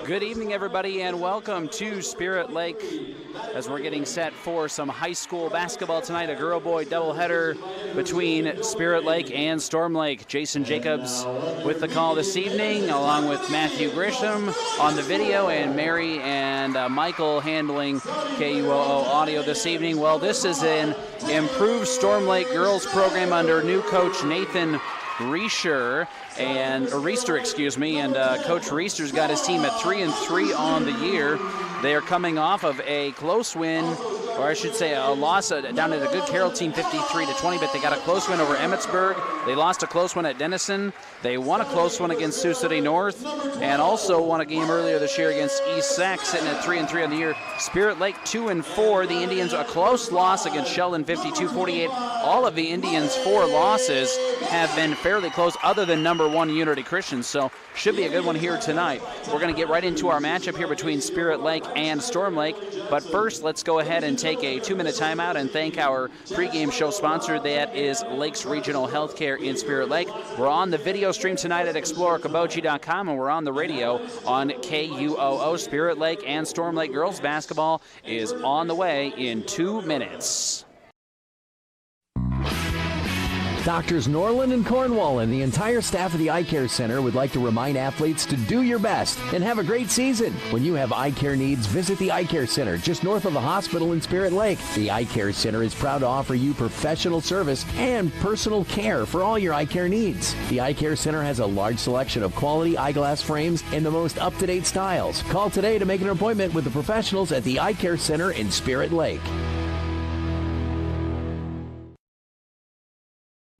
Good evening, everybody, and welcome to Spirit Lake as we're getting set for some high school basketball tonight, a girl-boy doubleheader between Spirit Lake and Storm Lake. Jason Jacobs with the call this evening, along with Matthew Grisham on the video, and Mary and Michael handling KUOO audio this evening. Well, this is an improved Storm Lake girls program under new coach Nathan Reister, and Coach Reister's got his team at 3-3 on the year. They are coming off of a close win, or I should say a loss down at a good Carroll team, 53-20, but they got a close win over Emmitsburg. They lost a close one at Denison. They won a close one against Sioux City North, and also won a game earlier this year against East Sac, sitting at 3-3 on the year. Spirit Lake 2-4. The Indians a close loss against Sheldon, 52-48. All of the Indians' 4 losses have been fairly close, other than number 1 Unity Christian. So should be a good one here tonight. We're going to get right into our matchup here between Spirit Lake and Storm Lake. But first, let's go ahead and take a 2-minute timeout and thank our pregame show sponsor. That is Lakes Regional Healthcare in Spirit Lake. We're on the video stream tonight at ExplorerKabochi.com, and we're on the radio on KUOO. Spirit Lake and Storm Lake girls basketball is on the way in 2 minutes. Doctors Norland and Cornwall and the entire staff of the Eye Care Center would like to remind athletes to do your best and have a great season. When you have eye care needs, visit the Eye Care Center just north of the hospital in Spirit Lake. The Eye Care Center is proud to offer you professional service and personal care for all your eye care needs. The Eye Care Center has a large selection of quality eyeglass frames and the most up-to-date styles. Call today to make an appointment with the professionals at the Eye Care Center in Spirit Lake.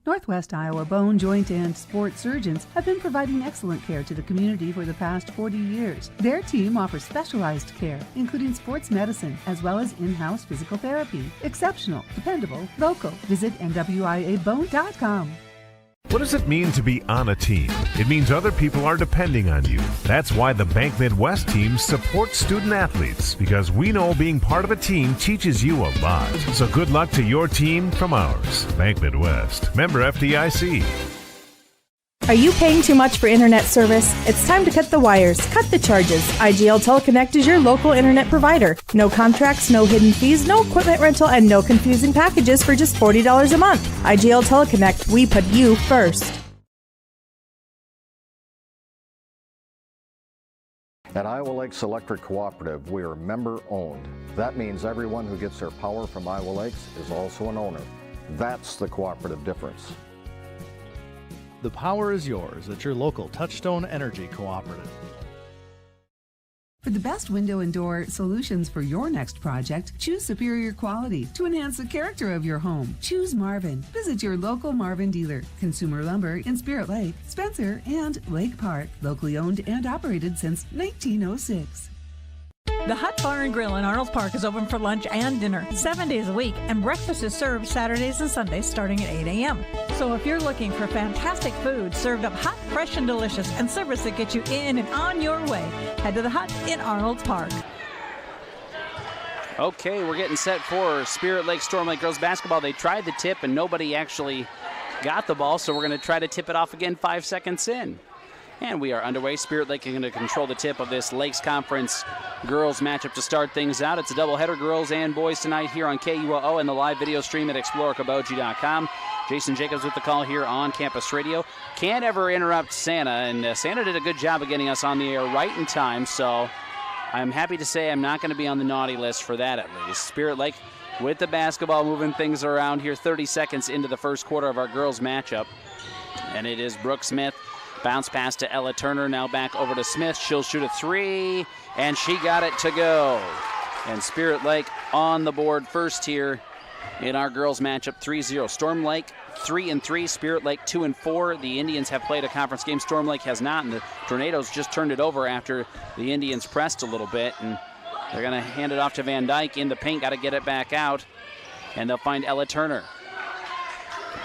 Northwest Iowa Bone, Joint, and Sports Surgeons have been providing excellent care to the community for the past 40 years. Their team offers specialized care, including sports medicine, as well as in-house physical therapy. Exceptional, dependable, local. Visit NWIABone.com. What does it mean to be on a team? It means other people are depending on you. That's why the Bank Midwest team supports student athletes, because we know being part of a team teaches you a lot. So good luck to your team from ours. Bank Midwest. Member FDIC. Are you paying too much for internet service? It's time to cut the wires, cut the charges. IGL Teleconnect is your local internet provider. No contracts, no hidden fees, no equipment rental, and no confusing packages for just $40 a month. IGL Teleconnect, we put you first. At Iowa Lakes Electric Cooperative, we are member-owned. That means everyone who gets their power from Iowa Lakes is also an owner. That's the cooperative difference. The power is yours at your local Touchstone Energy Cooperative. For the best window and door solutions for your next project, choose superior quality to enhance the character of your home. Choose Marvin. Visit your local Marvin dealer. Consumer Lumber in Spirit Lake, Spencer, and Lake Park. Locally owned and operated since 1906. The Hut Bar and Grill in Arnold Park is open for lunch and dinner 7 days a week, and breakfast is served Saturdays and Sundays starting at 8 a.m. So if you're looking for fantastic food served up hot, fresh, and delicious, and service that gets you in and on your way, head to the Hut in Arnold Park. Okay, we're getting set for Spirit Lake Storm Lake girls basketball. They tried the tip, and nobody actually got the ball, so we're going to try to tip it off again 5 seconds in. And we are underway. Spirit Lake is going to control the tip of this Lakes Conference girls matchup to start things out. It's a doubleheader, girls and boys, tonight here on KUOO and the live video stream at ExplorerKabochi.com. Jason Jacobs with the call here on Campus Radio. Can't ever interrupt Santa, and Santa did a good job of getting us on the air right in time, so I'm happy to say I'm not going to be on the naughty list for that at least. Spirit Lake with the basketball, moving things around here 30 seconds into the first quarter of our girls matchup. And it is Brooke Smith. Bounce pass to Ella Turner, now back over to Smith. She'll shoot a 3, and she got it to go. And Spirit Lake on the board first here in our girls matchup, 3-0. Storm Lake 3-3, Spirit Lake 2-4. The Indians have played a conference game. Storm Lake has not, and the Tornadoes just turned it over after the Indians pressed a little bit. And they're going to hand it off to Van Dyke in the paint, got to get it back out. And they'll find Ella Turner.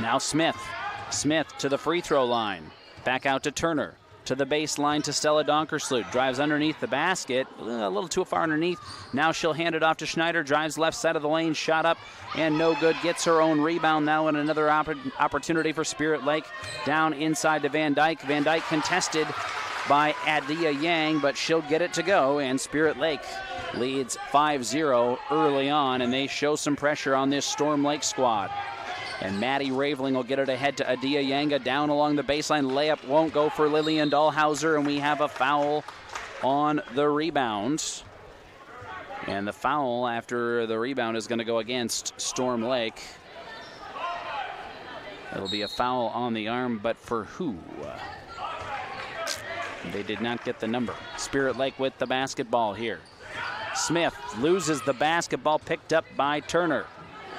Now Smith. Smith to the free throw line. Back out to Turner. To the baseline to Stella Donkersloot. Drives underneath the basket. A little too far underneath. Now she'll hand it off to Schneider. Drives left side of the lane. Shot up and no good. Gets her own rebound now, and another opportunity for Spirit Lake. Down inside to Van Dyke. Van Dyke contested. by Adia Yang, but she'll get it to go, and Spirit Lake leads 5-0 early on, and they show some pressure on this Storm Lake squad. And Maddie Raveling will get it ahead to Adia Yanga down along the baseline. Layup won't go for Lillian Dahlhauser, and we have a foul on the rebound. And the foul after the rebound is going to go against Storm Lake. It'll be a foul on the arm, but for who? They did not get the number. Spirit Lake with the basketball here. Smith loses the basketball, picked up by Turner.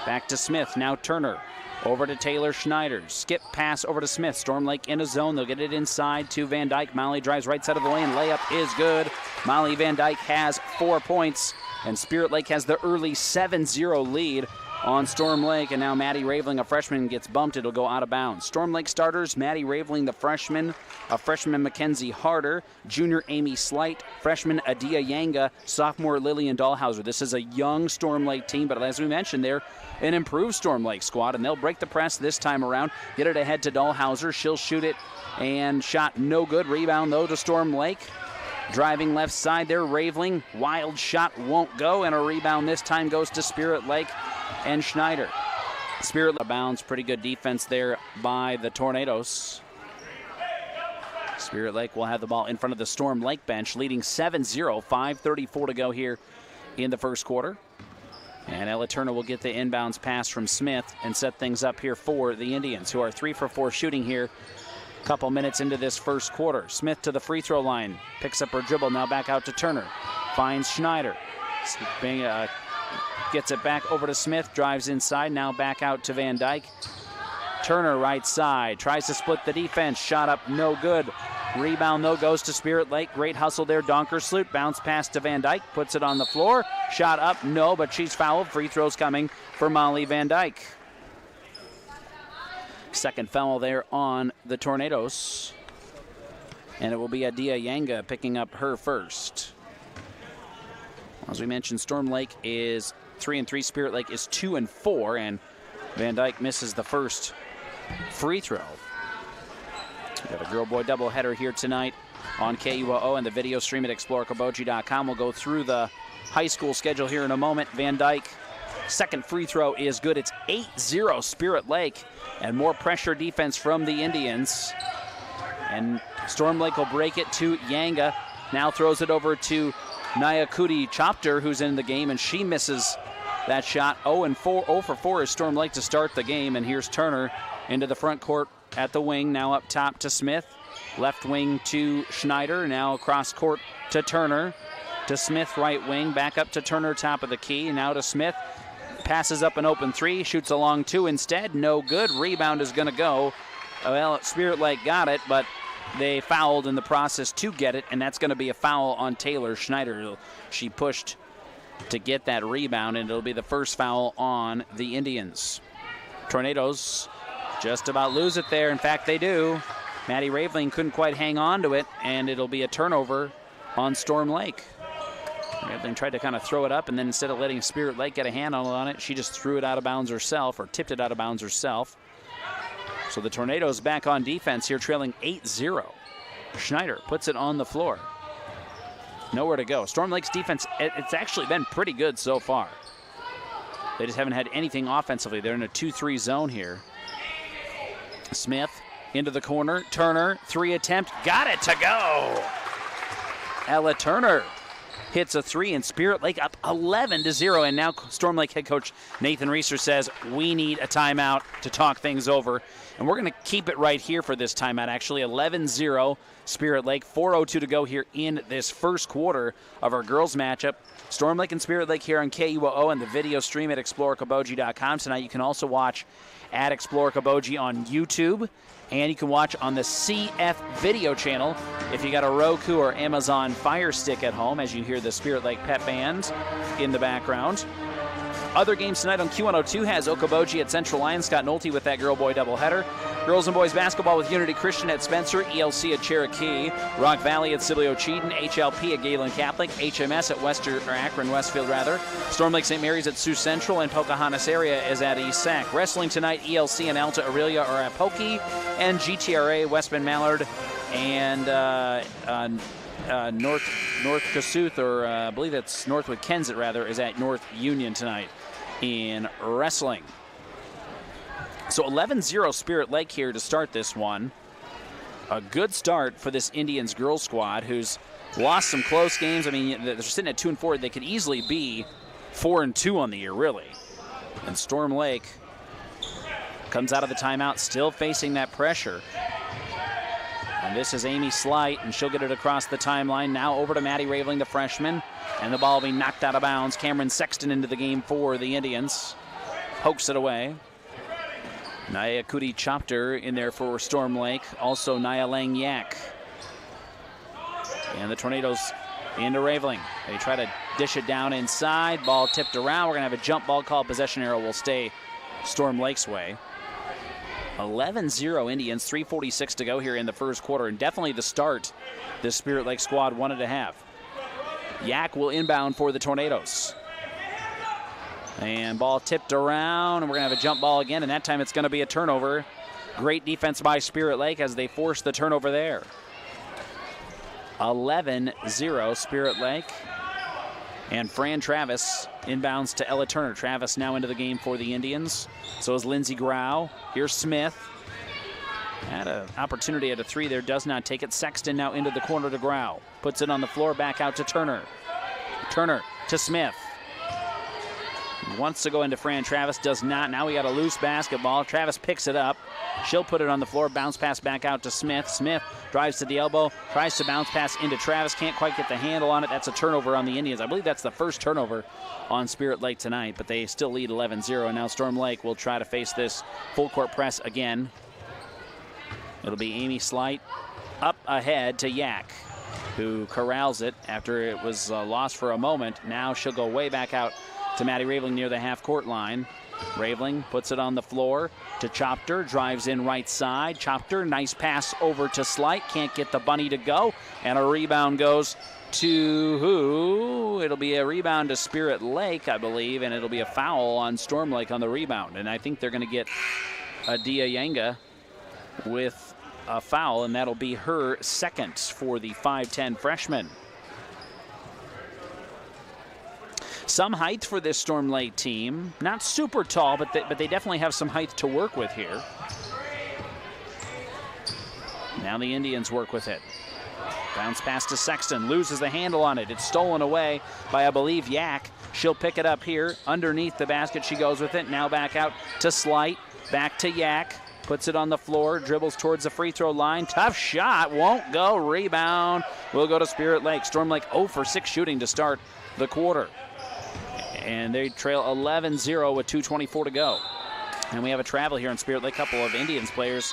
Back to Smith, now Turner. Over to Taylor Schneider. Skip pass over to Smith. Storm Lake in a zone. They'll get it inside to Van Dyke. Molly drives right side of the lane. Layup is good. Molly Van Dyke has 4 points. And Spirit Lake has the early 7-0 lead on Storm Lake. And now Maddie Raveling, a freshman, gets bumped. It'll go out of bounds. Storm Lake starters, Maddie Raveling, the freshman. A freshman, Mackenzie Harder. Junior, Amy Slight. Freshman, Adia Yanga. Sophomore, Lillian Dahlhauser. This is a young Storm Lake team, but as we mentioned, they're an improved Storm Lake squad, and they'll break the press this time around. Get it ahead to Dahlhauser. She'll shoot it, and shot no good. Rebound, though, to Storm Lake. Driving left side there, Raveling. Wild shot won't go, and a rebound this time goes to Spirit Lake and Schneider. Spirit Lake bounds. Pretty good defense there by the Tornadoes. Spirit Lake will have the ball in front of the Storm Lake bench, leading 7-0, 5:34 to go here in the first quarter. And Ella Turner will get the inbounds pass from Smith and set things up here for the Indians, who are 3 for 4 shooting here a couple minutes into this first quarter. Smith to the free throw line, picks up her dribble, now back out to Turner. Finds Schneider. Gets it back over to Smith, drives inside, now back out to Van Dyke. Turner right side, tries to split the defense, shot up, no good. Rebound, though, goes to Spirit Lake. Great hustle there. Donkersloot, bounce pass to Van Dyke, puts it on the floor. Shot up, no, but she's fouled. Free throws coming for Molly Van Dyke. Second foul there on the Tornadoes. And it will be Adia Yanga picking up her first. As we mentioned, Storm Lake is 3-3. Spirit Lake is 2-4, and Van Dyke misses the first free throw. We got a girl-boy doubleheader here tonight on KUOO and the video stream at explorecabogie.com. We'll go through the high school schedule here in a moment. Van Dyke, second free throw is good. It's 8-0 Spirit Lake, and more pressure defense from the Indians. And Storm Lake will break it to Yanga. Now throws it over to Nyakudi Chopter, who's in the game, and she misses that shot. 0 for 4 is Storm Lake to start the game, and here's Turner into the front court at the wing, now up top to Smith. Left wing to Schneider, now across court to Turner. To Smith, right wing, back up to Turner, top of the key. Now to Smith, passes up an open 3, shoots a long 2 instead, no good. Rebound is going to go. Well, Spirit Lake got it, but they fouled in the process to get it, and that's going to be a foul on Taylor Schneider. She pushed to get that rebound, and it'll be the first foul on the Indians. Tornadoes just about lose it there. In fact, they do. Maddie Raveling couldn't quite hang on to it, and it'll be a turnover on Storm Lake. Raveling tried to kind of throw it up, and then instead of letting Spirit Lake get a handle on it, she just threw it out of bounds herself, or tipped it out of bounds herself. So the Tornadoes back on defense here, trailing 8-0. Schneider puts it on the floor. Nowhere to go. Storm Lake's defense, it's actually been pretty good so far. They just haven't had anything offensively. They're in a 2-3 zone here. Smith into the corner. Turner, 3 attempt. Got it to go. Ella Turner hits a 3, and Spirit Lake up 11-0. And now Storm Lake head coach Nathan Reeser says, we need a timeout to talk things over. And we're going to keep it right here for this timeout, actually. 11-0 Spirit Lake. 4:02 to go here in this first quarter of our girls matchup. Storm Lake and Spirit Lake here on KUOO and the video stream at explorecabogie.com. Tonight you can also watch at Explore Cabogie on YouTube, and you can watch on the CF video channel if you got a Roku or Amazon Fire Stick at home, as you hear the Spirit Lake Pep Band in the background. Other games tonight on Q102 has Okoboji at Central Lyon. Scott Nolte with that girl-boy doubleheader. Girls and boys basketball with Unity Christian at Spencer, ELC at Cherokee, Rock Valley at Sibley Cheaton, HLP at Galen Catholic, HMS at Akron Westfield. Storm Lake St. Mary's at Sioux Central, and Pocahontas area is at East Sac. Wrestling tonight, ELC and Alta Aurelia are at Pokey, and GTRA West Bend Mallard and North Kossuth, or I believe that's Northwood Kensett rather, is at North Union tonight in wrestling. So 11-0 Spirit Lake here to start this one. A good start for this Indians girls squad, who's lost some close games. I mean, they're sitting at 2-4. They could easily be 4-2 on the year, really. And Storm Lake comes out of the timeout still facing that pressure. And this is Amy Slight, and she'll get it across the timeline. Now over to Maddie Raveling, the freshman. And the ball will be knocked out of bounds. Cameron Sexton into the game for the Indians. Pokes it away. Naya Kuti Chopter in there for Storm Lake. Also Naya Lang Yak. And the Tornadoes into Raveling. They try to dish it down inside. Ball tipped around. We're going to have a jump ball called. Possession arrow will stay Storm Lake's way. 11-0 Indians. 3:46 to go here in the first quarter. And definitely the start this Spirit Lake squad wanted to have. Yak will inbound for the Tornadoes. And ball tipped around, and we're going to have a jump ball again, and that time it's going to be a turnover. Great defense by Spirit Lake as they force the turnover there. 11-0 Spirit Lake. And Fran Travis inbounds to Ella Turner. Travis now into the game for the Indians. So is Lindsey Grau. Here's Smith. Had an opportunity at a three there, does not take it. Sexton now into the corner to Grau. Puts it on the floor, back out to Turner. Turner to Smith. Wants to go into Fran Travis, does not. Now we got a loose basketball. Travis picks it up. She'll put it on the floor. Bounce pass back out to Smith. Smith drives to the elbow, tries to bounce pass into Travis. Can't quite get the handle on it. That's a turnover on the Indians. I believe that's the first turnover on Spirit Lake tonight, but they still lead 11-0. Now Storm Lake will try to face this full court press again. It'll be Amy Slight up ahead to Yak, who corrals it after it was lost for a moment. Now she'll go way back out to Maddie Raveling near the half-court line. Raveling puts it on the floor to Chopter, drives in right side. Chopter, nice pass over to Slight, can't get the bunny to go, and a rebound goes to who? It'll be a rebound to Spirit Lake, I believe, and it'll be a foul on Storm Lake on the rebound. And I think they're going to get Adia Yanga with a foul, and that'll be her second for the 5'10 freshman. Some height for this Storm Lake team. Not super tall, but they definitely have some height to work with here. Now the Indians work with it. Bounce pass to Sexton, loses the handle on it. It's stolen away by, I believe, Yak. She'll pick it up here. Underneath the basket, she goes with it. Now back out to Slight, back to Yak. Puts it on the floor, dribbles towards the free throw line. Tough shot, won't go. Rebound will go to Spirit Lake. Storm Lake 0 for 6 shooting to start the quarter. And they trail 11-0 with 2:24 to go. And we have a travel here in Spirit Lake. A couple of Indians players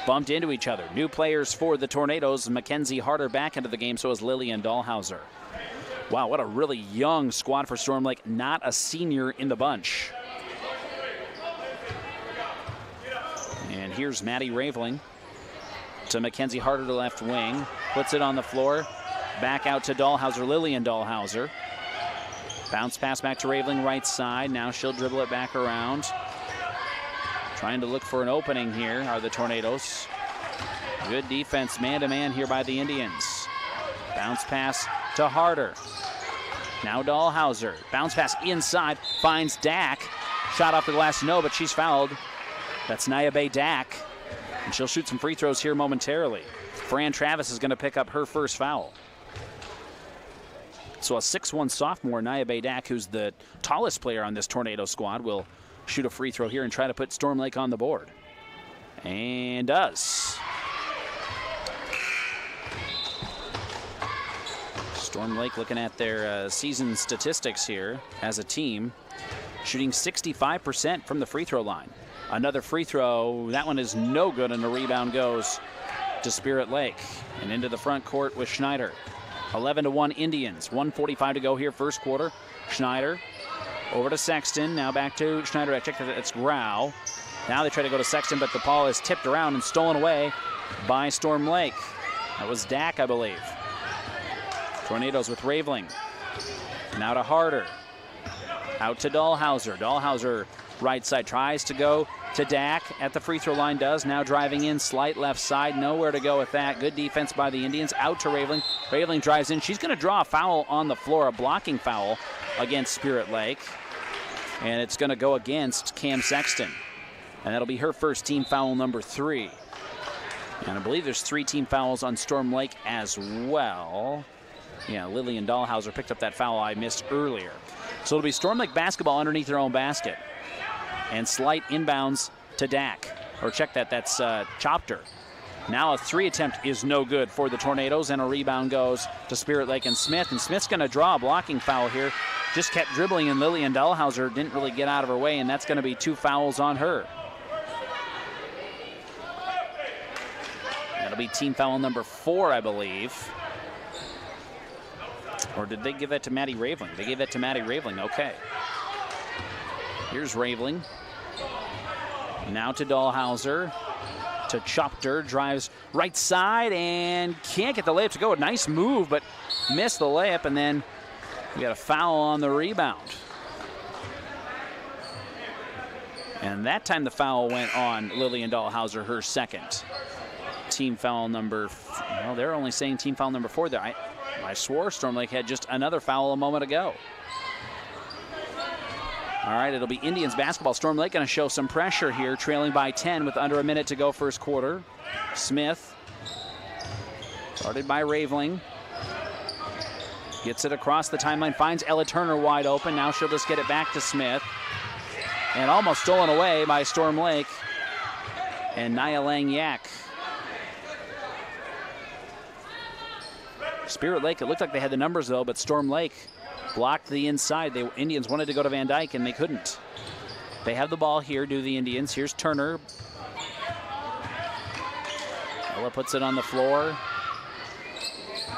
bumped into each other. New players for the Tornadoes. Mackenzie Harder back into the game, so is Lillian Dahlhauser. Wow, what a really young squad for Storm Lake. Not a senior in the bunch. And here's Maddie Raveling to Mackenzie Harder to left wing. Puts it on the floor. Back out to Dahlhauser, Lillian Dahlhauser. Bounce pass back to Raveling right side. Now she'll dribble it back around. Trying to look for an opening here are the Tornadoes. Good defense, man-to-man here by the Indians. Bounce pass to Harder. Now Dahlhauser. Bounce pass inside. Finds Dak. Shot off the glass, no, but she's fouled. That's Naya Bay Dak. And she'll shoot some free throws here momentarily. Fran Travis is going to pick up her first foul. So a 6'1 sophomore, Naya Bay Dak, who's the tallest player on this Tornado squad, will shoot a free throw here and try to put Storm Lake on the board. And does. Storm Lake looking at their season statistics here as a team, shooting 65% from the free throw line. Another free throw, that one is no good, and the rebound goes to Spirit Lake. And into the front court with Schneider. 11-1 Indians, 1:45 to go here, first quarter. Schneider over to Sexton, now back to Schneider. I checked that it's Grau. Now they try to go to Sexton, but the ball is tipped around and stolen away by Storm Lake. That was Dak, I believe. Tornadoes with Raveling. Now to Harder. Out to Dahlhauser. Dahlhauser right side tries to go to Dak at the free throw line does. Now driving in, slight left side. Nowhere to go with that. Good defense by the Indians. Out to Raveling. Raveling drives in. She's going to draw a foul on the floor, a blocking foul against Spirit Lake. And it's going to go against Cam Sexton. And that'll be her first team foul number 3. And I believe there's 3 team fouls on Storm Lake as well. Yeah, Lillian Dahlhauser picked up that foul I missed earlier. So it'll be Storm Lake basketball underneath their own basket. And slight inbounds to Dak. Or check that, that's Chopter. Now a 3 attempt is no good for the Tornadoes, and a rebound goes to Spirit Lake and Smith. And Smith's going to draw a blocking foul here. Just kept dribbling, and Lillian Dahlhauser didn't really get out of her way, and that's going to be 2 fouls on her. That'll be team foul number 4, I believe. Or did they give that to Maddie Raveling? They gave that to Maddie Raveling, okay. Here's Raveling. Now to Dahlhauser. To Chopter, drives right side and can't get the layup to go. A nice move, but missed the layup, and then we got a foul on the rebound. And that time the foul went on Lillian Dahlhauser, her second. Team foul number, well, they're only saying team foul number 4 there. I swore Storm Lake had just another foul a moment ago. All right, it'll be Indians basketball. Storm Lake going to show some pressure here, trailing by 10 with under a minute to go first quarter. Smith, started by Raveling. Gets it across the timeline, finds Ella Turner wide open. Now she'll just get it back to Smith. And almost stolen away by Storm Lake and Nia Lang Yak. Spirit Lake, it looked like they had the numbers though, but Storm Lake blocked the inside. The Indians wanted to go to Van Dyke and they couldn't. They have the ball here, do the Indians. Here's Turner. Ella puts it on the floor.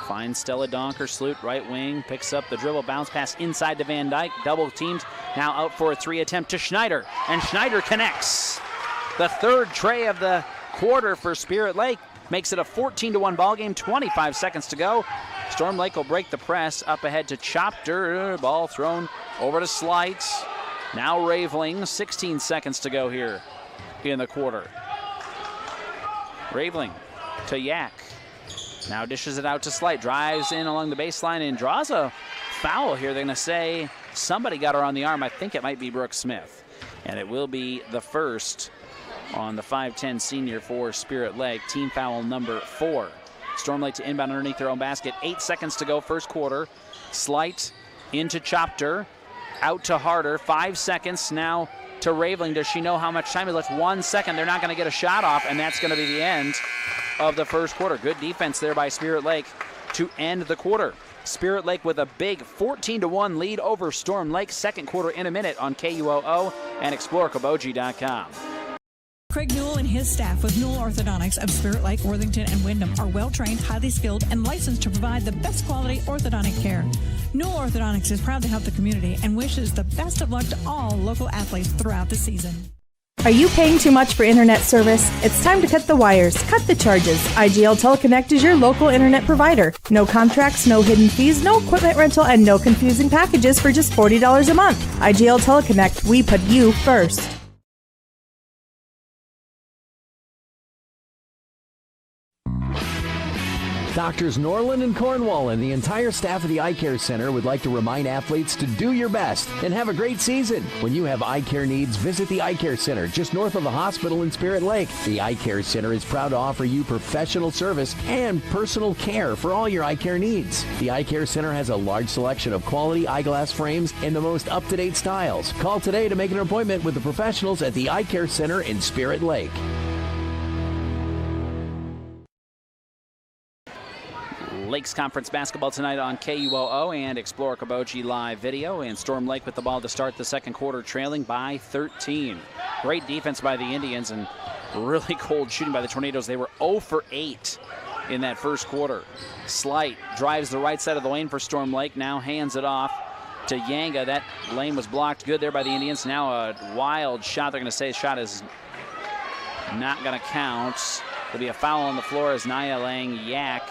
Finds Stella Donkersloot, right wing, picks up the dribble, bounce pass inside to Van Dyke. Double teamed, now out for a 3 attempt to Schneider, and Schneider connects. The third tray of the quarter for Spirit Lake. Makes it a 14-1 ball game, 25 seconds to go. Storm Lake will break the press, up ahead to Chopter. Ball thrown over to Slight. Now Raveling, 16 seconds to go here in the quarter. Raveling to Yak. Now dishes it out to Slight, drives in along the baseline and draws a foul here. They're going to say somebody got her on the arm. I think it might be Brooke Smith. And it will be the first on the 5'10 senior for Spirit Lake. Team foul number 4. Storm Lake to inbound underneath their own basket. 8 seconds to go first quarter. Slight into Chopter. Out to Harder. 5 seconds now to Raveling. Does she know how much time is left? 1 second. They're not going to get a shot off, and that's going to be the end of the first quarter. Good defense there by Spirit Lake to end the quarter. Spirit Lake with a big 14-1 lead over Storm Lake. Second quarter in a minute on KUOO and ExploreKaboji.com. Craig Newell and his staff with Newell Orthodontics of Spirit Lake, Worthington, and Wyndham are well-trained, highly skilled, and licensed to provide the best quality orthodontic care. Newell Orthodontics is proud to help the community and wishes the best of luck to all local athletes throughout the season. Are you paying too much for internet service? It's time to cut the wires, cut the charges. IGL Teleconnect is your local internet provider. No contracts, no hidden fees, no equipment rental, and no confusing packages for just $40 a month. IGL Teleconnect, we put you first. Doctors Norland and Cornwall and the entire staff of the Eye Care Center would like to remind athletes to do your best and have a great season. When you have eye care needs, visit the Eye Care Center just north of the hospital in Spirit Lake. The Eye Care Center is proud to offer you professional service and personal care for all your eye care needs. The Eye Care Center has a large selection of quality eyeglass frames in the most up-to-date styles. Call today to make an appointment with the professionals at the Eye Care Center in Spirit Lake. Lakes Conference basketball tonight on KUOO and Explore Kaboji live video. And Storm Lake with the ball to start the second quarter, trailing by 13. Great defense by the Indians and really cold shooting by the Tornadoes. They were 0 for 8 in that first quarter. Slight drives the right side of the lane for Storm Lake, now hands it off to Yanga. That lane was blocked good there by the Indians. Now a wild shot. They're going to say shot is not going to count. There'll be a foul on the floor as Nia Lang Yak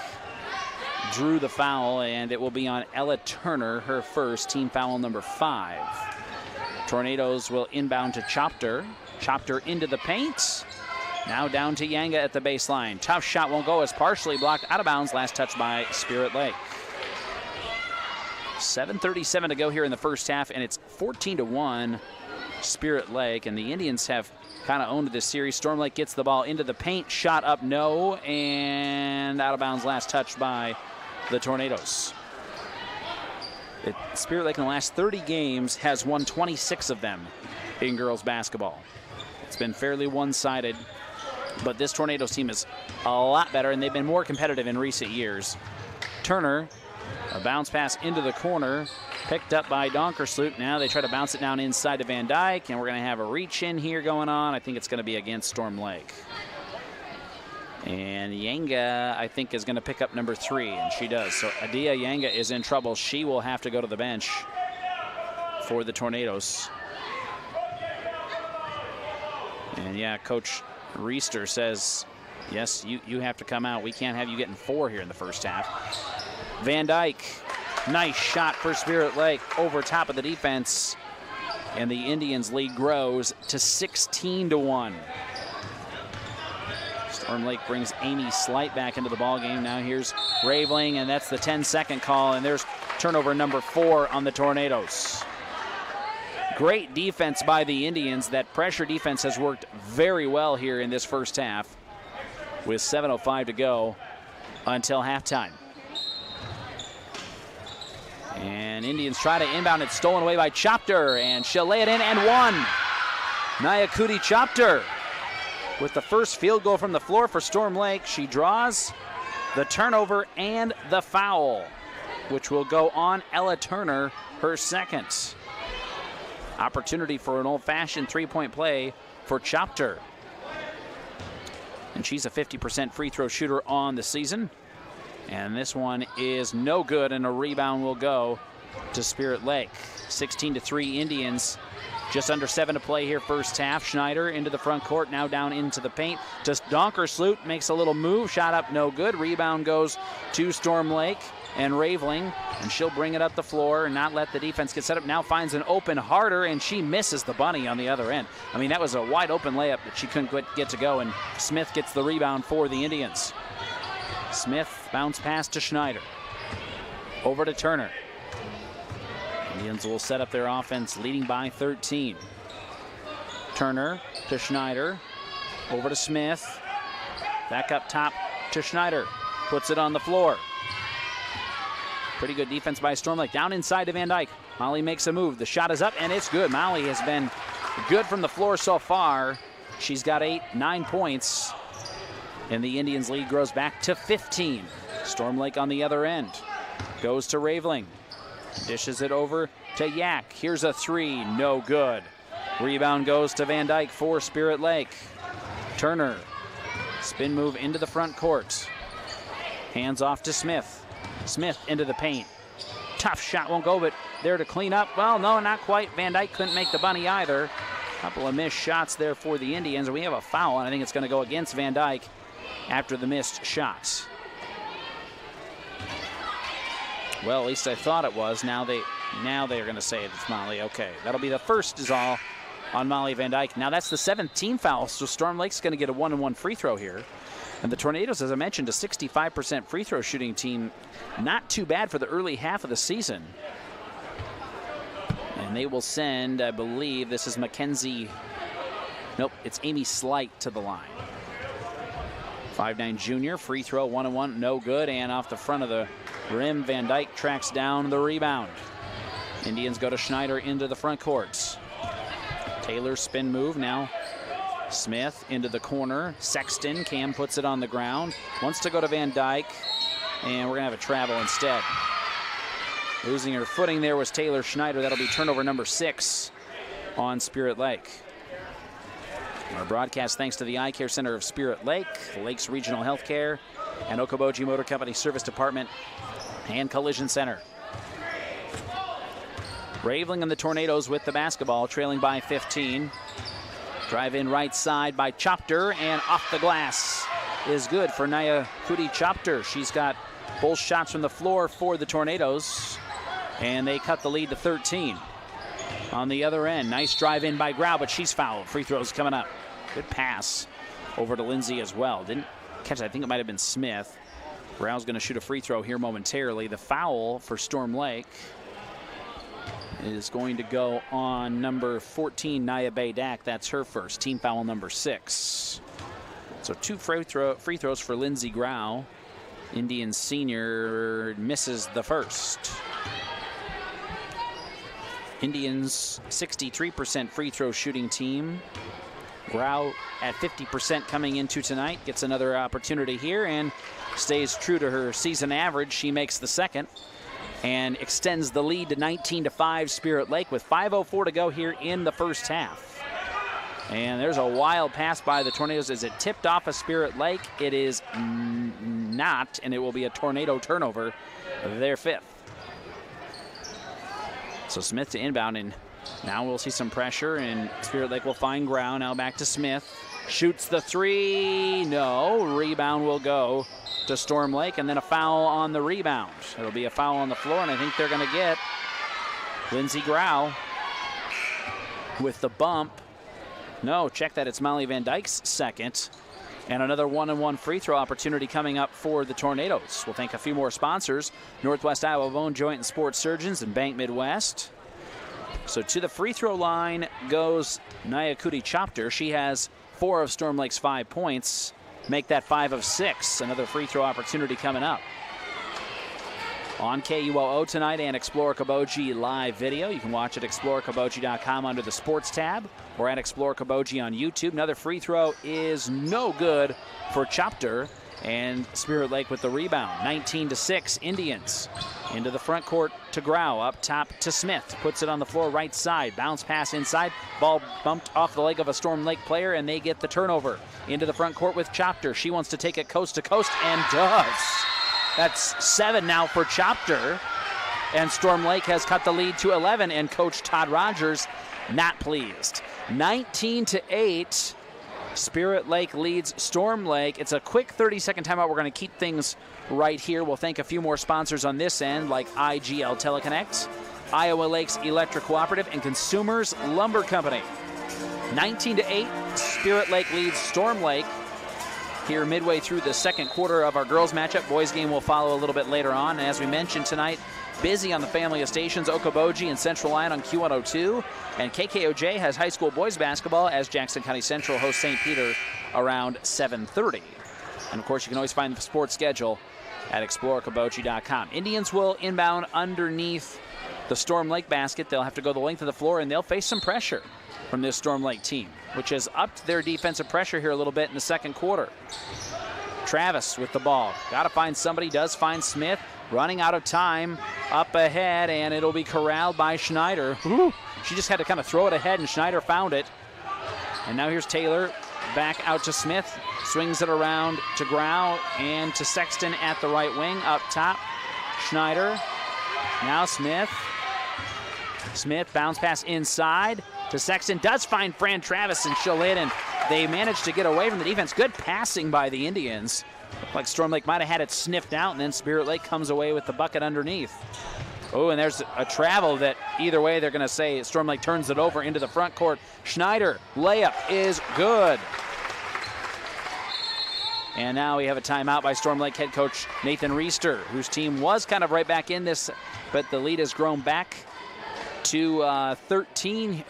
drew the foul, and it will be on Ella Turner, her first, team foul number 5. Tornadoes will inbound to Chopter. Chopter into the paint. Now down to Yanga at the baseline. Tough shot won't go as partially blocked out of bounds. Last touch by Spirit Lake. 7:37 to go here in the first half, and it's 14-1 Spirit Lake. And the Indians have kind of owned this series. Storm Lake gets the ball into the paint. Shot up, no. And out of bounds, last touch by the Tornadoes. Spirit Lake in the last 30 games has won 26 of them in girls basketball. It's been fairly one-sided, but this Tornadoes team is a lot better, and they've been more competitive in recent years. Turner, a bounce pass into the corner, picked up by Donkersloot. Now they try to bounce it down inside to Van Dyke, and we're going to have a reach in here going on. I think it's going to be against Storm Lake. And Yanga, I think, is going to pick up number 3, and she does. So Adia Yanga is in trouble. She will have to go to the bench for the Tornadoes. And yeah, Coach Reister says, yes, you have to come out. We can't have you getting 4 here in the first half. Van Dyke, nice shot for Spirit Lake over top of the defense. And the Indians' lead grows to 16-1. Storm Lake brings Amy Slight back into the ballgame. Now here's Raveling, and that's the 10-second call. And there's turnover number 4 on the Tornadoes. Great defense by the Indians. That pressure defense has worked very well here in this first half with 7:05 to go until halftime. And Indians try to inbound. It's stolen away by Chopter, and she'll lay it in and one. Nyakudi Chopter with the first field goal from the floor for Storm Lake. She draws the turnover and the foul, which will go on Ella Turner, her second. Opportunity for an old-fashioned three-point play for Chopter. And she's a 50% free throw shooter on the season. And this one is no good, and a rebound will go to Spirit Lake. 16-3 Indians. Just under 7 to play here first half. Schneider into the front court, now down into the paint. Just Donkersloot makes a little move. Shot up, no good. Rebound goes to Storm Lake and Raveling, and she'll bring it up the floor and not let the defense get set up. Now finds an open Harder, and she misses the bunny on the other end. I mean, that was a wide open layup that she couldn't get to go, and Smith gets the rebound for the Indians. Smith bounce pass to Schneider. Over to Turner. Indians will set up their offense, leading by 13. Turner to Schneider. Over to Smith. Back up top to Schneider. Puts it on the floor. Pretty good defense by Storm Lake. Down inside to Van Dyke. Molly makes a move. The shot is up, and it's good. Molly has been good from the floor so far. She's got 9 points. And the Indians' lead grows back to 15. Storm Lake on the other end. Goes to Raveling. Dishes it over to Yak. Here's a 3. No good. Rebound goes to Van Dyke for Spirit Lake. Turner. Spin move into the front court. Hands off to Smith. Smith into the paint. Tough shot won't go, but there to clean up. Well, no, not quite. Van Dyke couldn't make the bunny either. Couple of missed shots there for the Indians. We have a foul, and I think it's going to go against Van Dyke after the missed shots. Well, at least I thought it was. Now they're going to say it's Molly. Okay, that'll be the first is all on Molly Van Dyke. Now that's the 7th team foul, so Storm Lake's going to get a 1-on-1 free throw here. And the Tornadoes, as I mentioned, a 65% free throw shooting team. Not too bad for the early half of the season. And they will send, I believe, this is Mackenzie. Nope, it's Amy Slight to the line. 5'9" junior, free throw, 1-on-1, no good. And off the front of the rim, Van Dyke tracks down the rebound. Indians go to Schneider into the front courts. Taylor spin move now. Smith into the corner. Sexton, Cam puts it on the ground. Wants to go to Van Dyke, and we're going to have a travel instead. Losing her footing there was Taylor Schneider. That'll be turnover number 6 on Spirit Lake. Our broadcast thanks to the Eye Care Center of Spirit Lake, Lakes Regional Healthcare, and Okoboji Motor Company Service Department and Collision Center. Raveling and the Tornadoes with the basketball, trailing by 15. Drive in right side by Chopter, and off the glass is good for Nyakudi Chopter. She's got both shots from the floor for the Tornadoes, and they cut the lead to 13. on the other end. Nice drive in by Grau, but she's fouled. Free throws coming up. Good pass over to Lindsay as well. Didn't catch it. I think it might have been Smith. Grau's going to shoot a free throw here momentarily. The foul for Storm Lake is going to go on number 14, Nia Baydak. That's her first. Team foul number 6. So 2 free throws for Lindsay Grau. Indian senior misses the first. Indians 63% free throw shooting team. Grau at 50% coming into tonight. Gets another opportunity here and stays true to her season average. She makes the second and extends the lead to 19-5 Spirit Lake with 5:04 to go here in the first half. And there's a wild pass by the Tornadoes. Is it tipped off of Spirit Lake? It is not, and it will be a Tornado turnover, their 5th. So Smith to inbound, and now we'll see some pressure, and Spirit Lake will find Grau. Now back to Smith. Shoots the 3. No. Rebound will go to Storm Lake, and then a foul on the rebound. It'll be a foul on the floor, and I think they're going to get Lindsay Grau with the bump. No, check that. It's Molly Van Dyke's second. And another 1-on-1 free throw opportunity coming up for the Tornadoes. We'll thank a few more sponsors. Northwest Iowa Bone Joint and Sports Surgeons and Bank Midwest. So to the free throw line goes Nayakudi Chopter. She has 4 of Storm Lake's 5 points. Make that 5 of 6. Another free throw opportunity coming up. On KUOO tonight and Explore Kaboji live video. You can watch at explorekaboji.com under the sports tab or at Explore Kaboji on YouTube. Another free throw is no good for Chopter, and Spirit Lake with the rebound. 19-6 Indians. Into the front court to Grau. Up top to Smith. Puts it on the floor right side. Bounce pass inside. Ball bumped off the leg of a Storm Lake player, and they get the turnover. Into the front court with Chopter. She wants to take it coast to coast and does. That's 7 now for Chopter, and Storm Lake has cut the lead to 11, and Coach Todd Rogers not pleased. 19-8, Spirit Lake leads Storm Lake. It's a quick 30-second timeout. We're going to keep things right here. We'll thank a few more sponsors on this end, like IGL Teleconnect, Iowa Lakes Electric Cooperative, and Consumers Lumber Company. 19-8, Spirit Lake leads Storm Lake here midway through the second quarter of our girls matchup. Boys game will follow a little bit later on. And as we mentioned tonight, busy on the family of stations, Okoboji and Central Line on Q102. And KKOJ has high school boys basketball as Jackson County Central hosts St. Peter around 7:30. And of course, you can always find the sports schedule at explorekaboji.com. Indians will inbound underneath the Storm Lake basket. They'll have to go the length of the floor, and they'll face some pressure from this Storm Lake team, which has upped their defensive pressure here a little bit in the second quarter. Travis with the ball. Got to find somebody. Does find Smith. Running out of time up ahead, and it'll be corralled by Schneider. Ooh, she just had to kind of throw it ahead, and Schneider found it. And now here's Taylor back out to Smith. Swings it around to Grau and to Sexton at the right wing. Up top, Schneider. Now Smith. Smith bounce pass inside to Sexton. Does find Fran Travis, and she'll hit, and they managed to get away from the defense. Good passing by the Indians. Looked like Storm Lake might have had it sniffed out, and then Spirit Lake comes away with the bucket underneath. Oh, and there's a travel that either way they're going to say Storm Lake turns it over into the front court. Schneider, layup is good. And now we have a timeout by Storm Lake head coach Nathan Reister, whose team was kind of right back in this, but the lead has grown back to 15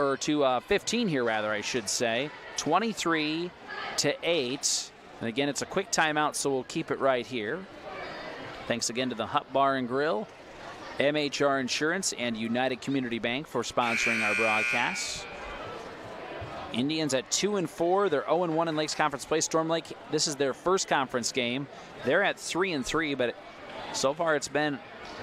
here, rather, I should say. 23-8. And again, it's a quick timeout, so we'll keep it right here. Thanks again to the Hut Bar and Grill, MHR Insurance, and United Community Bank for sponsoring our broadcasts. Indians at 2-4. They're 0-1 in Lakes Conference play. Storm Lake, this is their first conference game. They're at 3-3, but so far it's been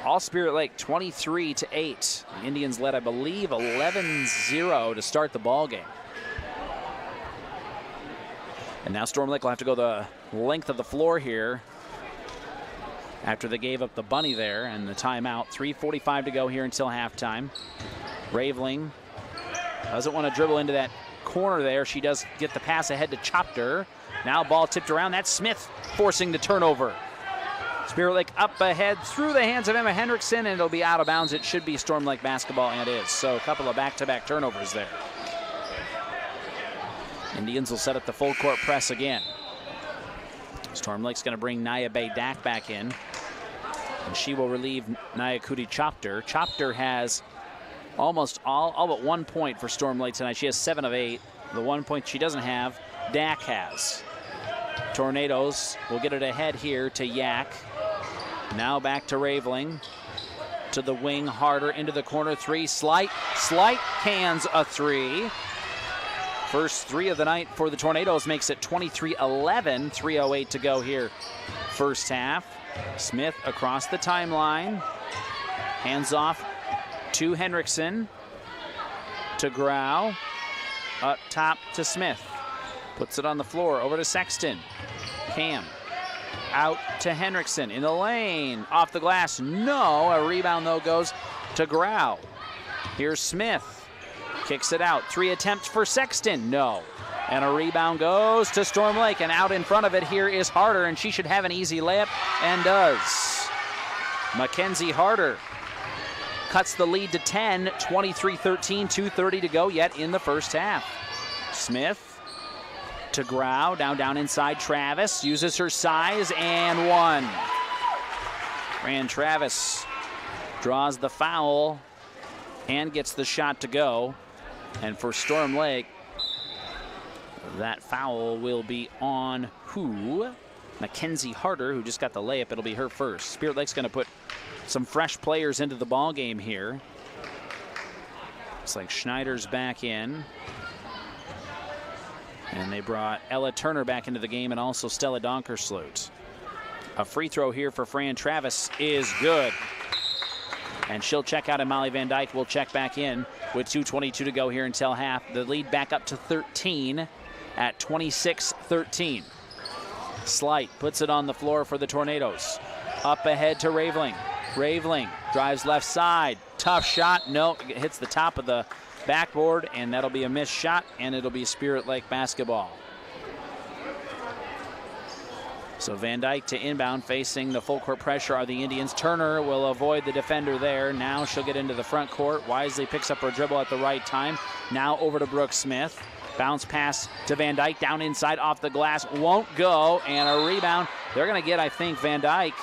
all Spirit Lake, 23-8. The Indians led, I believe, 11-0 to start the ball game. And now Storm Lake will have to go the length of the floor here after they gave up the bunny there and the timeout. 3:45 to go here until halftime. Raveling doesn't want to dribble into that corner there. She does get the pass ahead to Chopter. Now ball tipped around. That's Smith forcing the turnover. Spirit Lake up ahead through the hands of Emma Hendrickson, and it'll be out of bounds. It should be Storm Lake basketball, and it is. So a couple of back-to-back turnovers there. Indians will set up the full court press again. Storm Lake's going to bring Naya Bay-Dak back in, and she will relieve Naya Kuti-Chopter. Chopter has almost all but 1 point for Storm Lake tonight. She has 7 of 8. The 1 point she doesn't have, Dak has. Tornadoes will get it ahead here to Yak. Now back to Raveling. To the wing, Harder into the corner. 3, Slight cans a 3. First 3 of the night for the Tornadoes makes it 23-11. 3:08 to go here. First half. Smith across the timeline. Hands off to Hendrickson. To Grau. Up top to Smith. Puts it on the floor. Over to Sexton. Cam. Out to Hendrickson. In the lane. Off the glass. No. A rebound, though, goes to Grau. Here's Smith. Kicks it out. 3 attempts for Sexton. No. And a rebound goes to Storm Lake. And out in front of it here is Harder. And she should have an easy layup. And does. Mackenzie Harder cuts the lead to 10. 23-13. 2:30 to go yet in the first half. Smith to Grau, down inside Travis, uses her size, and 1. Fran Travis draws the foul and gets the shot to go. And for Storm Lake, that foul will be on who? Mackenzie Harder, who just got the layup. It'll be her first. Spirit Lake's going to put some fresh players into the ball game here. Looks like Schneider's back in. And they brought Ella Turner back into the game and also Stella Donkersloot. A free throw here for Fran Travis is good. And she'll check out, and Molly Van Dyke will check back in with 2:22 to go here until half. The lead back up to 13 at 26-13. Slight puts it on the floor for the Tornadoes. Up ahead to Raveling. Raveling drives left side. Tough shot. No, it hits the top of the backboard, and that'll be a missed shot, and it'll be Spirit Lake basketball. So Van Dyke to inbound, facing the full court pressure are the Indians. Turner will avoid the defender there. Now she'll get into the front court. Wisely picks up her dribble at the right time. Now over to Brooke Smith. Bounce pass to Van Dyke, down inside, off the glass, won't go, and a rebound. They're going to get, I think, Van Dyke.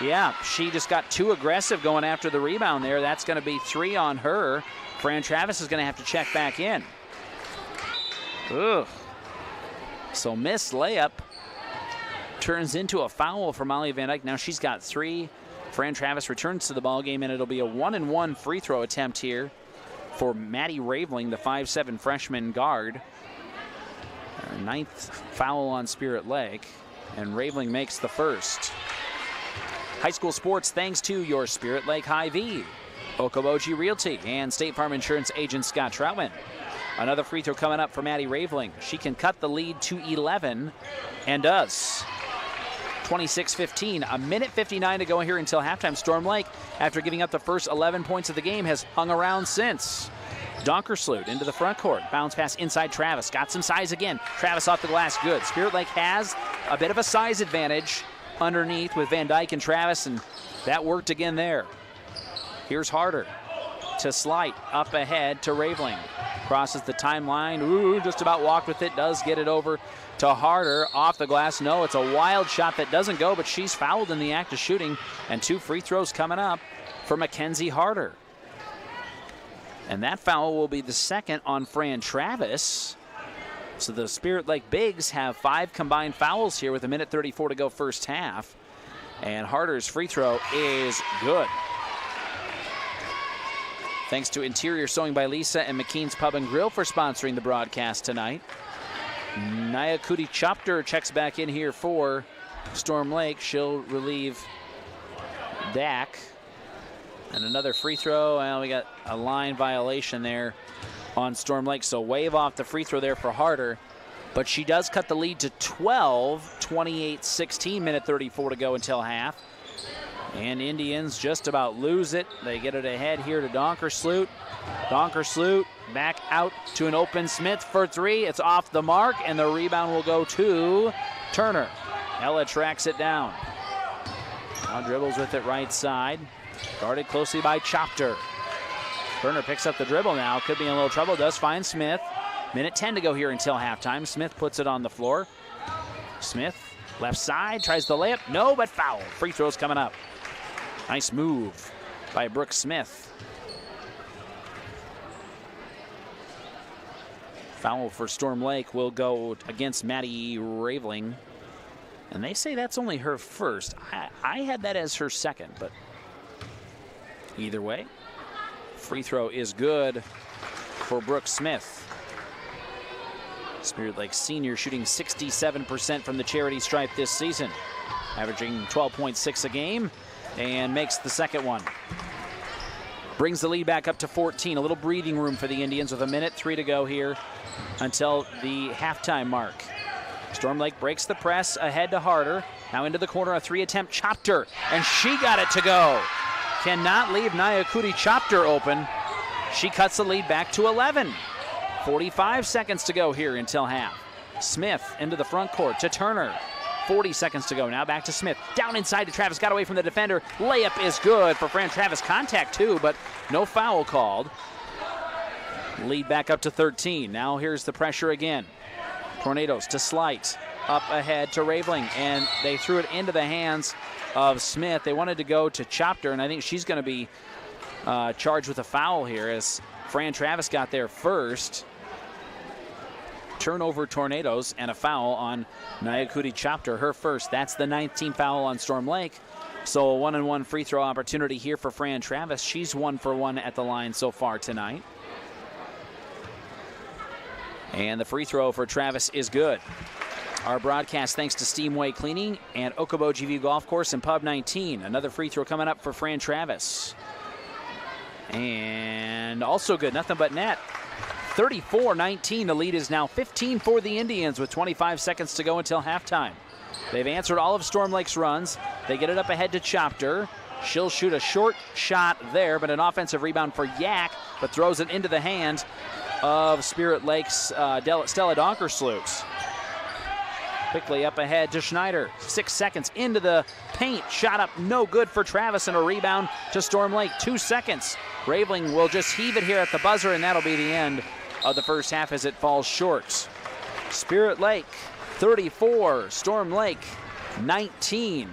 Yeah, she just got too aggressive going after the rebound there. That's going to be 3 on her. Fran Travis is going to have to check back in. Ugh. So missed layup turns into a foul for Molly Van Dyke. Now she's got 3. Fran Travis returns to the ball game, and it'll be a 1-and-1 free throw attempt here for Maddie Raveling, the 5'7" freshman guard. Her 9th foul on Spirit Lake, and Raveling makes the first. High school sports thanks to your Spirit Lake Hy-Vee, Okoboji Realty, and State Farm Insurance agent Scott Troutman. Another free throw coming up for Maddie Raveling. She can cut the lead to 11, and does. 26-15, a minute 59 to go here until halftime. Storm Lake, after giving up the first 11 points of the game, has hung around since. Donkersloot into the front court. Bounce pass inside Travis. Got some size again. Travis off the glass, good. Spirit Lake has a bit of a size advantage underneath with Van Dyke and Travis, and that worked again there. Here's Harder to Slight, up ahead to Raveling. Crosses the timeline, ooh, just about walked with it, does get it over to Harder, off the glass. No, it's a wild shot that doesn't go, but she's fouled in the act of shooting, and 2 free throws coming up for Mackenzie Harder. And that foul will be the second on Fran Travis. So the Spirit Lake Bigs have 5 combined fouls here with a minute 34 to go first half. And Harder's free throw is good. Thanks to Interior Sewing by Lisa and McKean's Pub and Grill for sponsoring the broadcast tonight. Naya Kuti-Chopter checks back in here for Storm Lake. She'll relieve Dak. And another free throw. Well, we got a line violation there on Storm Lake, so wave off the free throw there for Harder. But she does cut the lead to 12, 28-16, minute 34 to go until half. And Indians just about lose it. They get it ahead here to Donkersloot. Donkersloot back out to an open Smith for 3. It's off the mark, and the rebound will go to Turner. Ella tracks it down. Now dribbles with it right side. Guarded closely by Chopter. Turner picks up the dribble now. Could be in a little trouble. Does find Smith. Minute 10 to go here until halftime. Smith puts it on the floor. Smith, left side, tries the layup. No, but foul. Free throws coming up. Nice move by Brooke Smith. Foul for Storm Lake will go against Maddie Raveling. And they say that's only her first. I had that as her second, but either way, free throw is good for Brooke Smith. Spirit Lake senior shooting 67% from the charity stripe this season, averaging 12.6 a game, and makes the second one. Brings the lead back up to 14. A little breathing room for the Indians with 1:03 to go here until the halftime mark. Storm Lake breaks the press ahead to Harder. Now into the corner, a 3-attempt Chopter, and she got it to go. Cannot leave Nyakudi Chopter open. She cuts the lead back to 11. 45 seconds to go here until half. Smith into the front court to Turner. 40 seconds to go. Now back to Smith. Down inside to Travis. Got away from the defender. Layup is good for Fran Travis. Contact too, but no foul called. Lead back up to 13. Now here's the pressure again. Tornadoes to Slight. Up ahead to Raveling, and they threw it into the hands of Smith. They wanted to go to Chopter, and I think she's going to be charged with a foul here as Fran Travis got there first. Turnover Tornadoes and a foul on Nyakudi Chopter, her first. That's the 19th foul on Storm Lake. So a 1-and-1 free throw opportunity here for Fran Travis. She's 1 for 1 at the line so far tonight. And the free throw for Travis is good. Our broadcast thanks to Steamway Cleaning and Okoboji View Golf Course and Pub 19. Another free throw coming up for Fran Travis. And also good, nothing but net. 34-19, the lead is now 15 for the Indians with 25 seconds to go until halftime. They've answered all of Storm Lake's runs. They get it up ahead to Chopter. She'll shoot a short shot there, but an offensive rebound for Yak, but throws it into the hand of Spirit Lake's Stella Donkersloot. Quickly up ahead to Schneider. 6 seconds into the paint. Shot up no good for Travis, and a rebound to Storm Lake. 2 seconds. Raveling will just heave it here at the buzzer, and that'll be the end of the first half as it falls short. Spirit Lake 34, Storm Lake 19.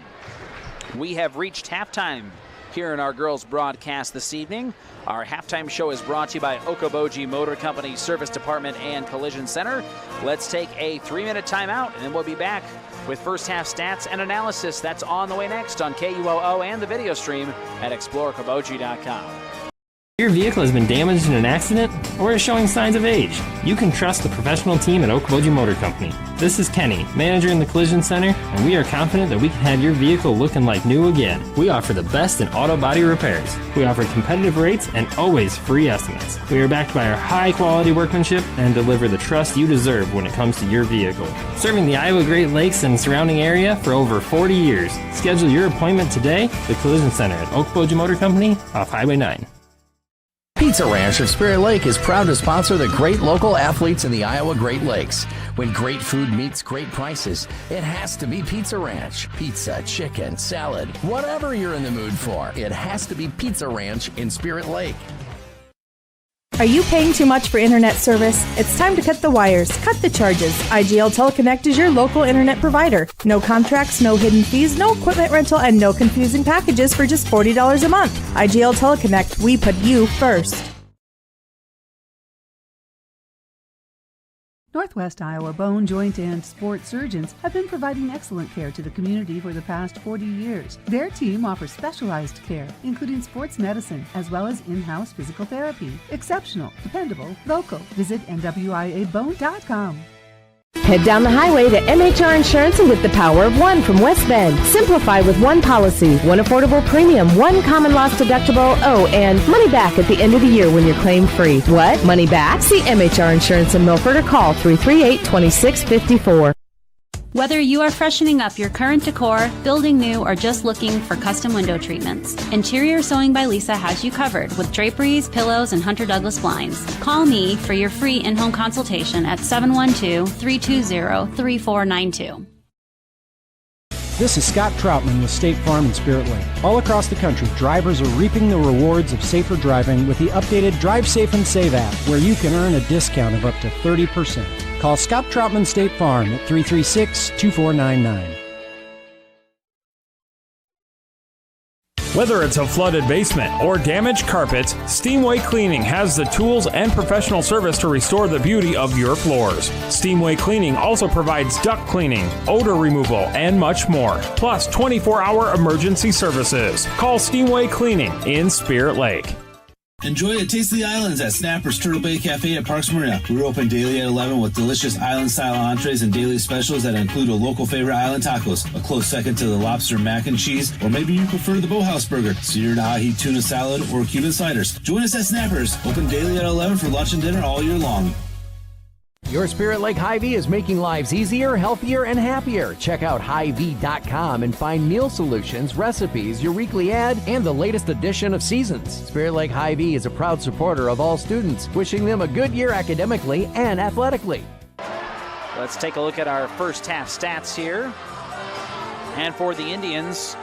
We have reached halftime here in our girls broadcast this evening. Our halftime show is brought to you by Okoboji Motor Company Service Department and Collision Center. Let's take a 3-minute timeout, and then we'll be back with first half stats and analysis. That's on the way next on KUOO and the video stream at exploreokoboji.com. Your vehicle has been damaged in an accident or is showing signs of age, you can trust the professional team at Okoboji Motor Company. This is Kenny, manager in the Collision Center, and we are confident that we can have your vehicle looking like new again. We offer the best in auto body repairs. We offer competitive rates and always free estimates. We are backed by our high-quality workmanship and deliver the trust you deserve when it comes to your vehicle. Serving the Iowa Great Lakes and surrounding area for over 40 years. Schedule your appointment today at the Collision Center at Okoboji Motor Company off Highway 9. Pizza Ranch of Spirit Lake is proud to sponsor the great local athletes in the Iowa Great Lakes. When great food meets great prices, it has to be Pizza Ranch. Pizza, chicken, salad, whatever you're in the mood for, it has to be Pizza Ranch in Spirit Lake. Are you paying too much for internet service? It's time to cut the wires, cut the charges. IGL Teleconnect is your local internet provider. No contracts, no hidden fees, no equipment rental, and no confusing packages for just $40 a month. IGL Teleconnect, we put you first. Northwest Iowa Bone, Joint, and Sports Surgeons have been providing excellent care to the community for the past 40 years. Their team offers specialized care, including sports medicine, as well as in-house physical therapy. Exceptional, dependable, local. Visit NWIABone.com. Head down the highway to MHR Insurance and get the power of one from West Bend. Simplify with one policy, one affordable premium, one common loss deductible, and money back at the end of the year when you're claim free. What? Money back? See MHR Insurance in Milford or call 338-2654. Whether you are freshening up your current decor, building new, or just looking for custom window treatments, Interior Sewing by Lisa has you covered with draperies, pillows, and Hunter Douglas blinds. Call me for your free in-home consultation at 712-320-3492. This is Scott Troutman with State Farm and Spirit Lake. All across the country, drivers are reaping the rewards of safer driving with the updated Drive Safe and Save app, where you can earn a discount of up to 30%. Call Scott Troutman State Farm at 336-2499. Whether it's a flooded basement or damaged carpets, Steamway Cleaning has the tools and professional service to restore the beauty of your floors. Steamway Cleaning also provides duct cleaning, odor removal, and much more. Plus 24-hour emergency services. Call Steamway Cleaning in Spirit Lake. Enjoy a taste of the islands at Snapper's Turtle Bay Cafe at Parks Marina. We're open daily at 11 with delicious island-style entrees and daily specials that include a local favorite island tacos, a close second to the lobster mac and cheese, or maybe you prefer the Boathouse burger, seared ahi tuna salad, or Cuban sliders. Join us at Snapper's, open daily at 11 for lunch and dinner all year long. Your Spirit Lake Hy-Vee is making lives easier, healthier, and happier. Check out Hy-Vee.com and find meal solutions, recipes, your weekly ad, and the latest edition of Seasons. Spirit Lake Hy-Vee is a proud supporter of all students, wishing them a good year academically and athletically. Let's take a look at our first half stats here. And for the Indians,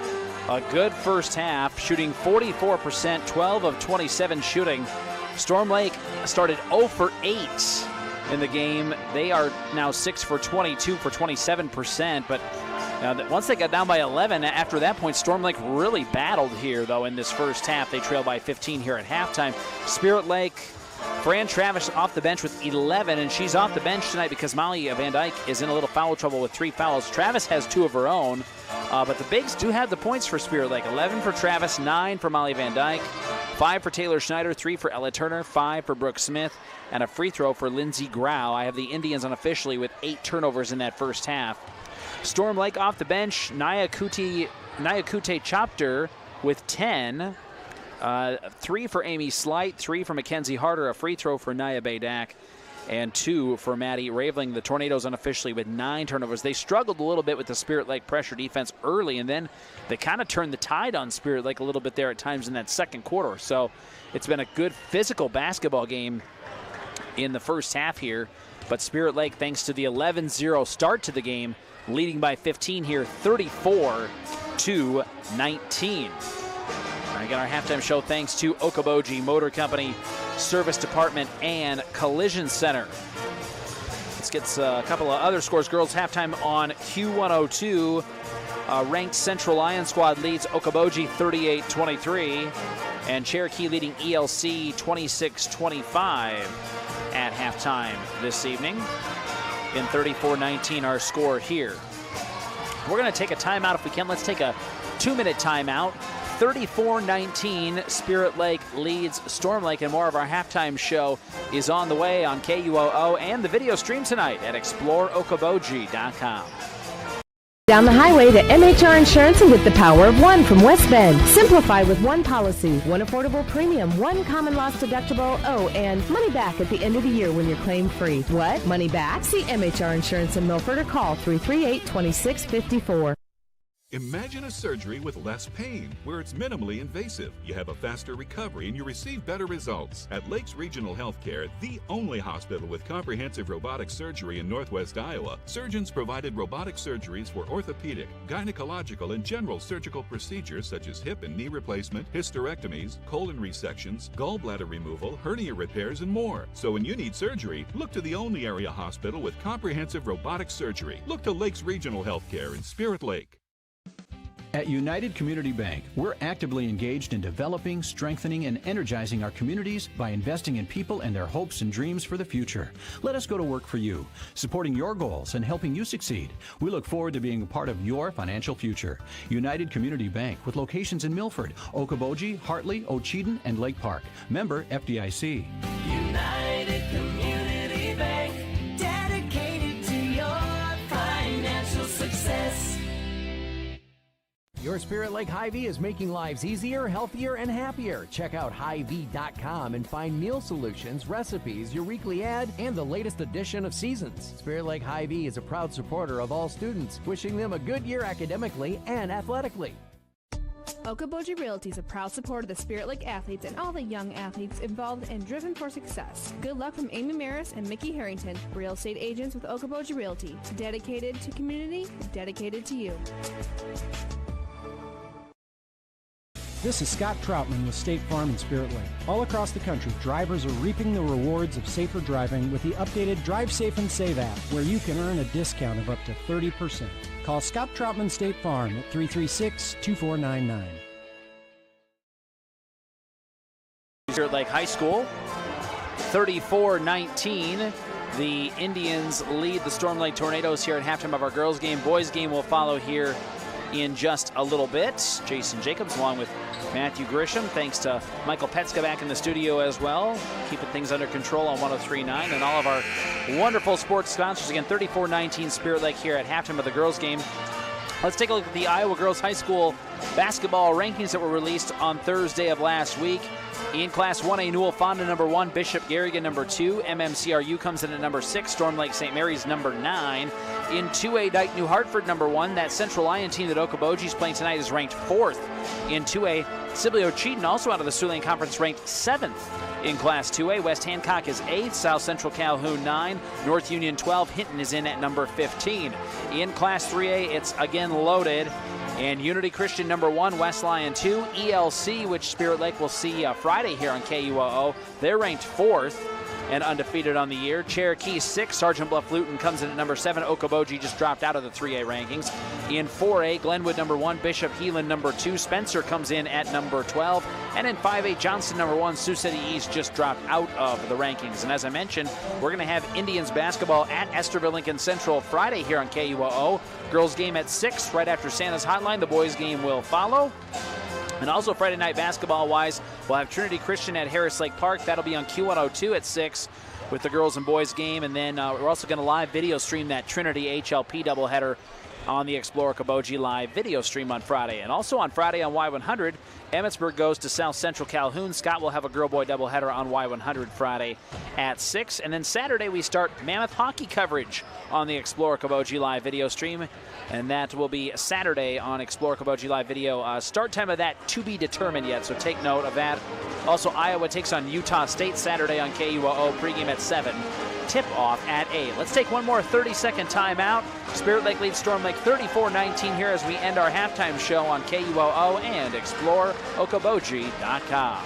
a good first half, shooting 44%, 12 of 27 shooting. Storm Lake started 0 for 8. In the game. They are now 6 for 22 for 27%, but once they got down by 11, after that point, Storm Lake really battled here, though, in this first half. They trailed by 15 here at halftime. Spirit Lake, Fran Travis off the bench with 11, and she's off the bench tonight because Molly Van Dyke is in a little foul trouble with 3 fouls. Travis has 2 of her own, but the Bigs do have the points for Spirit Lake. 11 for Travis, 9 for Molly Van Dyke, 5 for Taylor Schneider, 3 for Ella Turner, 5 for Brooke Smith, and a free throw for Lindsey Grau. I have the Indians unofficially with 8 turnovers in that first half. Storm Lake off the bench, Naya Kute Chopter with 10. 3 for Amy Slight, 3 for Mackenzie Harder, a free throw for Naya Baydak, and 2 for Maddie Raveling. The Tornadoes unofficially with 9 turnovers. They struggled a little bit with the Spirit Lake pressure defense early, and then they kind of turned the tide on Spirit Lake a little bit there at times in that second quarter. So it's been a good physical basketball game in the first half here, but Spirit Lake, thanks to the 11-0 start to the game, leading by 15 here, 34-19. Again, our halftime show thanks to Okoboji Motor Company, Service Department, and Collision Center. Let's get a couple of other scores. Girls halftime on Q102. Ranked Central Lion Squad leads Okoboji 38-23, and Cherokee leading ELC 26-25 at halftime this evening. In 34-19, our score here. We're going to take a timeout if we can. Let's take a 2-minute timeout. 34-19, Spirit Lake leads Storm Lake, and more of our halftime show is on the way on KUOO and the video stream tonight at exploreokoboji.com. Down the highway to MHR Insurance and with the power of one from West Bend. Simplify with one policy, one affordable premium, one common loss deductible, and money back at the end of the year when you're claim free. What? Money back? See MHR Insurance in Milford or call 338-2654. Imagine a surgery with less pain, where it's minimally invasive. You have a faster recovery and you receive better results. At Lakes Regional Healthcare, the only hospital with comprehensive robotic surgery in Northwest Iowa, surgeons provided robotic surgeries for orthopedic, gynecological, and general surgical procedures such as hip and knee replacement, hysterectomies, colon resections, gallbladder removal, hernia repairs, and more. So when you need surgery, look to the only area hospital with comprehensive robotic surgery. Look to Lakes Regional Healthcare in Spirit Lake. At United Community Bank, we're actively engaged in developing, strengthening, and energizing our communities by investing in people and their hopes and dreams for the future. Let us go to work for you, supporting your goals and helping you succeed. We look forward to being a part of your financial future. United Community Bank, with locations in Milford, Okoboji, Hartley, Ocheyedan, and Lake Park. Member FDIC. United Community Bank, dedicated to your financial success. Your Spirit Lake Hy-Vee is making lives easier, healthier, and happier. Check out Hy-Vee.com and find meal solutions, recipes, your weekly ad, and the latest edition of Seasons. Spirit Lake Hy-Vee is a proud supporter of all students, wishing them a good year academically and athletically. Okoboji Realty is a proud supporter of the Spirit Lake athletes and all the young athletes involved and driven for success. Good luck from Amy Maris and Mickey Harrington, real estate agents with Okoboji Realty. Dedicated to community, dedicated to you. This is Scott Troutman with State Farm and Spirit Lake. All across the country, drivers are reaping the rewards of safer driving with the updated Drive Safe and Save app, where you can earn a discount of up to 30%. Call Scott Troutman State Farm at 336-2499. Spirit Lake High School, 34-19. The Indians lead the Storm Lake Tornadoes here at halftime of our girls game. Boys game will follow here in just a little bit. Jason Jacobs along with Matthew Grisham. Thanks to Michael Petska back in the studio as well, keeping things under control on 103.9, and all of our wonderful sports sponsors. Again, 34-19 Spirit Lake here at halftime of the girls game. Let's take a look at the Iowa Girls High School basketball rankings that were released on Thursday of last week. In Class 1A, Newell Fonda number 1, Bishop Garrigan number 2, MMCRU comes in at number 6, Storm Lake St. Mary's number 9. In 2A, Dyke New Hartford number 1. That Central Lyon team that Okoboji is playing tonight is ranked 4th. In 2A, Sibley Cheaton, also out of the Sioux Lane Conference, ranked 7th. In Class 2A, West Hancock is 8th, South Central Calhoun 9, North Union 12, Hinton is in at number 15. In Class 3A, it's again loaded. And Unity Christian number 1, West Lyon 2, ELC, which Spirit Lake will see Friday here on KUOO. They're ranked 4th and undefeated on the year. Cherokee 6, Sergeant Bluff Luton comes in at number 7. Okoboji just dropped out of the 3A rankings. In 4A, Glenwood number 1, Bishop Heelan number 2, Spencer comes in at number 12. And in 5A, Johnston number 1, Sioux City East just dropped out of the rankings. And as I mentioned, we're going to have Indians basketball at Esterville Lincoln Central Friday here on KUOO. Girls game at 6 right after Santa's Hotline. The boys game will follow. And also Friday night basketball-wise, we'll have Trinity Christian at Harris Lake Park. That'll be on Q102 at 6 with the girls and boys game. And then we're also going to live video stream that Trinity HLP doubleheader on the Explorer Okoboji live video stream on Friday. And also on Friday on Y100, Emmetsburg goes to South Central Calhoun. Scott will have a girl-boy doubleheader on Y100 Friday at 6. And then Saturday we start Mammoth hockey coverage on the Explorer Okoboji live video stream. And that will be Saturday on Explorer Okoboji live video. Start time of that to be determined yet, so take note of that. Also, Iowa takes on Utah State Saturday on KUOO, pregame at 7. Tip-off at 8. Let's take one more 30-second timeout. Spirit Lake leads Storm Lake 34-19 here as we end our halftime show on KUOO and ExploreOkoboji.com.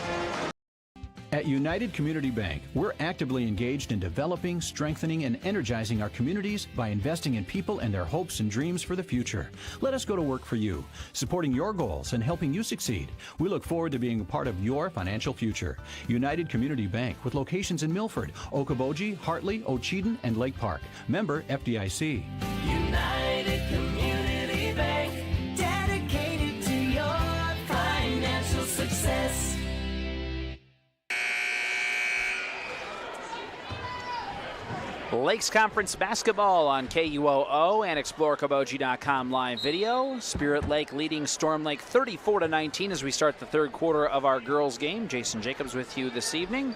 At United Community Bank, we're actively engaged in developing, strengthening, and energizing our communities by investing in people and their hopes and dreams for the future. Let us go to work for you, supporting your goals and helping you succeed. We look forward to being a part of your financial future. United Community Bank, with locations in Milford, Okoboji, Hartley, Ocheyedan, and Lake Park. Member FDIC. United Community Bank, dedicated to your financial success. Lakes Conference basketball on KUOO and ExploreOkoboji.com live video. Spirit Lake leading Storm Lake 34-19 as we start the third quarter of our girls game. Jason Jacobs with you this evening.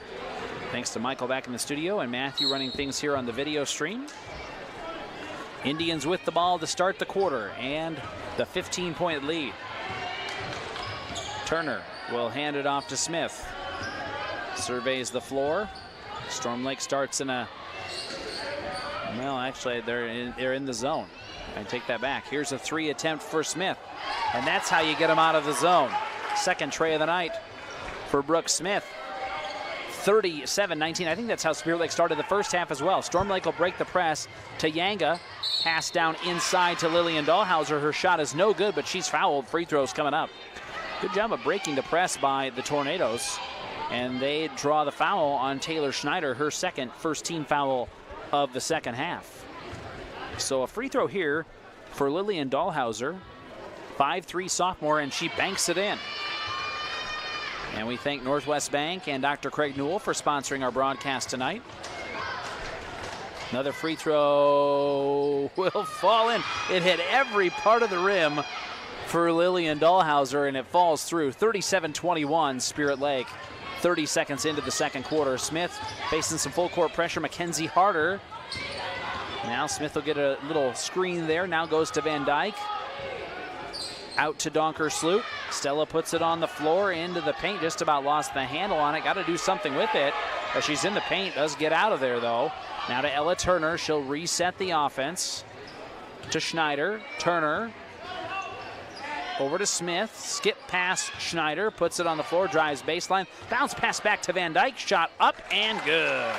Thanks to Michael back in the studio and Matthew running things here on the video stream. Indians with the ball to start the quarter and the 15-point lead. Turner will hand it off to Smith. Surveys the floor. Storm Lake starts in a... Well, actually, they're in the zone. I take that back. Here's a 3 attempt for Smith. And that's how you get him out of the zone. Second tray of the night for Brooke Smith. 37-19. I think that's how Spirit Lake started the first half as well. Storm Lake will break the press to Yanga. Pass down inside to Lillian Dahlhauser. Her shot is no good, but she's fouled. Free throws coming up. Good job of breaking the press by the Tornadoes. And they draw the foul on Taylor Schneider, her first team foul of the second half. So a free throw here for Lillian Dahlhauser, 5'3" sophomore, and she banks it in. And we thank Northwest Bank and Dr. Craig Newell for sponsoring our broadcast tonight. Another free throw will fall in. It hit every part of the rim for Lillian Dahlhauser, and it falls through. 37-21 Spirit Lake. 30 seconds into the second quarter. Smith facing some full court pressure. Mackenzie Harder. Now Smith will get a little screen there. Now goes to Van Dyke. Out to Donkersloot. Stella puts it on the floor into the paint. Just about lost the handle on it. Got to do something with it. As she's in the paint, does get out of there though. Now to Ella Turner. She'll reset the offense. To Schneider. Turner. Over to Smith. Skip past Schneider. Puts it on the floor. Drives baseline. Bounce pass back to Van Dyke. Shot up and good.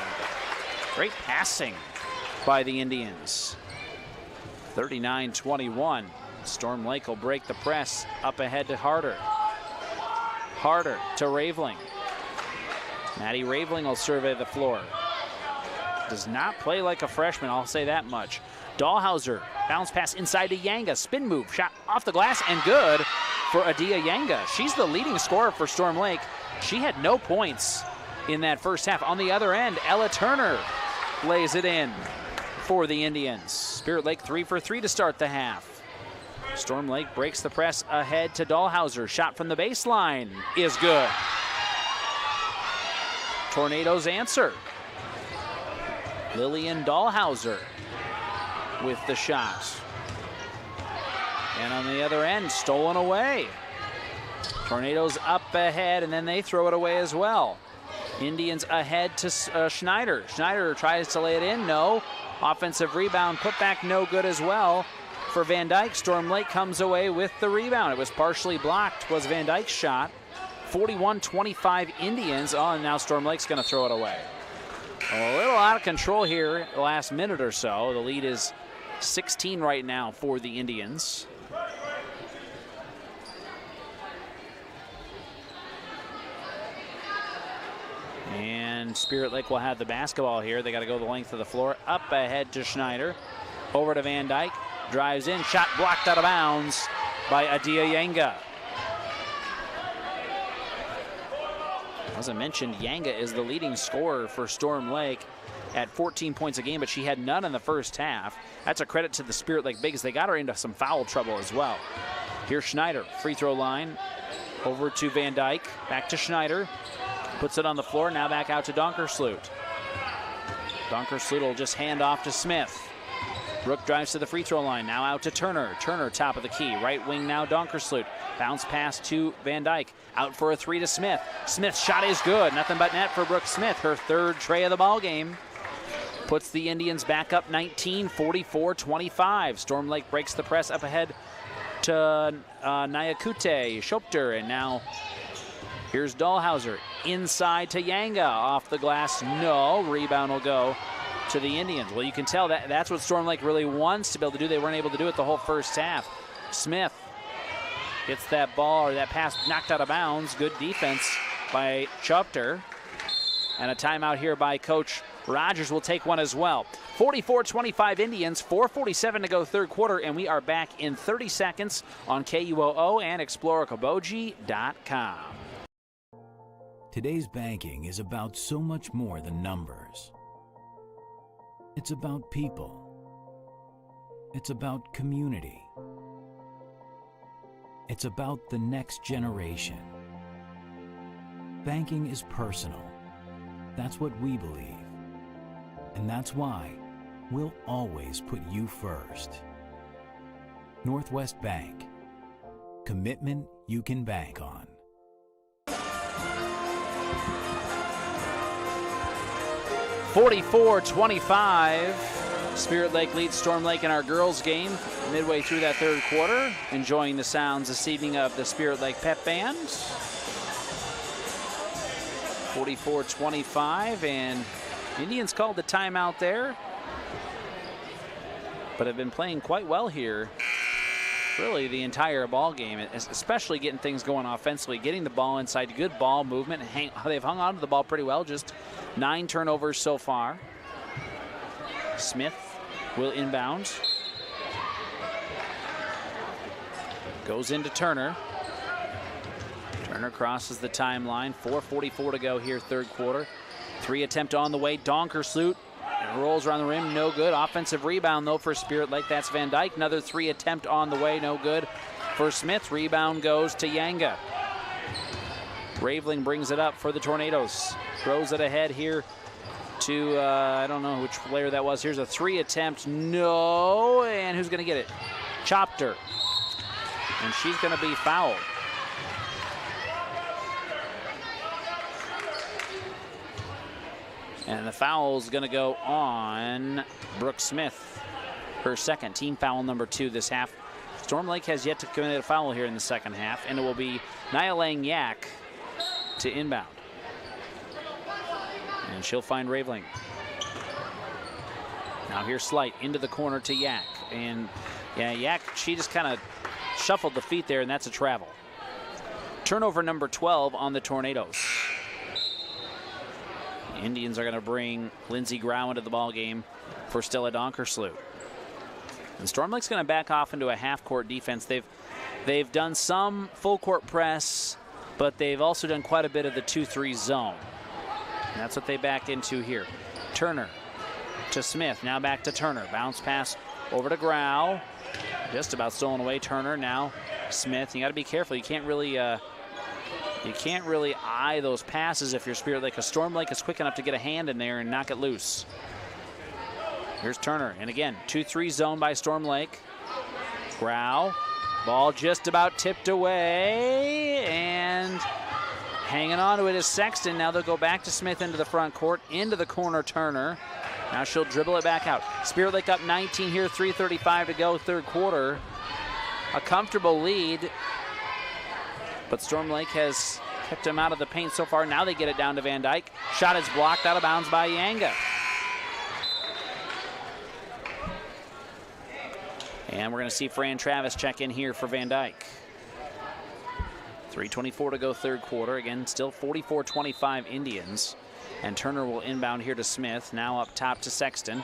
Great passing by the Indians. 39-21. Storm Lake will break the press. Up ahead to Harder. Harder to Raveling. Maddie Raveling will survey the floor. Does not play like a freshman, I'll say that much. Dahlhauser, bounce pass inside to Yanga. Spin move, shot off the glass and good for Adia Yanga. She's the leading scorer for Storm Lake. She had no points in that first half. On the other end, Ella Turner lays it in for the Indians. Spirit Lake 3 for 3 to start the half. Storm Lake breaks the press ahead to Dahlhauser. Shot from the baseline is good. Tornadoes answer. Lillian Dahlhauser with the shot. And on the other end, stolen away. Tornadoes up ahead, and then they throw it away as well. Indians ahead to Schneider. Schneider tries to lay it in, no. Offensive rebound, put back, no good as well. For Van Dyke, Storm Lake comes away with the rebound. It was partially blocked, was Van Dyke's shot. 41-25 Indians. Oh, and now Storm Lake's going to throw it away. A little out of control here the last minute or so. The lead is 16 right now for the Indians. And Spirit Lake will have the basketball here. They got to go the length of the floor. Up ahead to Schneider. Over to Van Dyke. Drives in. Shot blocked out of bounds by Adia Yanga. As I mentioned, Yanga is the leading scorer for Storm Lake at 14 points a game, but she had none in the first half. That's a credit to the Spirit Lake Bigs. They got her into some foul trouble as well. Here's Schneider, free throw line. Over to Van Dyke. Back to Schneider. Puts it on the floor. Now back out to Donkersloot. Donkersloot will just hand off to Smith. Rook drives to the free throw line. Now out to Turner. Turner top of the key. Right wing now Donkersloot. Bounce pass to Van Dyke. Out for a three to Smith. Smith's shot is good. Nothing but net for Brooke Smith. Her third tray of the ball game. Puts the Indians back up 19, 44-25. Storm Lake breaks the press up ahead to Nyakute Shopter. And now here's Dahlhauser. Inside to Yanga. Off the glass. No. Rebound will go to the Indians. Well, you can tell that's what Storm Lake really wants to be able to do. They weren't able to do it the whole first half. Smith gets that ball, or that pass knocked out of bounds. Good defense by Chupter. And a timeout here by Coach Rogers will take one as well. 44-25 Indians, 4:47 to go third quarter, and we are back in 30 seconds on KUOO and ExploreKaboji.com. Today's banking is about so much more than numbers. It's about people. It's about community. It's about the next generation. Banking is personal. That's what we believe. And that's why we'll always put you first. Northwest Bank. Commitment you can bank on. 44-25. Spirit Lake leads Storm Lake in our girls game midway through that third quarter. Enjoying the sounds this evening of the Spirit Lake Pep Band. 44-25, and Indians called the timeout there, but have been playing quite well here really the entire ball game, especially getting things going offensively, getting the ball inside, good ball movement. They've hung on to the ball pretty well, just 9 turnovers so far. Smith will inbound. Goes into Turner. Turner crosses the timeline. 4:44 to go here, third quarter. 3 attempt on the way. Donkersloot rolls around the rim, no good. Offensive rebound, though, for Spirit Lake. That's Van Dyke. Another 3 attempt on the way, no good for Smith. Rebound goes to Yanga. Raveling brings it up for the Tornadoes. Throws it ahead here to, I don't know which player that was. Here's a 3 attempt, no. And who's going to get it? Chopter. and she's going to be fouled. And the foul's going to go on Brooke Smith, her second, team foul number 2 this half. Storm Lake has yet to commit a foul here in the second half, and it will be Nia Lang Yak to inbound. And she'll find Raveling. Now here's Slight into the corner to Yak. And yeah, Yak, she just kind of shuffled the feet there, and that's a travel. Turnover number 12 on the Tornadoes. The Indians are going to bring Lindsey Grau into the ball game for Stella Donkersloot. And Storm Lake's going to back off into a half-court defense. They've done some full-court press, but they've also done quite a bit of the 2-3 zone. And that's what they back into here. Turner to Smith, now back to Turner. Bounce pass over to Grau. Just about stolen away. Turner, now Smith. You got to be careful. You can't really eye those passes if you're Spirit Lake. A Storm Lake is quick enough to get a hand in there and knock it loose. Here's Turner, and again, 2-3 zone by Storm Lake. Grau, ball just about tipped away, and hanging on to it is Sexton. Now they'll go back to Smith into the front court, into the corner, Turner. Now she'll dribble it back out. Spirit Lake up 19 here, 3:35 to go, third quarter. A comfortable lead, but Storm Lake has kept them out of the paint so far. Now they get it down to Van Dyke. Shot is blocked out of bounds by Yanga. And we're going to see Fran Travis check in here for Van Dyke. 3:24 to go, third quarter. Again, still 44-25 Indians. And Turner will inbound here to Smith. Now up top to Sexton.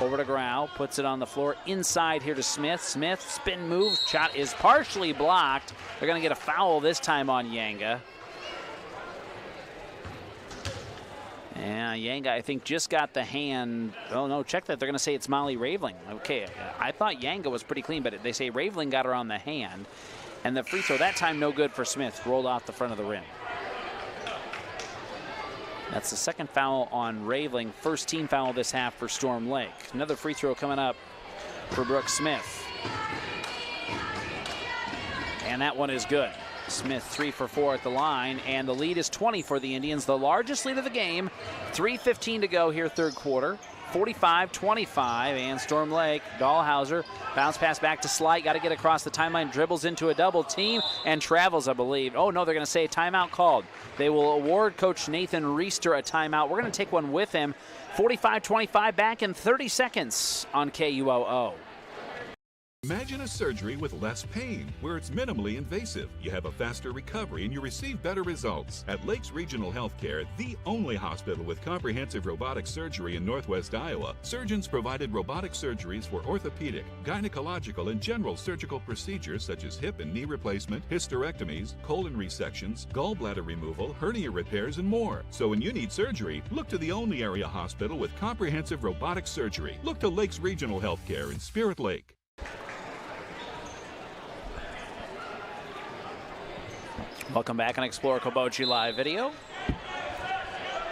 Over to Grau. Puts it on the floor. Inside here to Smith. Smith, spin move. Shot is partially blocked. They're going to get a foul this time on Yanga. Yeah, Yanga, I think, just got the hand. Oh, no, check that. They're going to say it's Molly Raveling. Okay, I thought Yanga was pretty clean, but they say Raveling got her on the hand. And the free throw, that time no good for Smith. Rolled off the front of the rim. That's the second foul on Raveling. First team foul this half for Storm Lake. Another free throw coming up for Brooke Smith. And that one is good. Smith 3 for 4 at the line, and the lead is 20 for the Indians, the largest lead of the game. 3:15 to go here, third quarter. 45-25, and Storm Lake, Dahlhauser, bounce pass back to Slight, got to get across the timeline, dribbles into a double team, and travels, I believe. Oh, no, they're going to say timeout called. They will award Coach Nathan Reister a timeout. We're going to take one with him. 45-25, back in 30 seconds on KUOO. Imagine a surgery with less pain, where it's minimally invasive. You have a faster recovery and you receive better results. At Lakes Regional Healthcare, the only hospital with comprehensive robotic surgery in Northwest Iowa, surgeons provided robotic surgeries for orthopedic, gynecological, and general surgical procedures such as hip and knee replacement, hysterectomies, colon resections, gallbladder removal, hernia repairs, and more. So when you need surgery, look to the only area hospital with comprehensive robotic surgery. Look to Lakes Regional Healthcare in Spirit Lake. Welcome back on Explore Kobochi Live Video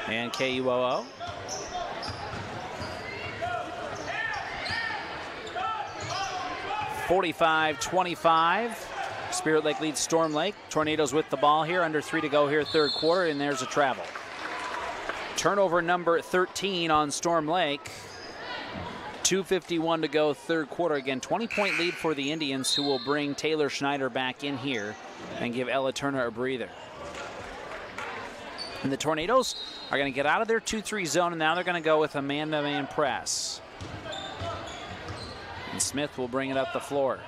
and KUOO. (45-25). Spirit Lake leads Storm Lake. Tornadoes with the ball here. Under 3 to go here, third quarter, and there's a travel. Turnover number 13 on Storm Lake. 2:51 to go, third quarter. Again, 20-point lead for the Indians, who will bring Taylor Schneider back in here and give Ella Turner a breather. And the Tornadoes are going to get out of their 2-3 zone, and now they're going to go with a man-to-man press. And Smith will bring it up the floor.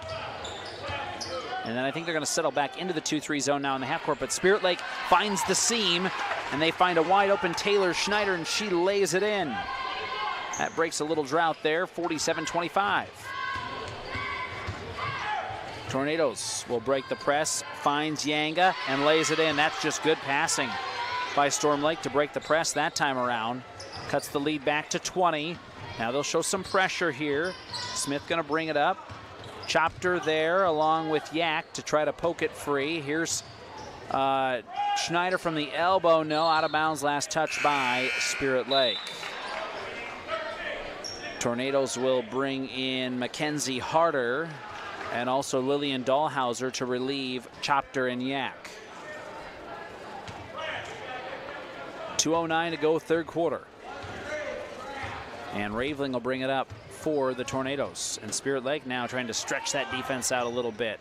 And then I think they're going to settle back into the 2-3 zone now in the half court, but Spirit Lake finds the seam, and they find a wide-open Taylor Schneider, and she lays it in. That breaks a little drought there, 47-25. Tornadoes will break the press, finds Yanga, and lays it in. That's just good passing by Storm Lake to break the press that time around. Cuts the lead back to 20. Now they'll show some pressure here. Smith going to bring it up. Chopped her there along with Yak to try to poke it free. Here's Schneider from the elbow. No, out of bounds, last touch by Spirit Lake. Tornadoes will bring in Mackenzie Harder And also Lillian Dahlhauser to relieve Chopter and Yak. 2:09 to go, third quarter. And Raveling will bring it up for the Tornadoes. And Spirit Lake now trying to stretch that defense out a little bit.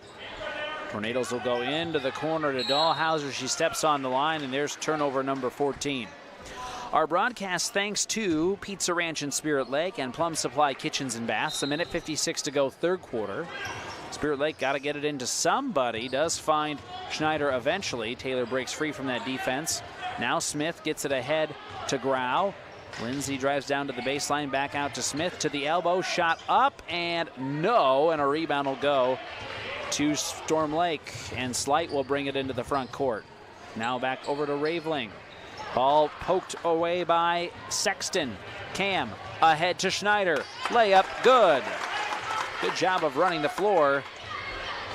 Tornadoes will go into the corner to Dahlhauser. She steps on the line, and there's turnover number 14. Our broadcast thanks to Pizza Ranch in Spirit Lake and Plum Supply Kitchens and Baths. 1:56 to go, third quarter. Spirit Lake got to get it into somebody. Does find Schneider eventually. Taylor breaks free from that defense. Now Smith gets it ahead to Grau. Lindsay drives down to the baseline, back out to Smith, to the elbow, shot up, and no, and a rebound will go to Storm Lake, and Slight will bring it into the front court. Now back over to Raveling. Ball poked away by Sexton. Cam ahead to Schneider. Layup, good. Good job of running the floor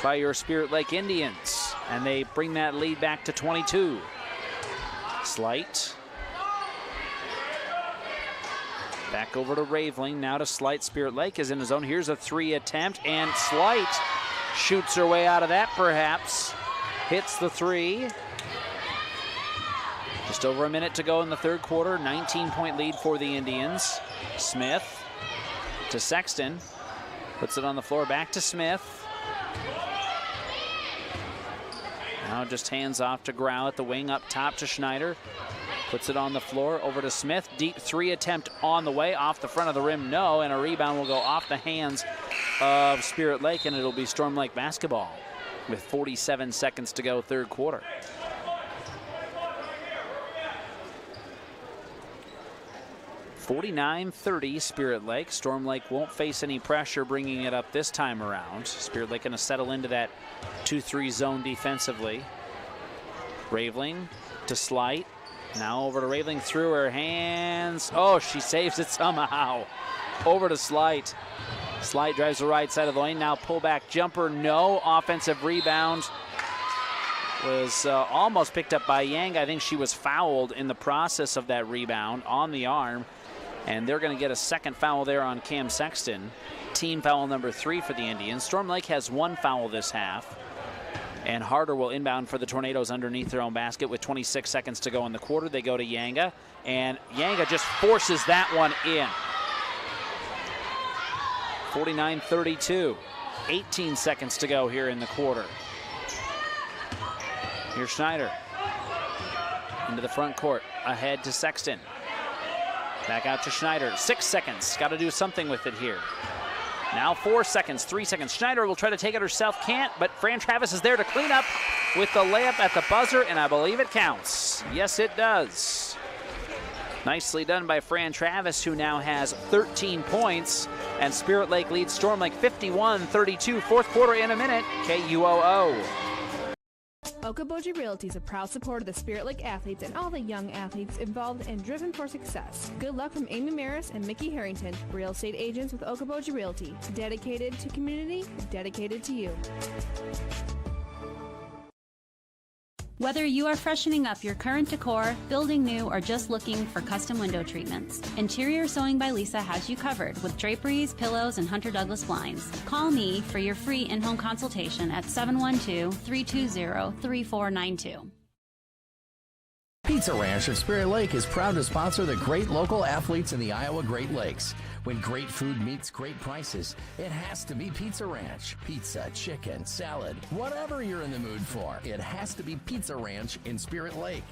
by your Spirit Lake Indians, and they bring that lead back to 22. Slight. Back over to Raveling, now to Slight. Spirit Lake is in his zone. Here's a three attempt, and Slight shoots her way out of that, perhaps. Hits the three. Just over a minute to go in the third quarter. 19-point lead for the Indians. Smith to Sexton. Puts it on the floor, back to Smith. Now just hands off to Grau at the wing, up top to Schneider. Puts it on the floor, over to Smith. Deep three attempt on the way, off the front of the rim, no, and a rebound will go off the hands of Spirit Lake, and it'll be Storm Lake basketball with 47 seconds to go, third quarter. (49-30) Spirit Lake. Storm Lake won't face any pressure bringing it up this time around. Spirit Lake going to settle into that 2-3 zone defensively. Raveling to Slight. Now over to Raveling through her hands. Oh, she saves it somehow. Over to Slight. Slight drives the right side of the lane. Now pullback jumper, no. Offensive rebound was almost picked up by Yang. I think she was fouled in the process of that rebound on the arm. And they're going to get a second foul there on Cam Sexton. Team foul number 3 for the Indians. Storm Lake has one foul this half. And Harder will inbound for the Tornadoes underneath their own basket with 26 seconds to go in the quarter. They go to Yanga, and Yanga just forces that one in. 49-32. 18 seconds to go here in the quarter. Here's Schneider. Into the front court. Ahead to Sexton. Back out to Schneider. 6 seconds. Got to do something with it here. Now 4 seconds, 3 seconds. Schneider will try to take it herself. Can't, but Fran Travis is there to clean up with the layup at the buzzer, and I believe it counts. Yes, it does. Nicely done by Fran Travis, who now has 13 points. And Spirit Lake leads Storm Lake 51-32. Fourth quarter in a minute. KUOO. Okoboji Realty is a proud supporter of the Spirit Lake athletes and all the young athletes involved and driven for success. Good luck from Amy Maris and Mickey Harrington, real estate agents with Okoboji Realty. Dedicated to community, dedicated to you. Whether you are freshening up your current decor, building new, or just looking for custom window treatments, Interior Sewing by Lisa has you covered with draperies, pillows, and Hunter Douglas blinds. Call me for your free in-home consultation at 712-320-3492. Pizza Ranch of Spirit Lake is proud to sponsor the great local athletes in the Iowa Great Lakes. When great food meets great prices, it has to be Pizza Ranch. Pizza, chicken, salad, whatever you're in the mood for, it has to be Pizza Ranch in Spirit Lake.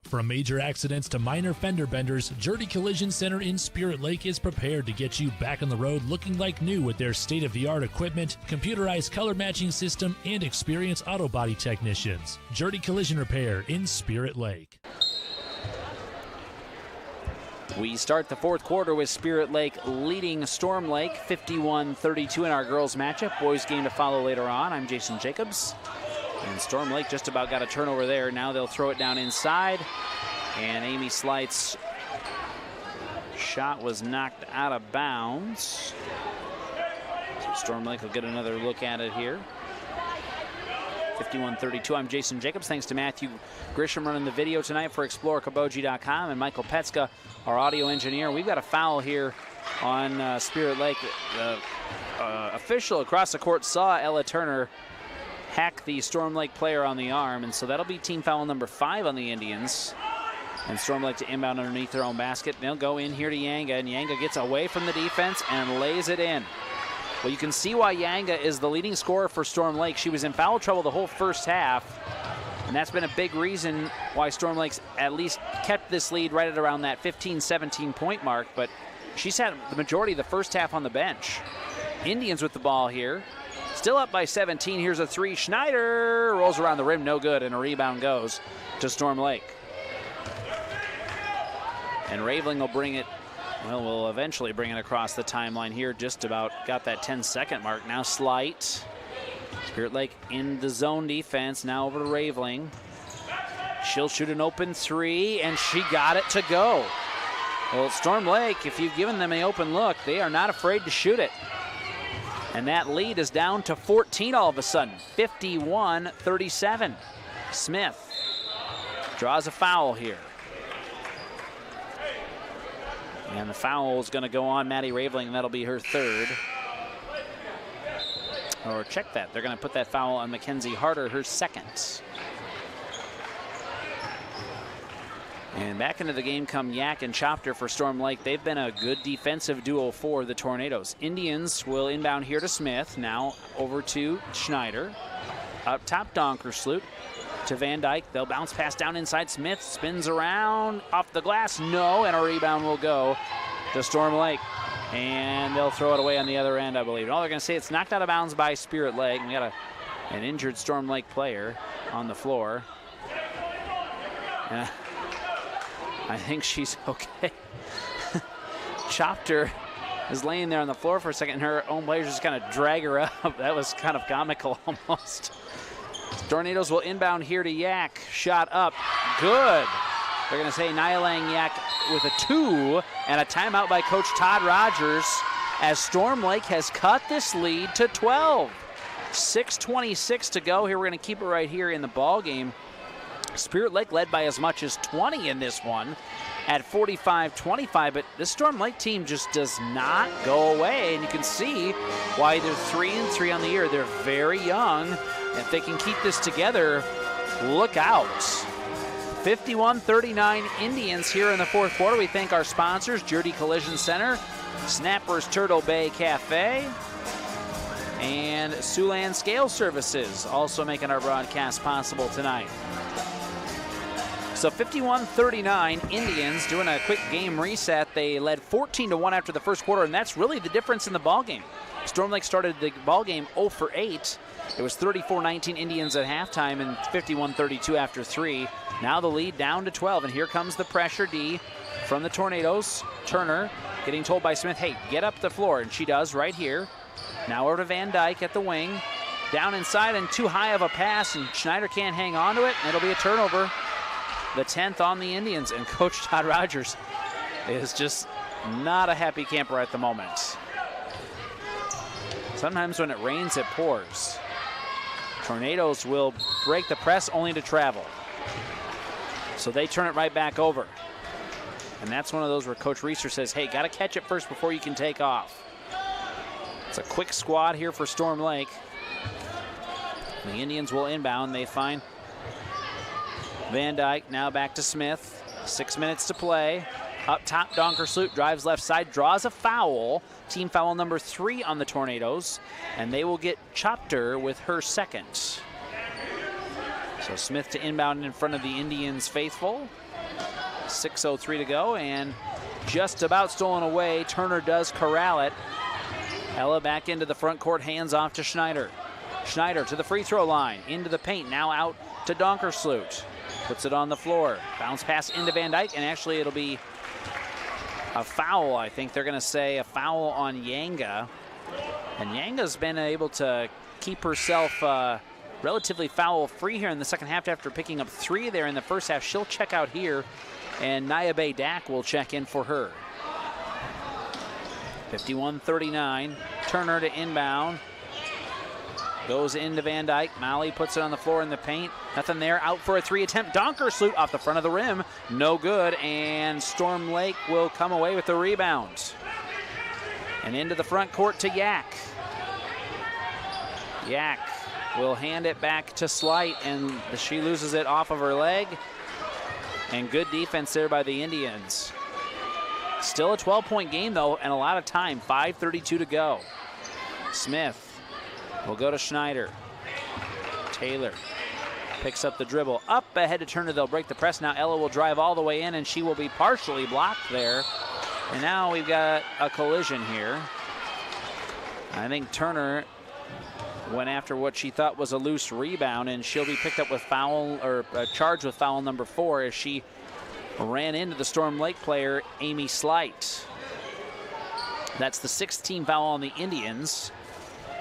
From major accidents to minor fender benders, Jurdy Collision Center in Spirit Lake is prepared to get you back on the road looking like new with their state-of-the-art equipment, computerized color matching system, and experienced auto body technicians. Jurdy Collision Repair in Spirit Lake. We start the fourth quarter with Spirit Lake leading Storm Lake 51-32 in our girls matchup. Boys game to follow later on. I'm Jason Jacobs. And Storm Lake just about got a turnover there. Now they'll throw it down inside. And Amy Slight's shot was knocked out of bounds. So Storm Lake will get another look at it here. 51-32. I'm Jason Jacobs. Thanks to Matthew Grisham running the video tonight for ExploreKaboji.com and Michael Petska, our audio engineer. We've got a foul here on Spirit Lake. The official across the court saw Ella Turner hack the Storm Lake player on the arm, and so that'll be team foul number 5 on the Indians. And Storm Lake to inbound underneath their own basket. They'll go in here to Yanga, and Yanga gets away from the defense and lays it in. Well, you can see why Yanga is the leading scorer for Storm Lake. She was in foul trouble the whole first half, and that's been a big reason why Storm Lake's at least kept this lead right at around that 15-17 point mark, but she's had the majority of the first half on the bench. Indians with the ball here. Still up by 17. Here's a three. Schneider rolls around the rim, no good, and a rebound goes to Storm Lake. And Raveling will bring it, well, will eventually bring it across the timeline here. Just about got that 10-second mark. Now Slight. Spirit Lake in the zone defense. Now over to Raveling. She'll shoot an open three, and she got it to go. Well, Storm Lake, if you've given them an open look, they are not afraid to shoot it. And that lead is down to 14 all of a sudden, 51-37. Smith draws a foul here. And the foul is going to go on Maddie Raveling, and that'll be her third. Or check that. They're going to put that foul on Mackenzie Harder, her second. And back into the game come Yak and Chopter for Storm Lake. They've been a good defensive duo for the Tornadoes. Indians will inbound here to Smith. Now over to Schneider. Up top, Donkersloot to Van Dyke. They'll bounce pass down inside. Smith spins around off the glass. No, and a rebound will go to Storm Lake. And they'll throw it away on the other end, I believe. And all they're going to say, it's knocked out of bounds by Spirit Lake. And we got an injured Storm Lake player on the floor. I think she's okay. Chopter is laying there on the floor for a second, and her own players just kind of drag her up. That was kind of comical almost. Tornadoes will inbound here to Yak. Shot up. Good. They're going to say Nyalang Yak with a 2, and a timeout by Coach Todd Rogers as Storm Lake has cut this lead to 12. 6:26 to go. Here we're going to keep it right here in the ball game. Spirit Lake led by as much as 20 in this one at 45-25, but this Storm Lake team just does not go away, and you can see why they're 3-3 on the year. They're very young, and if they can keep this together, look out. 51-39 Indians here in the fourth quarter. We thank our sponsors, Jurdy Collision Center, Snappers Turtle Bay Cafe, and Siouxland Scale Services, also making our broadcast possible tonight. So 51-39 Indians doing a quick game reset. They led 14-1 after the first quarter, and that's really the difference in the ball game. Storm Lake started the ball game 0 for 8. It was 34-19 Indians at halftime and 51-32 after 3. Now the lead down to 12, and here comes the pressure D from the Tornadoes. Turner getting told by Smith, hey, get up the floor, and she does right here. Now over to Van Dyke at the wing. Down inside and too high of a pass, and Schneider can't hang on to it, and it'll be a turnover. The 10th on the Indians, and Coach Todd Rogers is just not a happy camper at the moment. Sometimes when it rains, it pours. Tornadoes will break the press only to travel. So they turn it right back over. And that's one of those where Coach Reister says, hey, got to catch it first before you can take off. It's a quick squad here for Storm Lake. The Indians will inbound. They find Van Dyke, now back to Smith. 6 minutes to play. Up top, Donkersloot drives left side, draws a foul. Team foul number 3 on the Tornadoes. And they will get Chopter with her second. So Smith to inbound in front of the Indians faithful. 6:03 to go, and just about stolen away. Turner does corral it. Ella back into the front court, hands off to Schneider. Schneider to the free throw line, into the paint, now out to Donkersloot. Puts it on the floor. Bounce pass into Van Dyke, and actually it'll be a foul. I think they're going to say a foul on Yanga. And Yanga's been able to keep herself relatively foul-free here in the second half after picking up 3 there in the first half. She'll check out here, and Nyabe Dak will check in for her. 51-39. Turner to inbound. Goes into Van Dyke. Malley puts it on the floor in the paint. Nothing there. Out for a 3 attempt. Donkersloot off the front of the rim. No good. And Storm Lake will come away with the rebound. And into the front court to Yak. Yak will hand it back to Slight, and she loses it off of her leg. And good defense there by the Indians. Still a 12-point game, though, and a lot of time. 5:32 to go. Smith will go to Schneider. Taylor picks up the dribble. Up ahead to Turner. They'll break the press. Now Ella will drive all the way in, and she will be partially blocked there. And now we've got a collision here. I think Turner went after what she thought was a loose rebound, and she'll be picked up with foul, or charged with foul number 4 as she ran into the Storm Lake player, Amy Slight. That's the 6th team foul on the Indians.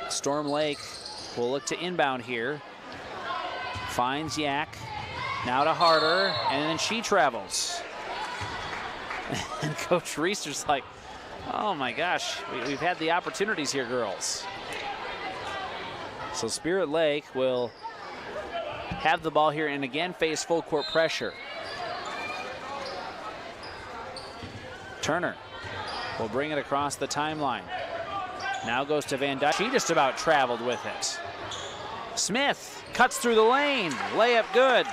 Storm Lake will look to inbound here. Finds Yak. Now to Harder, and then she travels. And Coach Reister's like, oh my gosh, we've had the opportunities here, girls. So Spirit Lake will have the ball here and again face full court pressure. Turner will bring it across the timeline. Now goes to Van Dyke. She just about traveled with it. Smith cuts through the lane. Layup good.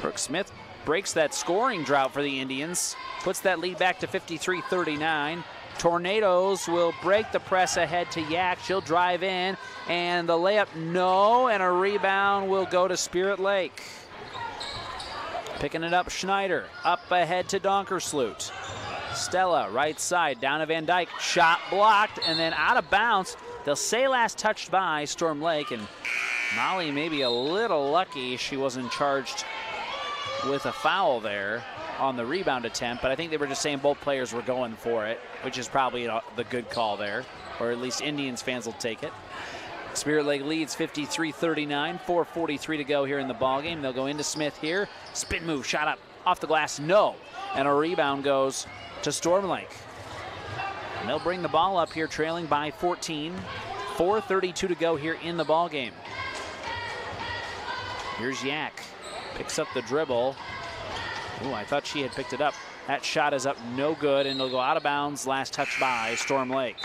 Brooke Smith breaks that scoring drought for the Indians. Puts that lead back to 53-39. Tornadoes will break the press ahead to Yak. She'll drive in, and the layup, no, and a rebound will go to Spirit Lake. Picking it up, Schneider. Up ahead to Donkersloot. Stella, right side, down to Van Dyke. Shot blocked, and then out of bounds. They'll say last touched by Storm Lake, and Molly maybe a little lucky she wasn't charged with a foul there on the rebound attempt, but I think they were just saying both players were going for it, which is probably the good call there, or at least Indians fans will take it. Spirit Lake leads 53-39, 4:43 to go here in the ballgame. They'll go into Smith here. Spin move, shot up off the glass, no. And a rebound goes to Storm Lake. And they'll bring the ball up here trailing by 14. 4:32 to go here in the ballgame. Here's Yak. Picks up the dribble. Ooh, I thought she had picked it up. That shot is up, no good, and it'll go out of bounds. Last touch by Storm Lake.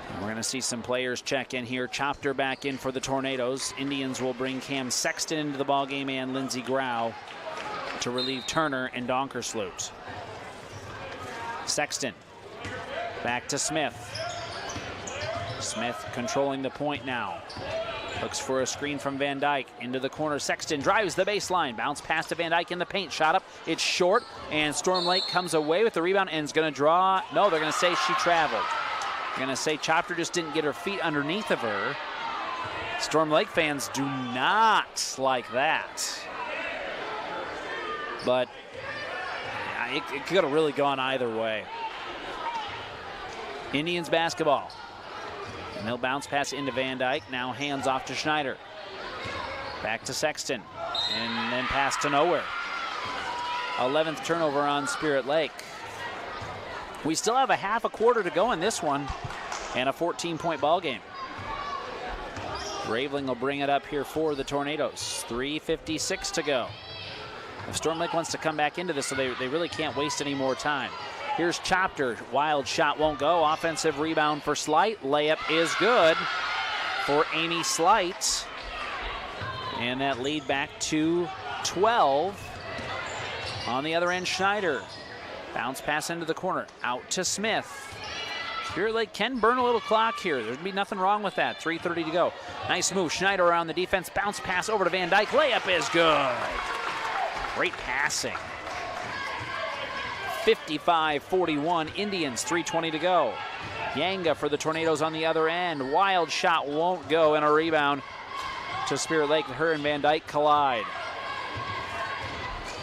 And we're going to see some players check in here. Chopped her back in for the Tornadoes. Indians will bring Cam Sexton into the ballgame and Lindsey Grau to relieve Turner and Donkersloot. Sexton back to Smith. Smith controlling the point now. Looks for a screen from Van Dyke. Into the corner. Sexton drives the baseline. Bounce pass to Van Dyke in the paint. Shot up. It's short. And Storm Lake comes away with the rebound and is going to draw. No, they're going to say she traveled. They're going to say Chopter just didn't get her feet underneath of her. Storm Lake fans do not like that. But it could have really gone either way. Indians basketball. And they'll bounce pass into Van Dyke. Now hands off to Schneider. Back to Sexton. And then pass to nowhere. 11th turnover on Spirit Lake. We still have a half a quarter to go in this one. And a 14-point ball game. Raveling will bring it up here for the Tornadoes. 3:56 to go. If Storm Lake wants to come back into this, so they really can't waste any more time. Here's Chopter. Wild shot won't go. Offensive rebound for Slight. Layup is good for Amy Slight. And that lead back to 12. On the other end, Schneider. Bounce pass into the corner. Out to Smith. Spirit Lake can burn a little clock here. There'd be nothing wrong with that. 3:30 to go. Nice move. Schneider around the defense. Bounce pass over to Van Dyke. Layup is good. Great passing. 55-41 Indians, 3:20 to go. Yanga for the Tornadoes on the other end. Wild shot won't go, and a rebound to Spirit Lake. Her and Van Dyke collide.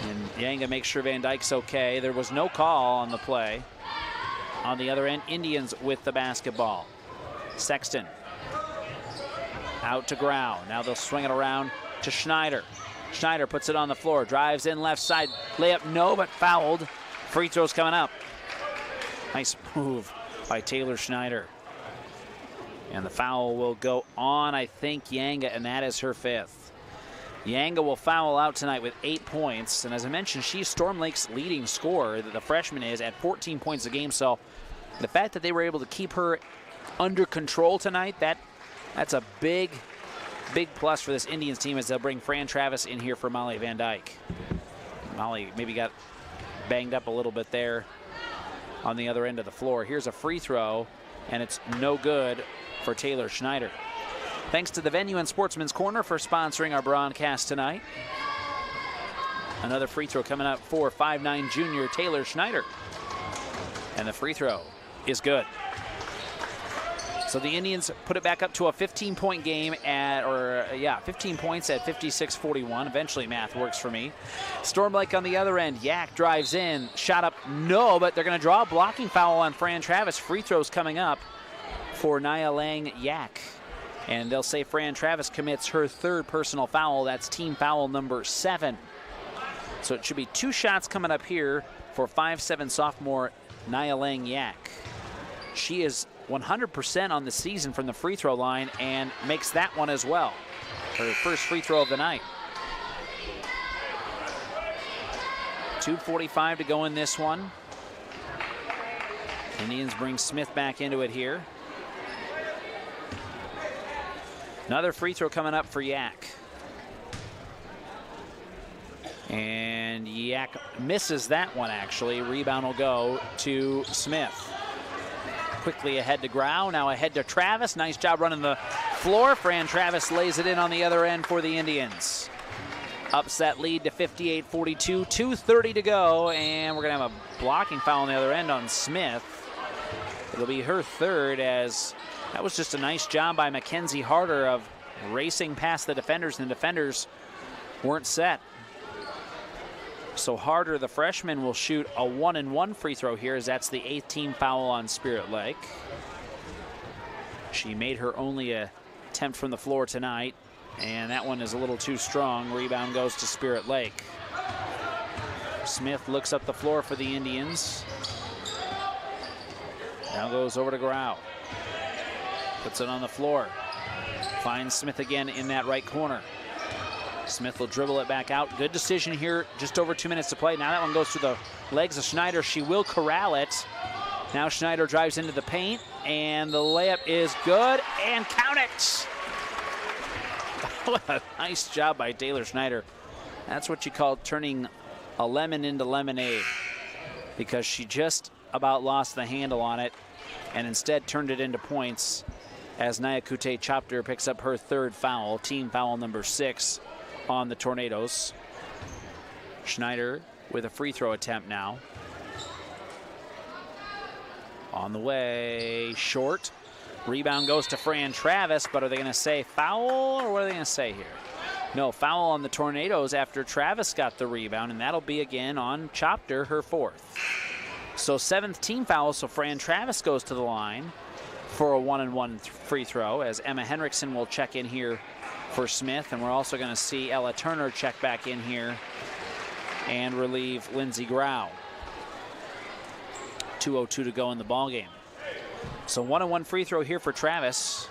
And Yanga makes sure Van Dyke's okay. There was no call on the play. On the other end, Indians with the basketball. Sexton out to Grau. Now they'll swing it around to Schneider. Schneider puts it on the floor, drives in left side. Layup, no, but fouled. Free throws coming up. Nice move by Taylor Schneider. And the foul will go on, I think, Yanga, and that is her 5th. Yanga will foul out tonight with 8 points. And as I mentioned, she's Storm Lake's leading scorer. The freshman is at 14 points a game. So the fact that they were able to keep her under control tonight, that's a big plus for this Indians team as they'll bring Fran Travis in here for Molly Van Dyke. Molly maybe got banged up a little bit there on the other end of the floor. Here's a free throw, and it's no good for Taylor Schneider. Thanks to the Venue and Sportsman's Corner for sponsoring our broadcast tonight. Another free throw coming up for 5'9" junior Taylor Schneider. And the free throw is good. So the Indians put it back up to a 15-point game 15 points at 56-41. Eventually math works for me. Storm Lake on the other end. Yak drives in. Shot up, no, but they're going to draw a blocking foul on Fran Travis. Free throws coming up for Nia Lang Yak. And they'll say Fran Travis commits her third personal foul. That's team foul number 7. So it should be 2 shots coming up here for 5'7" sophomore Nia Lang Yak. She is 100% on the season from the free throw line and makes that one as well. Her first free throw of the night. 2:45 to go in this one. Indians bring Smith back into it here. Another free throw coming up for Yak. And Yak misses that one, actually. Rebound will go to Smith. Quickly ahead to Grau, now ahead to Travis. Nice job running the floor. Fran Travis lays it in on the other end for the Indians. Upset lead to 58-42, 2:30 to go, and we're gonna have a blocking foul on the other end on Smith. It'll be her third, as that was just a nice job by Mackenzie Harder of racing past the defenders, and the defenders weren't set. So Harder, the freshman, will shoot a 1-and-1 free throw here, as that's the 8th team foul on Spirit Lake. She made her only attempt from the floor tonight, and that one is a little too strong. Rebound goes to Spirit Lake. Smith looks up the floor for the Indians. Now goes over to Grau. Puts it on the floor. Finds Smith again in that right corner. Smith will dribble it back out. Good decision here. Just over 2 minutes to play. Now that one goes through the legs of Schneider. She will corral it. Now Schneider drives into the paint, and the layup is good, and count it. What a nice job by Taylor Schneider. That's what you call turning a lemon into lemonade, because she just about lost the handle on it and instead turned it into points, as Nyakute Chopter picks up her third foul, team foul number 6 on the Tornadoes. Schneider with a free throw attempt now. On the way, short. Rebound goes to Fran Travis, but are they going to say foul, or what are they going to say here? No, foul on the Tornadoes after Travis got the rebound, and that'll be again on Chopter, her 4th. So 7th team foul, so Fran Travis goes to the line for a 1-and-1 free throw, as Emma Henriksen will check in here for Smith, and we're also going to see Ella Turner check back in here and relieve Lindsey Grau. 2:02 to go in the ball game. So 1-and-1 free throw here for Travis.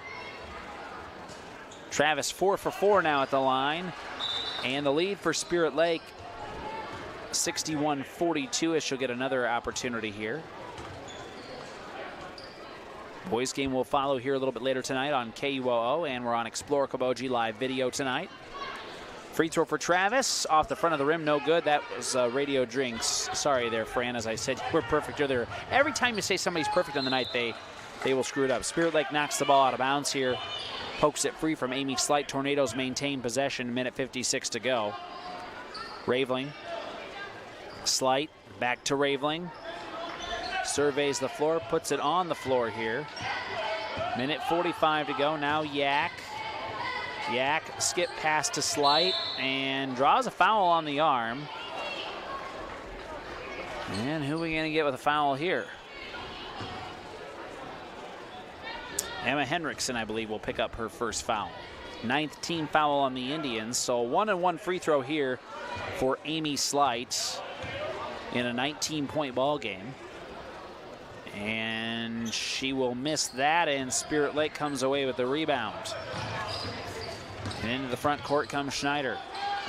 Travis 4 for 4 now at the line, and the lead for Spirit Lake 61-42, as she'll get another opportunity here. Boys game will follow here a little bit later tonight on KUOO, and we're on Explore Kaboji live video tonight. Free throw for Travis, off the front of the rim, no good. That was Radio Drinks. Sorry there, Fran, as I said, you were perfect earlier. Every time you say somebody's perfect on the night, they will screw it up. Spirit Lake knocks the ball out of bounds here, pokes it free from Amy Slight. Tornadoes maintain possession, minute 56 to go. Raveling, Slight, back to Raveling. Surveys the floor, puts it on the floor here. Minute 45 to go. Now Yak. Yak skip pass to Slight and draws a foul on the arm. And who are we going to get with a foul here? Emma Henriksen, I believe, will pick up her first foul. 9th team foul on the Indians. So 1-and-1 free throw here for Amy Slight in a 19-point ball game. And she will miss that, and Spirit Lake comes away with the rebound. And into the front court comes Schneider.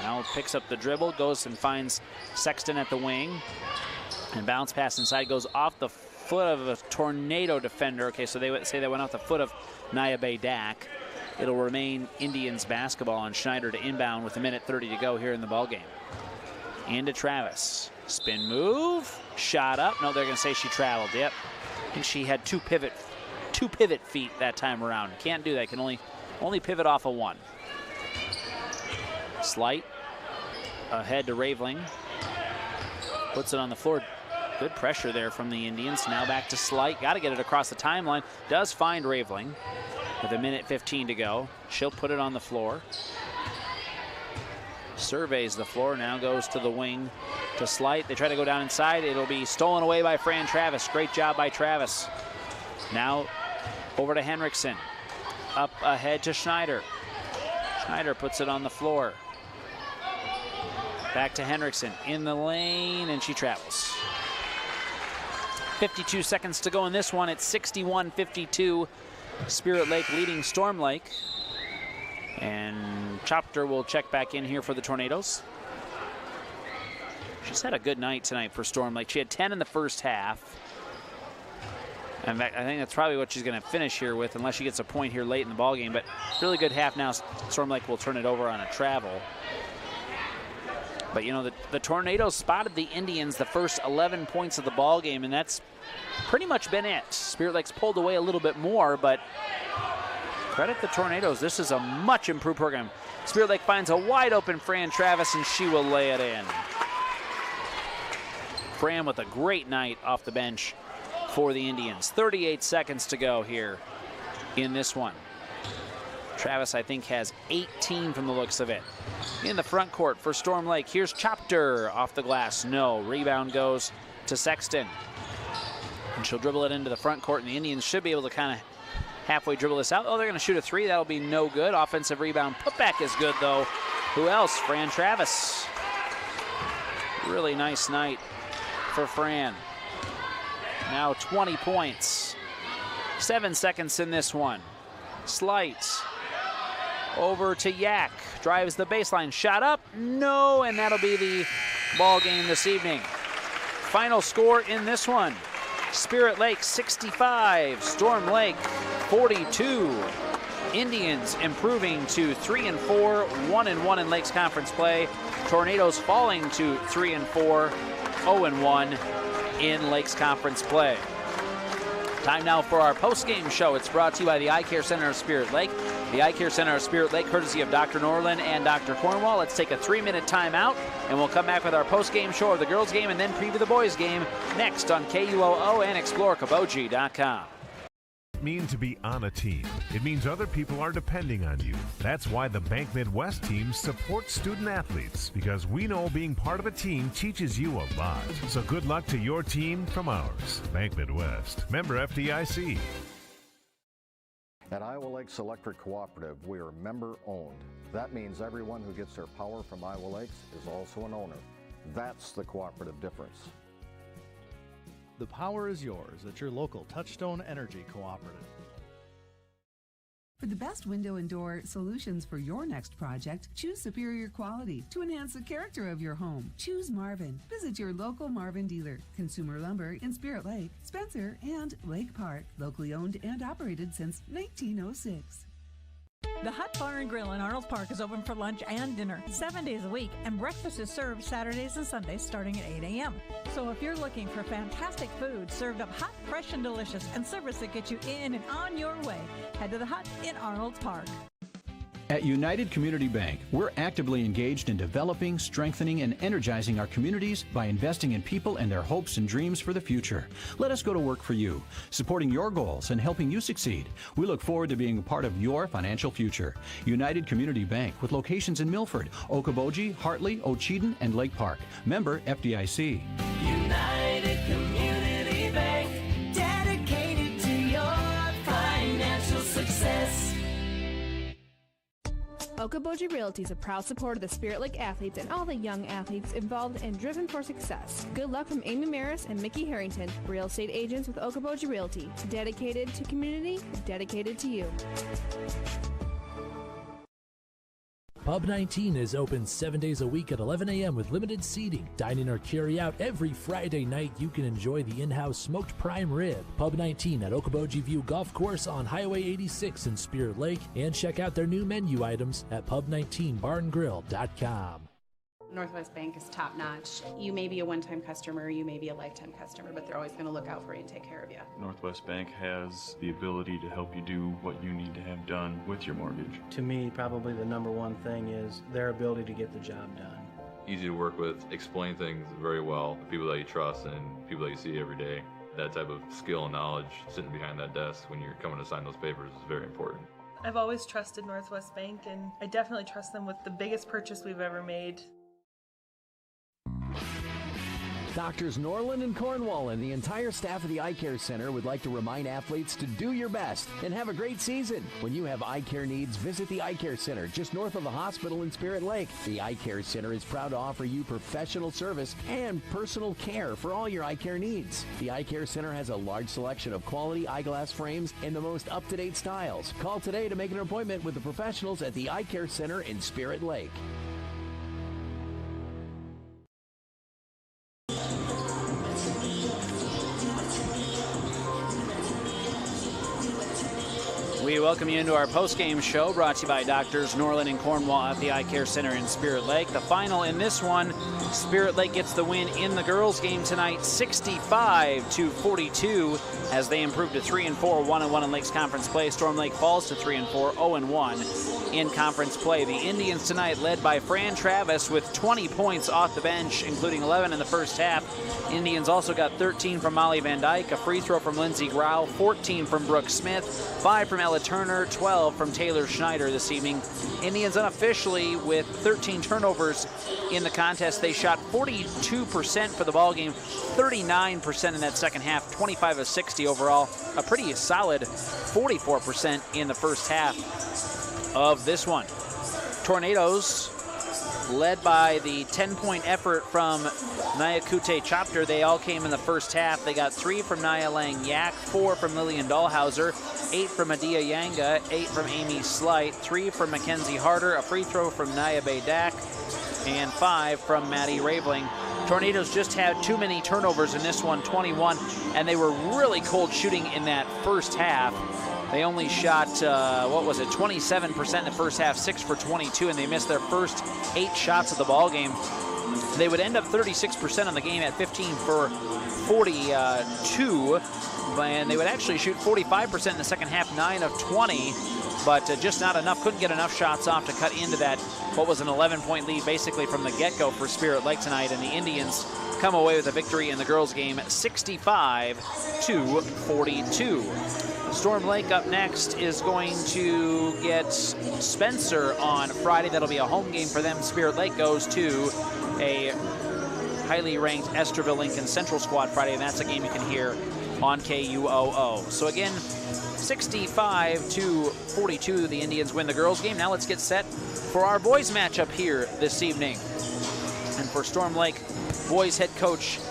Now picks up the dribble, goes and finds Sexton at the wing. And bounce pass inside goes off the foot of a Tornado defender. Okay, so they would say that went off the foot of Nia Bay-Dak. It'll remain Indians basketball on Schneider to inbound with 1:30 to go here in the ballgame. Into Travis. Spin move. Shot up. No, they're going to say she traveled. Yep. I think she had two pivot feet that time around. Can't do that. Can only pivot off of one. Slight ahead to Raveling. Puts it on the floor. Good pressure there from the Indians. Now back to Slight. Got to get it across the timeline. Does find Raveling with 1:15 to go. She'll put it on the floor. Surveys the floor. Now goes to the wing to Slight. They try to go down inside. It'll be stolen away by Fran Travis. Great job by Travis. Now over to Henriksen. Up ahead to Schneider. Schneider puts it on the floor. Back to Henriksen in the lane, and she travels. 52 seconds to go in this one. It's 61-52. Spirit Lake leading Storm Lake. And Chopter will check back in here for the Tornadoes. She's had a good night tonight for Storm Lake. She had 10 in the first half. In fact, I think that's probably what she's going to finish here with, unless she gets a point here late in the ballgame. But really good half now. Storm Lake will turn it over on a travel. But, you know, the Tornadoes spotted the Indians the first 11 points of the ballgame, and that's pretty much been it. Spirit Lake's pulled away a little bit more, but credit the Tornadoes. This is a much improved program. Spirit Lake finds a wide open Fran Travis, and she will lay it in. Fran with a great night off the bench for the Indians. 38 seconds to go here in this one. Travis, I think, has 18 from the looks of it. In the front court for Storm Lake, here's Chopter off the glass. No, rebound goes to Sexton. And she'll dribble it into the front court, and the Indians should be able to kind of halfway dribble this out. Oh, they're going to shoot a three. That'll be no good. Offensive rebound. Putback is good, though. Who else? Fran Travis. Really nice night for Fran. Now 20 points. 7 seconds in this one. Slight. Over to Yak. Drives the baseline. Shot up. No, and that'll be the ball game this evening. Final score in this one. Spirit Lake 65. Storm Lake 42. Indians improving to 3-4, 1-1 in Lakes Conference play. Tornadoes falling to 3-4, 0-1 in Lakes Conference play. Time now for our post-game show. It's brought to you by the Eye Care Center of Spirit Lake. The Eye Care Center of Spirit Lake, courtesy of Dr. Norland and Dr. Cornwall. Let's take a 3-minute timeout, and we'll come back with our post-game show of the girls' game and then preview the boys' game next on KUOO and ExploreKaboji.com. Mean to be on a team. It means other people are depending on you. That's why the Bank Midwest team supports student athletes, because we know being part of a team teaches you a lot. So good luck to your team from ours. Bank Midwest. Member FDIC. At Iowa Lakes Electric Cooperative, we are member-owned. That means everyone who gets their power from Iowa Lakes is also an owner. That's the cooperative difference. The power is yours at your local Touchstone Energy Cooperative. For the best window and door solutions for your next project, choose superior quality to enhance the character of your home. Choose Marvin. Visit your local Marvin dealer. Consumer Lumber in Spirit Lake, Spencer, and Lake Park. Locally owned and operated since 1906. The Hut Bar and Grill in Arnold Park is open for lunch and dinner 7 days a week, and breakfast is served Saturdays and Sundays starting at 8 a.m. So if you're looking for fantastic food served up hot, fresh, and delicious, and service that gets you in and on your way, head to the Hut in Arnold Park. At United Community Bank, we're actively engaged in developing, strengthening, and energizing our communities by investing in people and their hopes and dreams for the future. Let us go to work for you, supporting your goals and helping you succeed. We look forward to being a part of your financial future. United Community Bank, with locations in Milford, Okoboji, Hartley, Ocheyedan, and Lake Park. Member FDIC. United Community Bank, dedicated to your financial success. Okoboji Realty is a proud supporter of the Spirit Lake athletes and all the young athletes involved and driven for success. Good luck from Amy Maris and Mickey Harrington, real estate agents with Okoboji Realty. Dedicated to community, dedicated to you. Pub 19 is open 7 days a week at 11 a.m. with limited seating. Dine in or carry out every Friday night. You can enjoy the in-house smoked prime rib. Pub 19 at Okoboji View Golf Course on Highway 86 in Spirit Lake. And check out their new menu items at pub19barngrill.com. Northwest Bank is top-notch. You may be a one-time customer, you may be a lifetime customer, but they're always going to look out for you and take care of you. Northwest Bank has the ability to help you do what you need to have done with your mortgage. To me, probably the number one thing is their ability to get the job done. Easy to work with, explain things very well, people that you trust and people that you see every day. That type of skill and knowledge sitting behind that desk when you're coming to sign those papers is very important. I've always trusted Northwest Bank, and I definitely trust them with the biggest purchase we've ever made. Doctors Norland and Cornwall and the entire staff of the Eye Care Center would like to remind athletes to do your best and have a great season. When you have eye care needs, visit the Eye Care Center just north of the hospital in Spirit Lake. The Eye Care Center is proud to offer you professional service and personal care for all your eye care needs. The Eye Care Center has a large selection of quality eyeglass frames and the most up-to-date styles. Call today to make an appointment with the professionals at the Eye Care Center in Spirit Lake. We welcome you into our post-game show brought to you by Doctors Norland and Cornwall at the Eye Care Center in Spirit Lake. The final in this one, Spirit Lake gets the win in the girls' game tonight, 65-42, as they improve to 3-4, 1-1 in Lakes Conference play. Storm Lake falls to 3-4, 0-1 in conference play. The Indians tonight led by Fran Travis with 20 points off the bench, including 11 in the first half. Indians also got 13 from Molly Van Dyke, a free throw from Lindsey Grau, 14 from Brooke Smith, 5 from Ella Turner, 12 from Taylor Schneider this evening. Indians unofficially with 13 turnovers in the contest. They shot 42% for the ball game, 39% in that second half, 25 of 60 overall. A pretty solid 44% in the first half of this one. Tornadoes led by the 10-point effort from Nyakute Chopter. They all came in the first half. They got 3 from Nia Lang Yak, 4 from Lillian Dahlhauser, 8 from Adia Yanga, 8 from Amy Slight, 3 from Mackenzie Harder, a free throw from Nia Baydak, and 5 from Maddie Raveling. Tornadoes just had too many turnovers in this one, 21, and they were really cold shooting in that first half. They only shot, 27% in the first half, 6 for 22, and they missed their first 8 shots of the ball game. They would end up 36% on the game at 15 for 42, and they would actually shoot 45% in the second half, 9 of 20, but just not enough, couldn't get enough shots off to cut into that, what was an 11-point lead basically from the get-go for Spirit Lake tonight, and the Indians come away with a victory in the girls' game, 65-42. Storm Lake up next is going to get Spencer on Friday. That'll be a home game for them. Spirit Lake goes to a highly ranked Esterville Lincoln Central squad Friday, and that's a game you can hear on KUOO. So again, 65-42, the Indians win the girls' game. Now let's get set for our boys' matchup here this evening. And for Storm Lake, boys head coach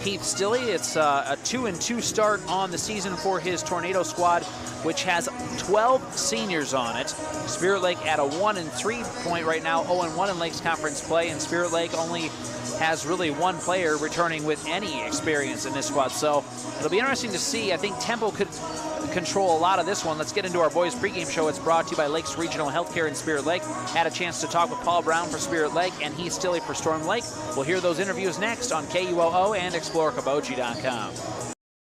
Heath Stilley, it's a 2-2 start on the season for his Tornado squad, which has 12 seniors on it. Spirit Lake at a 1-3 point right now, 0-1 in Lakes Conference play, and Spirit Lake only has really one player returning with any experience in this squad. So it'll be interesting to see. I think tempo could control a lot of this one. Let's get into our boys pregame show. It's brought to you by Lakes Regional Healthcare in Spirit Lake. Had a chance to talk with Paul Brown for Spirit Lake and Heath Stilley for Storm Lake. We'll hear those interviews next on KUOO and ExploreKaboji.com.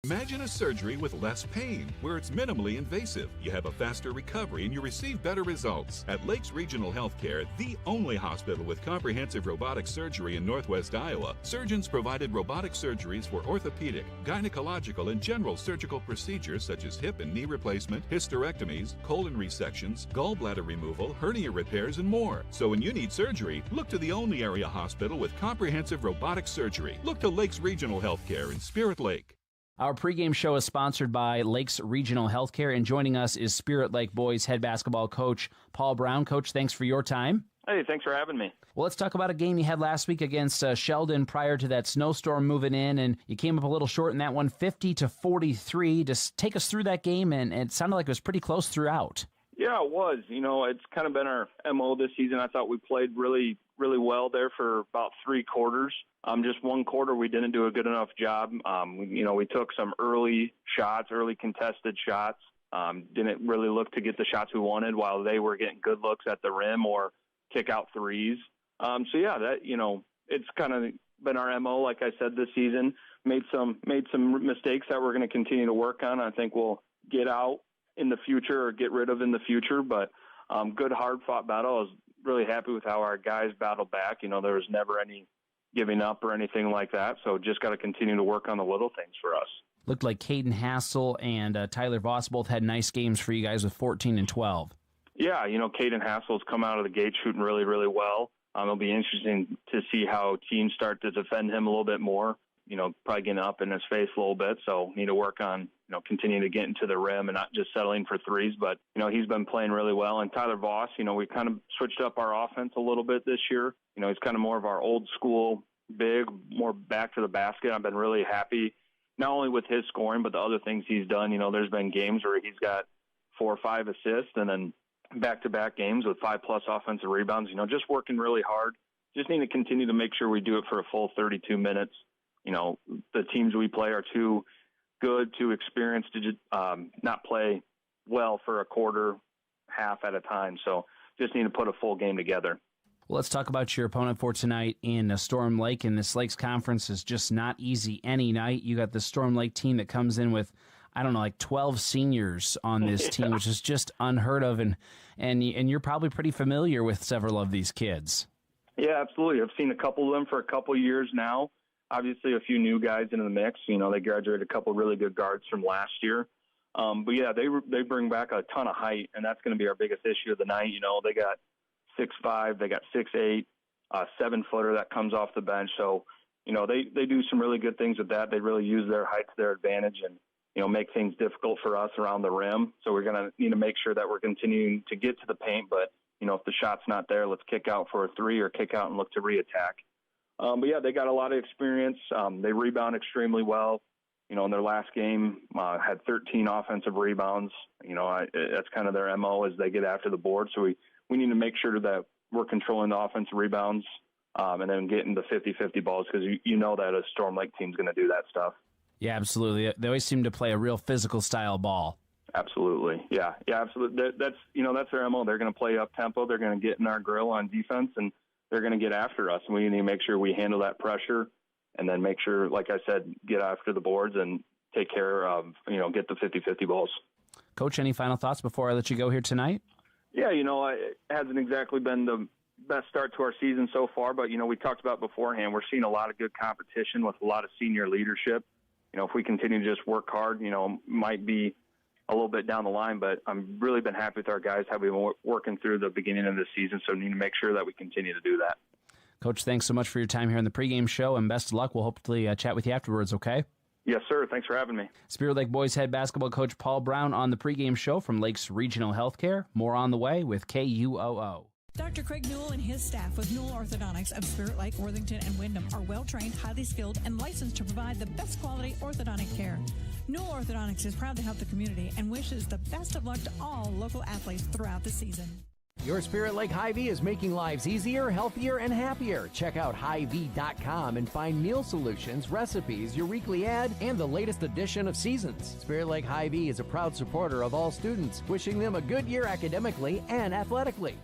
Imagine a surgery with less pain, where it's minimally invasive. You have a faster recovery and you receive better results. At Lakes Regional Healthcare, the only hospital with comprehensive robotic surgery in Northwest Iowa, surgeons provided robotic surgeries for orthopedic, gynecological, and general surgical procedures such as hip and knee replacement, hysterectomies, colon resections, gallbladder removal, hernia repairs, and more. So when you need surgery, look to the only area hospital with comprehensive robotic surgery. Look to Lakes Regional Healthcare in Spirit Lake. Our pregame show is sponsored by Lakes Regional Healthcare, and joining us is Spirit Lake boys head basketball coach Paul Brown. Coach, thanks for your time. Hey, thanks for having me. Well, let's talk about a game you had last week against Sheldon prior to that snowstorm moving in, and you came up a little short in that one, 50-43. Just take us through that game, and it sounded like it was pretty close throughout. Yeah, Yeah, it was. It's kind of been our MO this season. I thought we played really, really well there for about 3 quarters. Just 1 quarter, we didn't do a good enough job. We took some early shots, early contested shots. Didn't really look to get the shots we wanted while they were getting good looks at the rim or kick out threes. It's kind of been our MO, like I said, this season. Made some mistakes that we're going to continue to work on. I think we'll get out in the future or get rid of in the future, but good hard-fought battle. I was really happy with how our guys battled back. There was never any giving up or anything like that, so just got to continue to work on the little things for us. Looked like Caden Hassel and Tyler Voss both had nice games for you guys with 14 and 12. Yeah, Caden Hassel's come out of the gate shooting really, really well. It'll be interesting to see how teams start to defend him a little bit more. Probably getting up in his face a little bit, so need to work on, continuing to get into the rim and not just settling for threes. But, he's been playing really well. And Tyler Voss, we kind of switched up our offense a little bit this year. He's kind of more of our old school big, more back to the basket. I've been really happy, not only with his scoring, but the other things he's done. There's been games where he's got 4 or 5 assists and then back-to-back games with 5+ offensive rebounds. Just working really hard. Just need to continue to make sure we do it for a full 32 minutes. The teams we play are too good, too experienced to just not play well for a quarter, half at a time. So just need to put a full game together. Well, let's talk about your opponent for tonight in Storm Lake. And this Lakes Conference is just not easy any night. You got the Storm Lake team that comes in with, 12 seniors on this team, which is just unheard of. And you're probably pretty familiar with several of these kids. Yeah, absolutely. I've seen a couple of them for a couple of years now. Obviously, a few new guys into the mix. They graduated a couple of really good guards from last year. But, yeah, they bring back a ton of height, and that's going to be our biggest issue of the night. They got 6'5", they got 6'8", 7-footer that comes off the bench. So, they do some really good things with that. They really use their height to their advantage and, make things difficult for us around the rim. So we're going to need to make sure that we're continuing to get to the paint. But, if the shot's not there, let's kick out for a 3 or kick out and look to re-attack. But, yeah, they got a lot of experience. They rebound extremely well. In their last game, had 13 offensive rebounds. That's kind of their MO as they get after the board. So we need to make sure that we're controlling the offensive rebounds and then getting the 50-50 balls because that a Storm Lake team's going to do that stuff. Yeah, absolutely. They always seem to play a real physical style ball. Absolutely. Yeah, absolutely. That's their MO. They're going to play up tempo. They're going to get in our grill on defense, and they're going to get after us. And we need to make sure we handle that pressure and then make sure, like I said, get after the boards and take care of, get the 50-50 balls. Coach, any final thoughts before I let you go here tonight? Yeah, it hasn't exactly been the best start to our season so far, but, we talked about beforehand, we're seeing a lot of good competition with a lot of senior leadership. If we continue to just work hard, might be a little bit down the line, but I've really been happy with our guys, how we've been working through the beginning of the season, so we need to make sure that we continue to do that. Coach, thanks so much for your time here on the pregame show, and best of luck. We'll hopefully chat with you afterwards, okay? Yes, sir. Thanks for having me. Spirit Lake Boys head basketball coach Paul Brown on the pregame show from Lakes Regional Healthcare. More on the way with KUOO. Dr. Craig Newell and his staff with Newell Orthodontics of Spirit Lake, Worthington, and Wyndham are well-trained, highly skilled, and licensed to provide the best quality orthodontic care. Newell Orthodontics is proud to help the community and wishes the best of luck to all local athletes throughout the season. Your Spirit Lake Hy-Vee is making lives easier, healthier, and happier. Check out Hy-Vee.com and find meal solutions, recipes, your weekly ad, and the latest edition of Seasons. Spirit Lake Hy-Vee is a proud supporter of all students, wishing them a good year academically and athletically.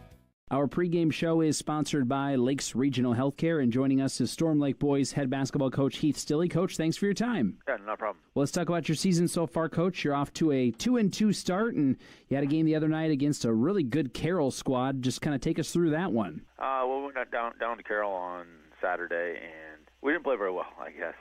Our pregame show is sponsored by Lakes Regional Healthcare, and joining us is Storm Lake Boys head basketball coach Heath Stilley. Coach, thanks for your time. Yeah, no problem. Well, let's talk about your season so far, Coach. You're off to a 2-2 start, and you had a game the other night against a really good Carroll squad. Just kind of take us through that one. Well, we went down to Carroll on Saturday, and we didn't play very well, I guess.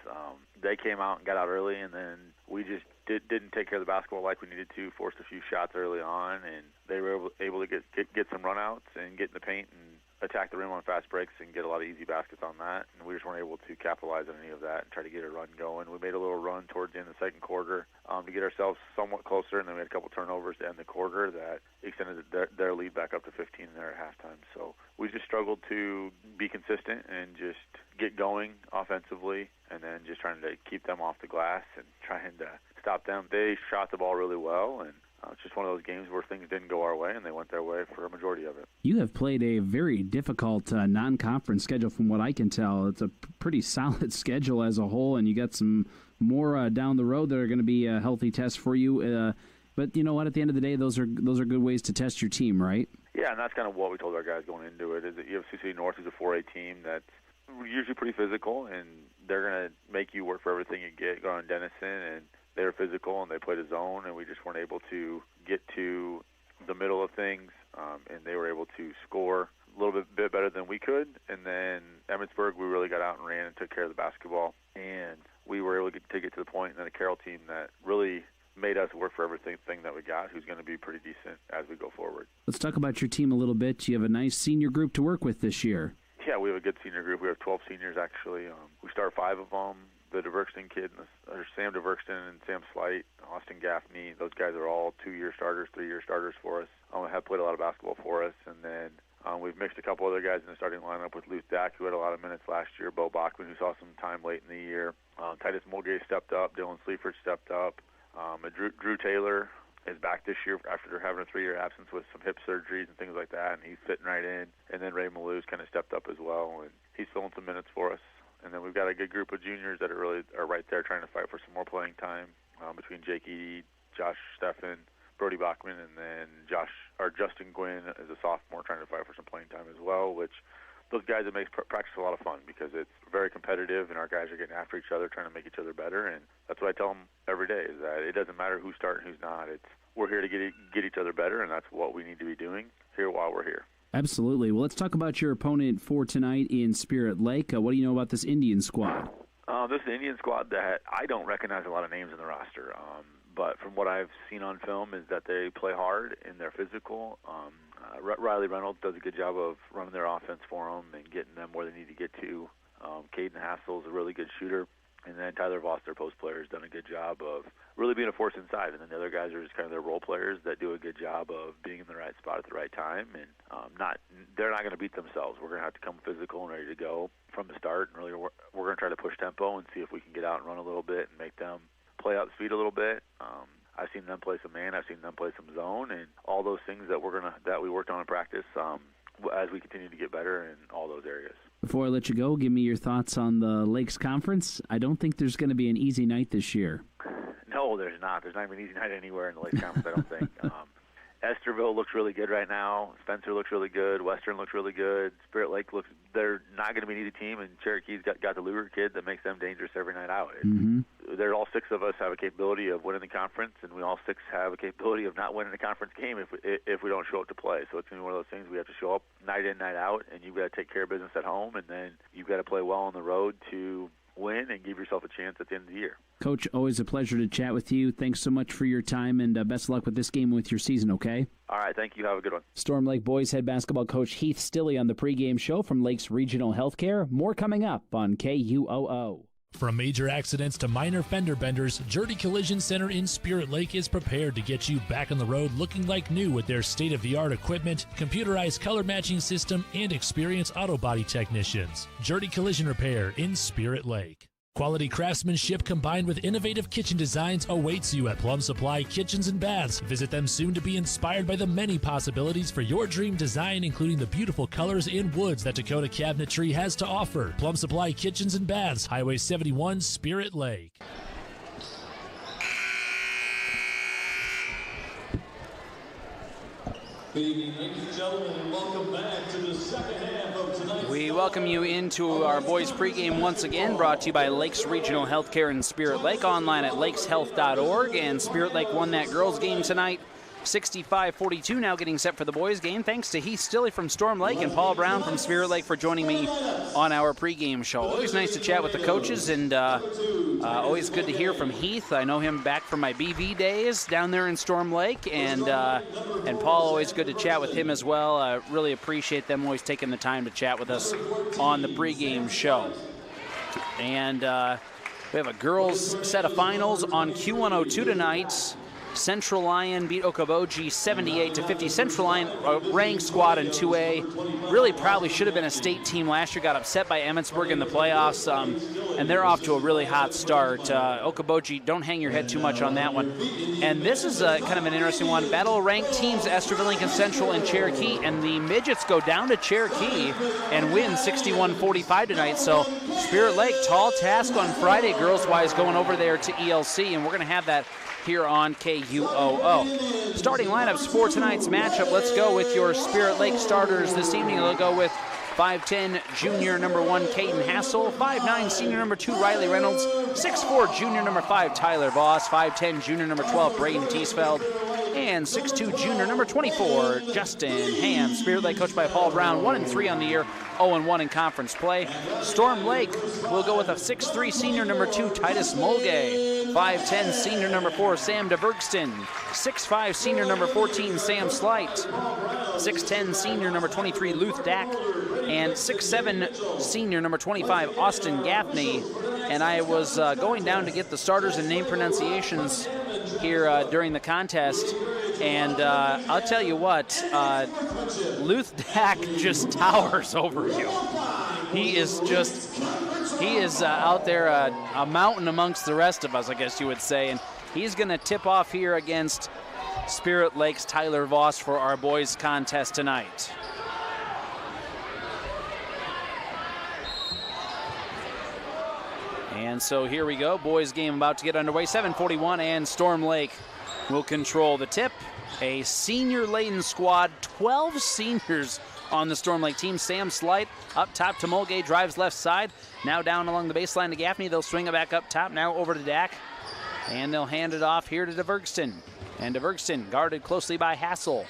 They came out and got out early, and then we just didn't take care of the basketball like we needed to, forced a few shots early on, and they were able to get some runouts and get in the paint and attack the rim on fast breaks and get a lot of easy baskets on that. And we just weren't able to capitalize on any of that and try to get a run going. We made a little run towards the end of the second quarter to get ourselves somewhat closer, and then we had a couple turnovers to end the quarter that extended their lead back up to 15 there at halftime. So we just struggled to be consistent and just get going offensively, and then just trying to keep them off the glass and trying to stop them. They shot the ball really well, and it's just one of those games where things didn't go our way, and they went their way for a majority of it. You have played a very difficult non-conference schedule from what I can tell. It's a pretty solid schedule as a whole, and you got some more down the road that are going to be a healthy test for you. But you know what? At the end of the day, those are good ways to test your team, right? Yeah, and that's kind of what we told our guys going into it, is that you have CC North, who's a 4A team that's usually pretty physical, and they're going to make you work for everything you get. Go on Denison, and they were physical, and they played a zone, and we just weren't able to get to the middle of things, and they were able to score a little bit better than we could. And then Emmitsburg, we really got out and ran and took care of the basketball, and we were able to get to the point. And then a Carroll team that really made us work for everything that we got, who's going to be pretty decent as we go forward. Let's talk about your team a little bit. You have a nice senior group to work with this year. Yeah, we have a good senior group. We have 12 seniors, actually. We start 5 of them. The DeVerkston kid, Sam DeVerkston and Sam Slight, Austin Gaffney, those guys are all 2-year starters, 3-year starters for us. Have played a lot of basketball for us. And then we've mixed a couple other guys in the starting lineup with Luke Dack, who had a lot of minutes last year, Bo Bachman, who saw some time late in the year. Titus Mulgay stepped up. Dylan Sleaford stepped up. Drew Taylor is back this year after having a 3-year absence with some hip surgeries and things like that, and he's fitting right in. And then Ray Maloo's kind of stepped up as well, and he's filling some minutes for us. And then we've got a good group of juniors that are right there trying to fight for some more playing time between Jake Eady, Josh Steffen, Brody Bachman, and then Justin Gwynn is a sophomore trying to fight for some playing time as well, which those guys, it makes practice a lot of fun because it's very competitive, and our guys are getting after each other, trying to make each other better. And that's what I tell them every day, is that it doesn't matter who's starting, who's not. We're here to get each other better, and that's what we need to be doing here while we're here. Absolutely. Well, let's talk about your opponent for tonight in Spirit Lake. What do you know about this Indian squad? This is an Indian squad that I don't recognize a lot of names in the roster, but from what I've seen on film is that they play hard and they're physical. Riley Reynolds does a good job of running their offense for them and getting them where they need to get to. Caden Hassel's a really good shooter. And then Tyler Voss, their post player, has done a good job of really being a force inside. And then the other guys are just kind of their role players that do a good job of being in the right spot at the right time. And they're not going to beat themselves. We're going to have to come physical and ready to go from the start. And really, we're going to try to push tempo and see if we can get out and run a little bit and make them play out the speed a little bit. I've seen them play some man. I've seen them play some zone, and all those things that we worked on in practice as we continue to get better in all those areas. Before I let you go, give me your thoughts on the Lakes Conference. I don't think there's going to be an easy night this year. No, there's not. There's not even an easy night anywhere in the Lakes Conference, I don't think. Esterville looks really good right now. Spencer looks really good. Western looks really good. Spirit Lake they're not going to be an easy team, and Cherokee's got the Luger kid that makes them dangerous every night out. They're all 6 of us have a capability of winning the conference, and we all 6 have a capability of not winning a conference game if we don't show up to play. So it's going to be one of those things we have to show up night in, night out, and you've got to take care of business at home, and then you've got to play well on the road to win and give yourself a chance at the end of the year. Coach, always a pleasure to chat with you. Thanks so much for your time, and best of luck with this game and with your season, okay? All right, thank you. Have a good one. Storm Lake boys head basketball coach Heath Stilley on the pregame show from Lakes Regional Healthcare. More coming up on KUOO. From major accidents to minor fender benders, Jurdy Collision Center in Spirit Lake is prepared to get you back on the road looking like new with their state-of-the-art equipment, computerized color matching system, and experienced auto body technicians. Jurdy Collision Repair in Spirit Lake. Quality craftsmanship combined with innovative kitchen designs awaits you at Plum Supply Kitchens and Baths. Visit them soon to be inspired by the many possibilities for your dream design, including the beautiful colors and woods that Dakota Cabinetry has to offer. Plum Supply Kitchens and Baths, Highway 71, Spirit Lake. Good evening, ladies and gentlemen, and welcome back to the second half of tonight's... We welcome you into our boys pregame once again, brought to you by Lakes Regional Healthcare in Spirit Lake, online at lakeshealth.org. And Spirit Lake won that girls game tonight, 65-42, now getting set for the boys game. Thanks to Heath Stilley from Storm Lake and Paul Brown from Spirit Lake for joining me on our pregame show. Always nice to chat with the coaches, and always good to hear from Heath. I know him back from my BV days down there in Storm Lake, and Paul, always good to chat with him as well. I really appreciate them always taking the time to chat with us on the pregame show. And we have a girls set of finals on Q102 tonight. Central Lyon beat Okoboji 78-50. Central Lyon, a ranked squad in 2A, really probably should have been a state team last year. Got upset by Emmetsburg in the playoffs, and they're off to a really hot start. Okoboji, don't hang your head too much on that one. And this is kind of an interesting one. Battle of ranked teams, Esterville, Lincoln Central, and Cherokee, and the midgets go down to Cherokee and win 61-45 tonight. So Spirit Lake, tall task on Friday, girls-wise, going over there to ELC, and we're going to have that here on KUOO. Starting lineups for tonight's matchup. Let's go with your Spirit Lake starters this evening. They'll go with 5'10" junior number 1 Caden Hassel, 5'9" senior number 2 Riley Reynolds, 6'4" junior number 5 Tyler Voss, 5'10" junior number 12 Braden Teesfeld, and 6'2" junior number 24 Justin Ham. Spirit Lake coached by Paul Brown, 1-3 on the year, 0-1 in conference play. Storm Lake will go with a 6'3" senior number 2 Titus Mulgay, 5'10" senior number 4 Sam DeVergston, 6'5" senior number 14 Sam Slight, 6'10" senior number 23 Luth Dack, and 6'7" senior number 25 Austin Gaffney. And I was going down to get the starters and name pronunciations here during the contest, and I'll tell you what, Luth Dack just towers over you. He is out there a mountain amongst the rest of us, I guess you would say, and he's going to tip off here against Spirit Lake's Tyler Voss for our boys contest tonight. And so here we go, boys game about to get underway, 7:41, and Storm Lake will control the tip. A senior-laden squad, 12 seniors on the Storm Lake team. Sam Slight up top to Mulgay, drives left side. Now down along the baseline to Gaffney. They'll swing it back up top, now over to Dack. And they'll hand it off here to DeVergston. And DeVergston guarded closely by Hassel.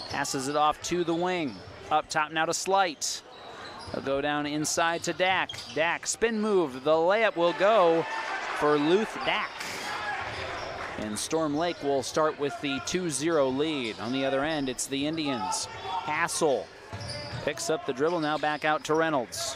Passes it off to the wing. Up top now to Slight. They'll go down inside to Dack. Dack, spin move. The layup will go for Luth Dack. And Storm Lake will start with the 2-0 lead. On the other end, it's the Indians. Hassel picks up the dribble, now back out to Reynolds.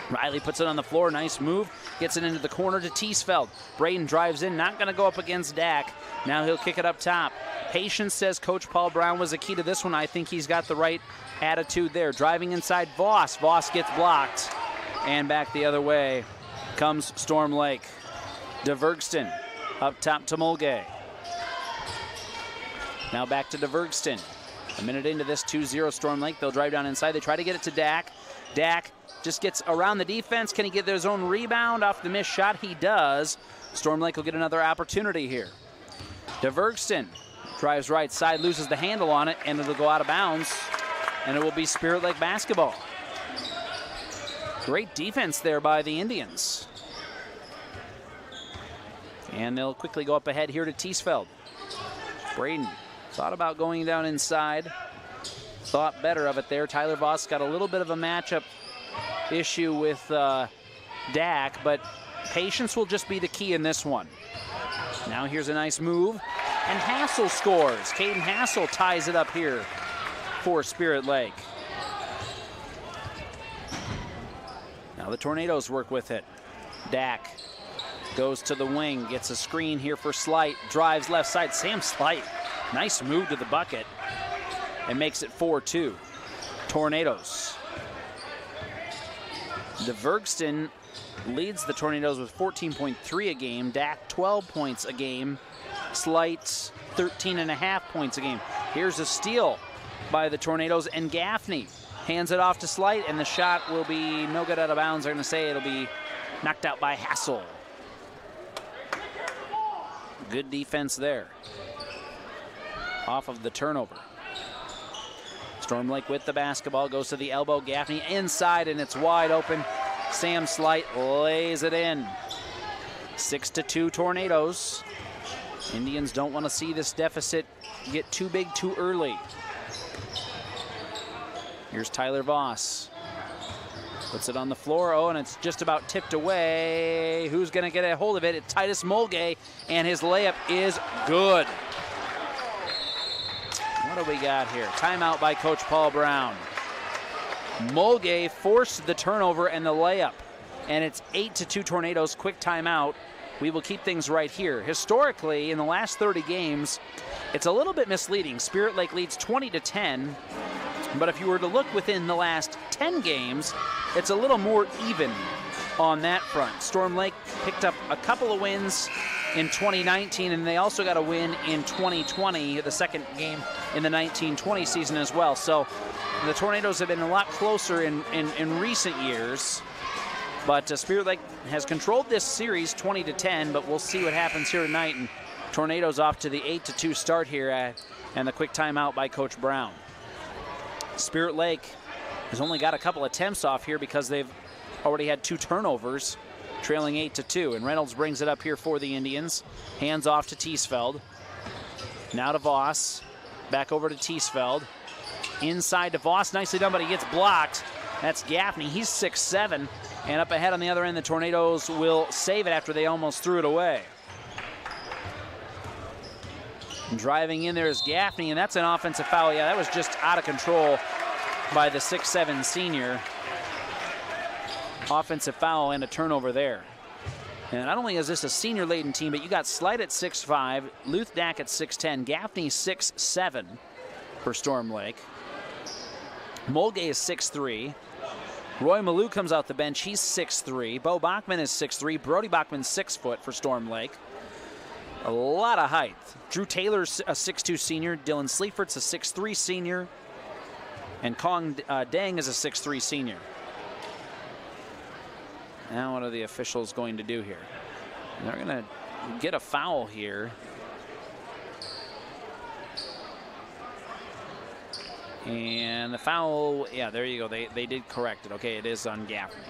Riley puts it on the floor, nice move. Gets it into the corner to Teesfeld. Braden drives in, not gonna go up against Dack. Now he'll kick it up top. Patience, says Coach Paul Brown, was the key to this one. I think he's got the right attitude there. Driving inside Voss. Voss gets blocked. And back the other way comes Storm Lake. DeVergston up top to Mulgay. Now back to DeVergston. A minute into this 2-0 Storm Lake. They'll drive down inside. They try to get it to Dack. Dack just gets around the defense. Can he get his own rebound off the missed shot? He does. Storm Lake will get another opportunity here. DeVergston drives right side, loses the handle on it, and it'll go out of bounds, and it will be Spirit Lake basketball. Great defense there by the Indians. And they'll quickly go up ahead here to Teesfeld. Braden thought about going down inside, thought better of it there. Tyler Voss got a little bit of a matchup issue with Dack, but patience will just be the key in this one. Now here's a nice move, and Hassel scores. Caden Hassel ties it up here for Spirit Lake. Now the Tornadoes work with it. Dack goes to the wing, gets a screen here for Slight, drives left side. Sam Slight, nice move to the bucket, and makes it 4-2. Tornadoes. DeVergston leads the Tornadoes with 14.3 a game. Dack 12 points a game. Slight 13.5 points a game. Here's a steal by the Tornadoes, and Gaffney hands it off to Slight, and the shot will be no good, out of bounds. They're going to say it'll be knocked out by Hassel. Good defense there. Off of the turnover. Storm Lake with the basketball, goes to the elbow. Gaffney inside, and it's wide open. Sam Slight lays it in. 6-2 Tornadoes. Indians don't want to see this deficit get too big too early. Here's Tyler Voss. Puts it on the floor. Oh, and it's just about tipped away. Who's going to get a hold of it? It's Titus Mulgay, and his layup is good. What do we got here? Timeout by Coach Paul Brown. Mulgay forced the turnover and the layup, and it's 8-2 Tornadoes. Quick timeout we will keep things right here. Historically, in the last 30 games, it's a little bit misleading. Spirit Lake leads 20-10, but if you were to look within the last 10 games, it's a little more even on that front. Storm Lake picked up a couple of wins in 2019, and they also got a win in 2020, the second game in the 19-20 season as well. So the Tornadoes have been a lot closer in recent years. But Spirit Lake has controlled this series 20-10, but we'll see what happens here tonight. And Tornadoes off to the 8-2 start here, and the quick timeout by Coach Brown. Spirit Lake has only got a couple attempts off here because they've already had 2 turnovers, trailing 8-2. And Reynolds brings it up here for the Indians. Hands off to Teesfeld. Now to Voss. Back over to Teesfeld. Inside to Voss. Nicely done, but he gets blocked. That's Gaffney. He's 6'7". And up ahead on the other end, the Tornadoes will save it after they almost threw it away. And driving in there is Gaffney, and that's an offensive foul. Yeah, that was just out of control by the 6'7" senior. Offensive foul and a turnover there. And not only is this a senior-laden team, but you got Slight at 6'5", Luthdak at 6'10", Gaffney 6'7" for Storm Lake. Mulgay is 6'3". Roy Malou comes out the bench. He's 6'3". Bo Bachman is 6'3". Brody Bachman's 6 foot for Storm Lake. A lot of height. Drew Taylor's a 6'2" senior. Dylan Sleefert's a 6'3" senior. And Kong Dang is a 6'3" senior. Now what are the officials going to do here? They're going to get a foul here. And the foul, yeah, there you go. They did correct it. Okay, it is on Gaffney.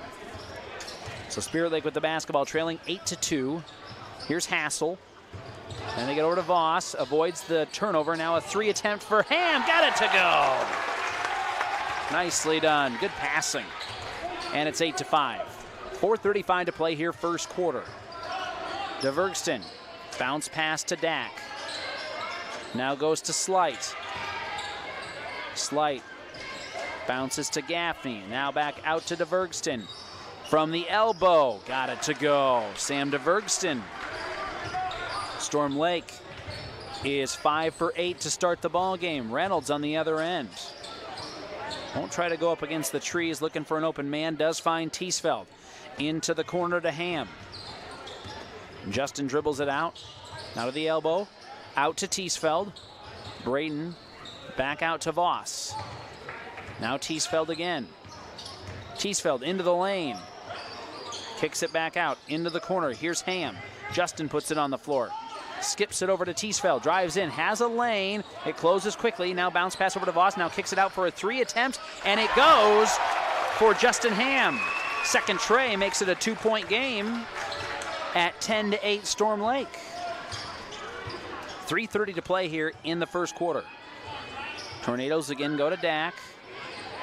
So Spirit Lake with the basketball, trailing 8-2. Here's Hassel. And they get over to Voss. Avoids the turnover. Now a 3 attempt for Ham. Got it to go. Nicely done. Good passing. And it's 8-5. 4:35 to play here, first quarter. DeVergston. Bounce pass to Dak. Now goes to Slight. Slight bounces to Gaffney. Now back out to DeVergston. From the elbow. Got it to go. Sam DeVergston. Storm Lake is 5 for 8 to start the ball game. Reynolds on the other end. Won't try to go up against the trees, looking for an open man. Does find Teesfeld. Into the corner to Ham. Justin dribbles it out. Out of the elbow. Out to Teesfeld. Braden back out to Voss. Now Teesfeld again. Teesfeld into the lane. Kicks it back out into the corner. Here's Ham. Justin puts it on the floor. Skips it over to Teesfeld. Drives in. Has a lane. It closes quickly. Now bounce pass over to Voss. Now kicks it out for a 3 attempt. And it goes for Justin Ham. Second tray makes it a 2-point game at 10-8 Storm Lake. 3:30 to play here in the first quarter. Tornadoes again go to Dak.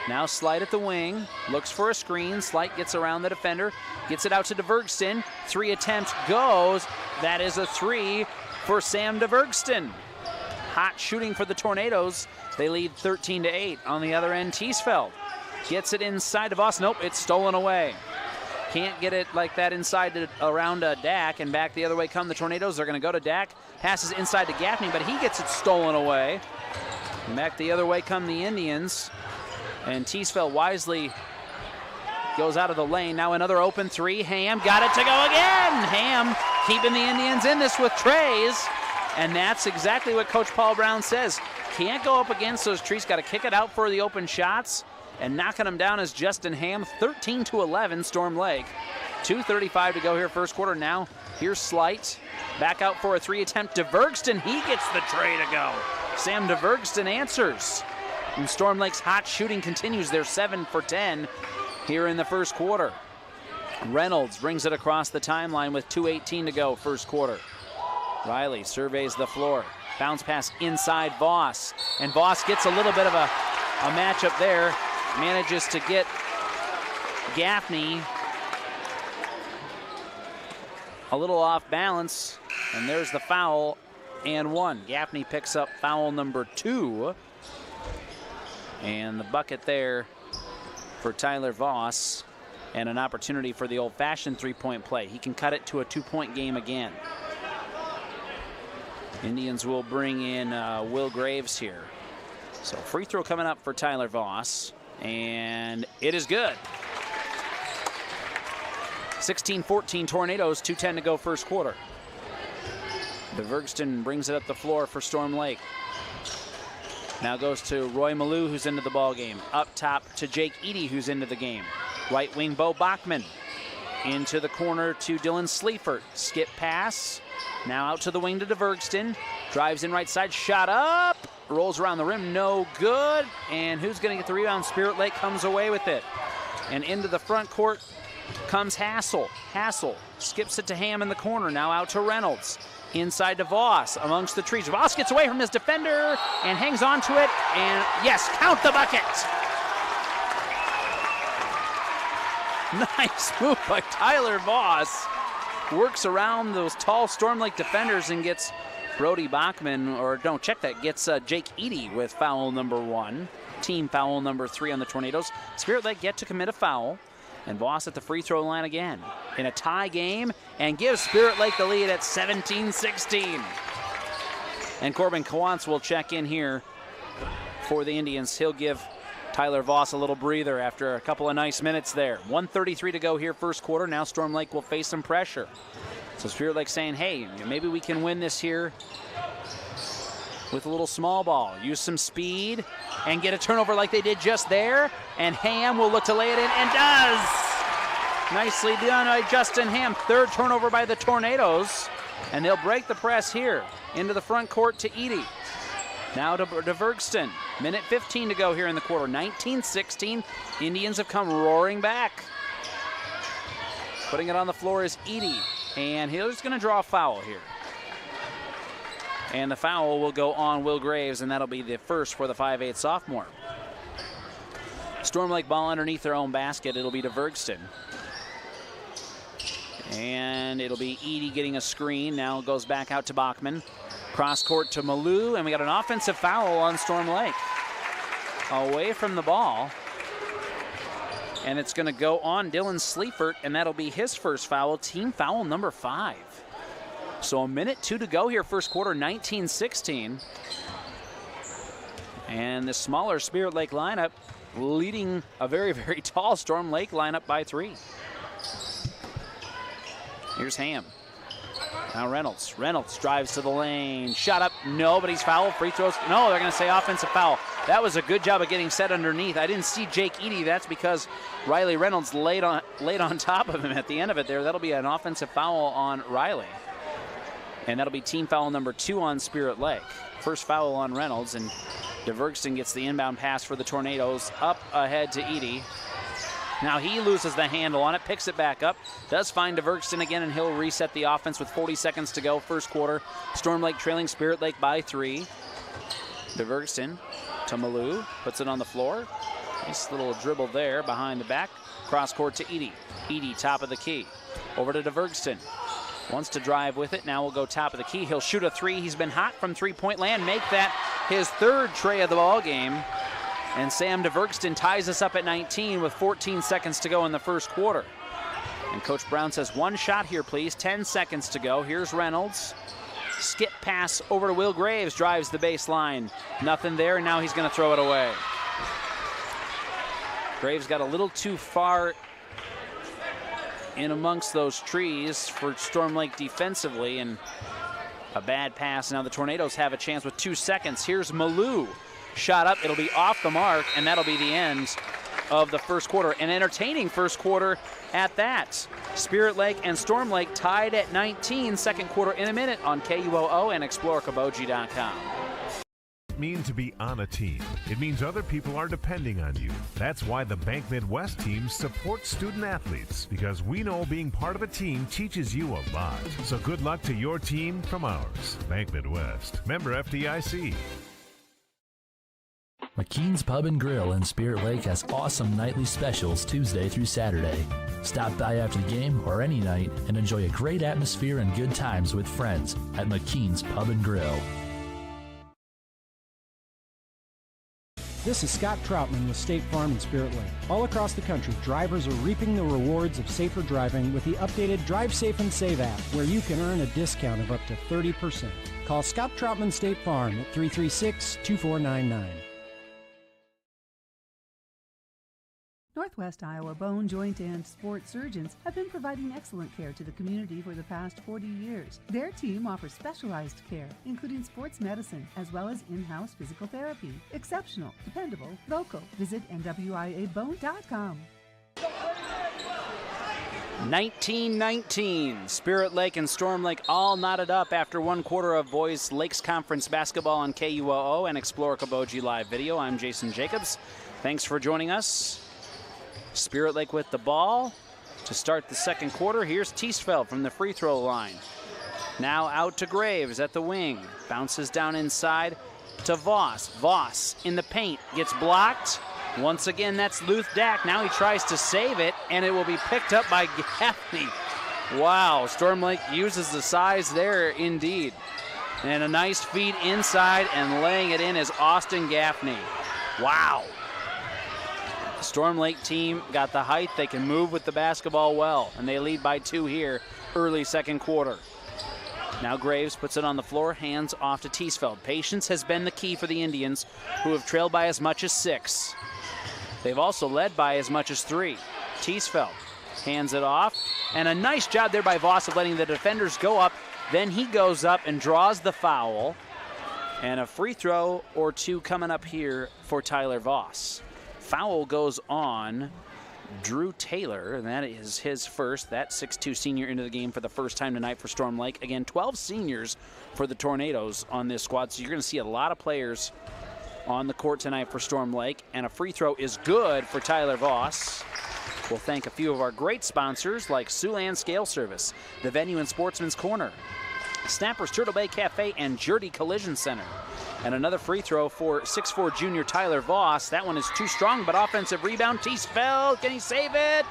Now Slight at the wing. Looks for a screen. Slight gets around the defender. Gets it out to DeVergston. 3 attempts goes. That is a 3 for Sam DeVergston. Hot shooting for the Tornadoes. They lead 13-8. On the other end, Teesfeld gets it inside of us. Nope, it's stolen away. Can't get it like that inside around Dak, and back the other way come the Tornadoes. They're going to go to Dak. Passes inside to Gaffney, but he gets it stolen away. And back the other way come the Indians. And Teesfeld wisely goes out of the lane. Now another open 3. Ham got it to go again. Ham keeping the Indians in this with trays. And that's exactly what Coach Paul Brown says. Can't go up against those trees. Got to kick it out for the open shots. And knocking them down is Justin Ham. 13-11 Storm Lake. 2:35 to go here first quarter. Now here's Slight. Back out for a 3 attempt. DeVergston, he gets the tray to go. Sam DeVergston answers. And Storm Lake's hot shooting continues. They're 7 for 10 here in the first quarter. Reynolds brings it across the timeline with 2:18 to go first quarter. Riley surveys the floor. Bounce pass inside Voss. And Voss gets a little bit of a matchup there. Manages to get Gaffney a little off balance. And there's the foul and 1. Gaffney picks up foul number 2. And the bucket there for Tyler Voss. and an opportunity for the old-fashioned three-point play. He can cut it to a 2-point game again. Indians will bring in Will Graves here. So free throw coming up for Tyler Voss, and it is good. 16-14 Tornadoes, 2:10 to go first quarter. DeVergston brings it up the floor for Storm Lake. Now goes to Roy Malou, who's into the ball game. Up top to Jake Eady, who's into the game. Right wing Bo Bachman. Into the corner to Dylan Sleifert. Skip pass. Now out to the wing to DeVergston. Drives in right side. Shot up. Rolls around the rim. No good. And who's going to get the rebound? Spirit Lake comes away with it. And into the front court comes Hassel. Hassel skips it to Ham in the corner. Now out to Reynolds. Inside to Voss amongst the trees. Voss gets away from his defender and hangs on to it. And yes, count the bucket. Nice move by Tyler Voss. Works around those tall Storm Lake defenders and gets Brody Bachman, or don't check that, gets Jake Eady with foul number 1. Team foul number 3 on the Tornadoes. Spirit Lake yet to commit a foul. And Voss at the free throw line again in a tie game and gives Spirit Lake the lead at 17-16. And Corbin Kawantz will check in here for the Indians. He'll give Tyler Voss a little breather after a couple of nice minutes there. 1:33 to go here first quarter. Now Storm Lake will face some pressure. So Spirit Lake saying, hey, maybe we can win this here with a little small ball. Use some speed and get a turnover like they did just there. And Ham will look to lay it in and does. Nicely done by Justin Ham. Third turnover by the Tornadoes. And they'll break the press here into the front court to Eady. Now to DeVergston. Minute 15 to go here in the quarter. 19-16. Indians have come roaring back. Putting it on the floor is Eady. And he's going to draw a foul here. And the foul will go on Will Graves, and that'll be the first for the 5'8 sophomore. Storm Lake ball underneath their own basket. It'll be DeVergston. And it'll be Eady getting a screen. Now it goes back out to Bachman. Cross court to Malou, and we got an offensive foul on Storm Lake. Away from the ball. And it's going to go on Dylan Sleifert, and that'll be his first foul, team foul number 5. So a minute 2 to go here first quarter, 19-16. And the smaller Spirit Lake lineup leading a very, very tall Storm Lake lineup by 3. Here's Ham. Now Reynolds. Reynolds drives to the lane. Shot up. No, but he's fouled. Free throws. No, they're going to say offensive foul. That was a good job of getting set underneath. I didn't see Jake Eady. That's because Riley Reynolds laid on top of him at the end of it there. That'll be an offensive foul on Riley. And that'll be team foul number 2 on Spirit Lake. First foul on Reynolds, and DeVergston gets the inbound pass for the Tornadoes up ahead to Eady. Now he loses the handle on it, picks it back up, does find DeVergston again, and he'll reset the offense with 40 seconds to go first quarter. Storm Lake trailing Spirit Lake by 3. DeVergston to Malou, puts it on the floor. Nice little dribble there behind the back. Cross court to Eady. Eady top of the key. Over to DeVergston. Wants to drive with it. Now we'll go top of the key. He'll shoot a 3. He's been hot from three-point land. Make that his 3rd tray of the ball game. And Sam DeVergston ties us up at 19 with 14 seconds to go in the first quarter. And Coach Brown says, 1 shot here, please. 10 seconds to go. Here's Reynolds. Skip pass over to Will Graves. Drives the baseline. Nothing there, and now he's going to throw it away. Graves got a little too far in amongst those trees for Storm Lake defensively, and a bad pass. Now the Tornadoes have a chance with 2 seconds. Here's Malou. Shot up. It'll be off the mark, and that'll be the end of the first quarter. An entertaining first quarter at that. Spirit Lake and Storm Lake tied at 19. Second quarter in a minute on KUOO and ExploreKaboji.com. Mean to be on a team. It means other people are depending on you. That's why the Bank Midwest team supports student athletes, because we know being part of a team teaches you a lot. So good luck to your team from ours. Bank Midwest. Member FDIC. McKean's Pub and Grill in Spirit Lake has awesome nightly specials Tuesday through Saturday. Stop by after the game or any night and enjoy a great atmosphere and good times with friends at McKean's Pub and Grill. This is Scott Troutman with State Farm and Spirit Lake. All across the country, drivers are reaping the rewards of safer driving with the updated Drive Safe and Save app, where you can earn a discount of up to 30%. Call Scott Troutman State Farm at 336-2499. Northwest Iowa bone, joint, and sports surgeons have been providing excellent care to the community for the past 40 years. Their team offers specialized care, including sports medicine, as well as in-house physical therapy. Exceptional, dependable, local. Visit NWIAbone.com. 19-19. Spirit Lake and Storm Lake all knotted up after one quarter of Boys Lakes Conference basketball on KUOO and Explore Kaboji Live Video. I'm Jason Jacobs. Thanks for joining us. Spirit Lake with the ball to start the second quarter. Here's Teesfeld from the free throw line. Now out to Graves at the wing. Bounces down inside to Voss. Voss in the paint. Gets blocked. Once again, that's Luth Dack. Now he tries to save it, and it will be picked up by Gaffney. Wow, Storm Lake uses the size there indeed. And a nice feed inside, and laying it in is Austin Gaffney. Wow. Storm Lake team got the height. They can move with the basketball well, and they lead by 2 here early second quarter. Now Graves puts it on the floor, hands off to Teesfeld. Patience has been the key for the Indians, who have trailed by as much as 6. They've also led by as much as 3. Teesfeld hands it off, and a nice job there by Voss of letting the defenders go up. Then he goes up and draws the foul, and a free throw or 2 coming up here for Tyler Voss. Foul goes on Drew Taylor, and that is his first. That 6'2 senior into the game for the first time tonight for Storm Lake. Again, 12 seniors for the Tornadoes on this squad, so you're going to see a lot of players on the court tonight for Storm Lake, and a free throw is good for Tyler Voss. We'll thank a few of our great sponsors like Siouxland Scale Service, the Venue and Sportsman's Corner, Snappers Turtle Bay Cafe, and Jurdy Collision Center. And another free throw for 6'4 junior Tyler Voss. That one is too strong, but offensive rebound. Teesfeld, can he save it?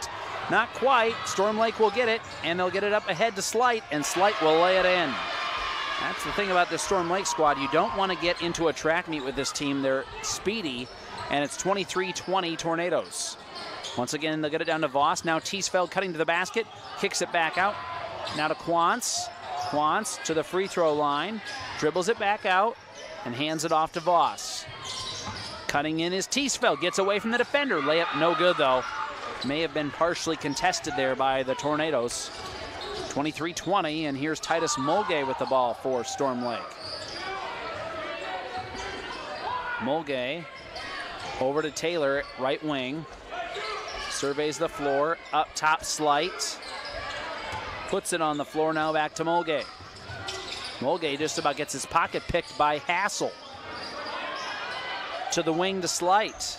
Not quite. Storm Lake will get it, and they'll get it up ahead to Slight, and Slight will lay it in. That's the thing about this Storm Lake squad. You don't want to get into a track meet with this team. They're speedy, and it's 23-20 Tornadoes. Once again, they'll get it down to Voss. Now Teesfeld cutting to the basket, kicks it back out. Now to Quantz. Quantz to the free throw line, dribbles it back out, and hands it off to Voss. Cutting in is Teesfeld, gets away from the defender. Layup no good though. May have been partially contested there by the Tornadoes. 23-20, and here's Titus Mulgay with the ball for Storm Lake. Mulgay over to Taylor, right wing. Surveys the floor, up top Slight. Puts it on the floor now, back to Mulgay. Mulgay just about gets his pocket picked by Hassel. To the wing to Slight.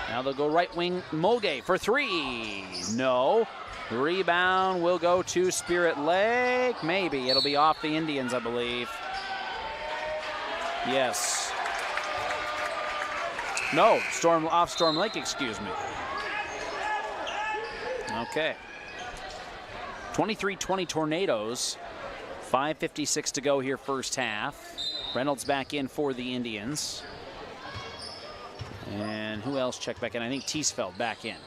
Now they'll go right wing, Mulgay for 3. No. Rebound will go to Spirit Lake. Maybe. It'll be off the Indians, I believe. Yes. No, off Storm Lake, excuse me. Okay. 23-20 Tornadoes. 5:56 to go here first half. Reynolds back in for the Indians. And who else checked back in? I think Teesfeld back in.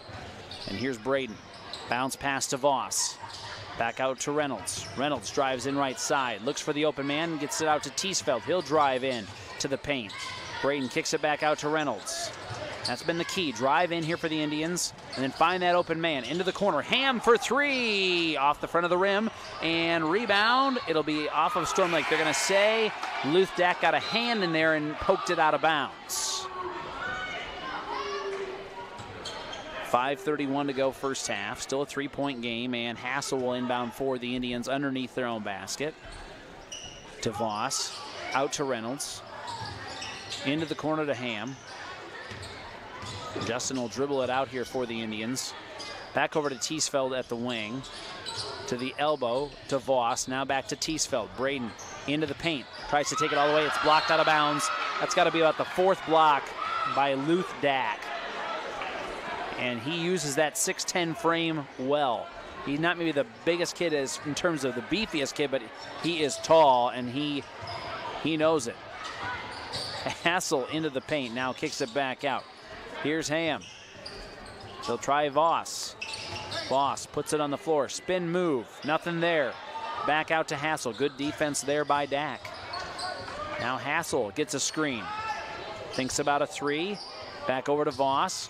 And here's Braden. Bounce pass to Voss. Back out to Reynolds. Reynolds drives in right side. Looks for the open man. Gets it out to Teesfeld. He'll drive in to the paint. Braden kicks it back out to Reynolds. That's been the key. Drive in here for the Indians and then find that open man. Into the corner. Ham for 3. Off the front of the rim. And rebound. It'll be off of Storm Lake. They're going to say Luth Dack got a hand in there and poked it out of bounds. 5:31 to go first half. Still a 3-point game, and Hassel will inbound for the Indians underneath their own basket. To Voss. Out to Reynolds. Into the corner to Ham. Justin will dribble it out here for the Indians. Back over to Teesfeld at the wing. To the elbow to Voss. Now back to Teesfeld. Braden into the paint. Tries to take it all the way. It's blocked out of bounds. That's got to be about the 4th block by Luth Dack. And he uses that 6'10 frame well. He's not maybe the biggest kid as in terms of the beefiest kid, but he is tall and he knows it. Hassel into the paint, now kicks it back out. Here's Ham. They'll try Voss. Voss puts it on the floor, spin move, nothing there. Back out to Hassel, good defense there by Dak. Now Hassel gets a screen. Thinks about a three, back over to Voss.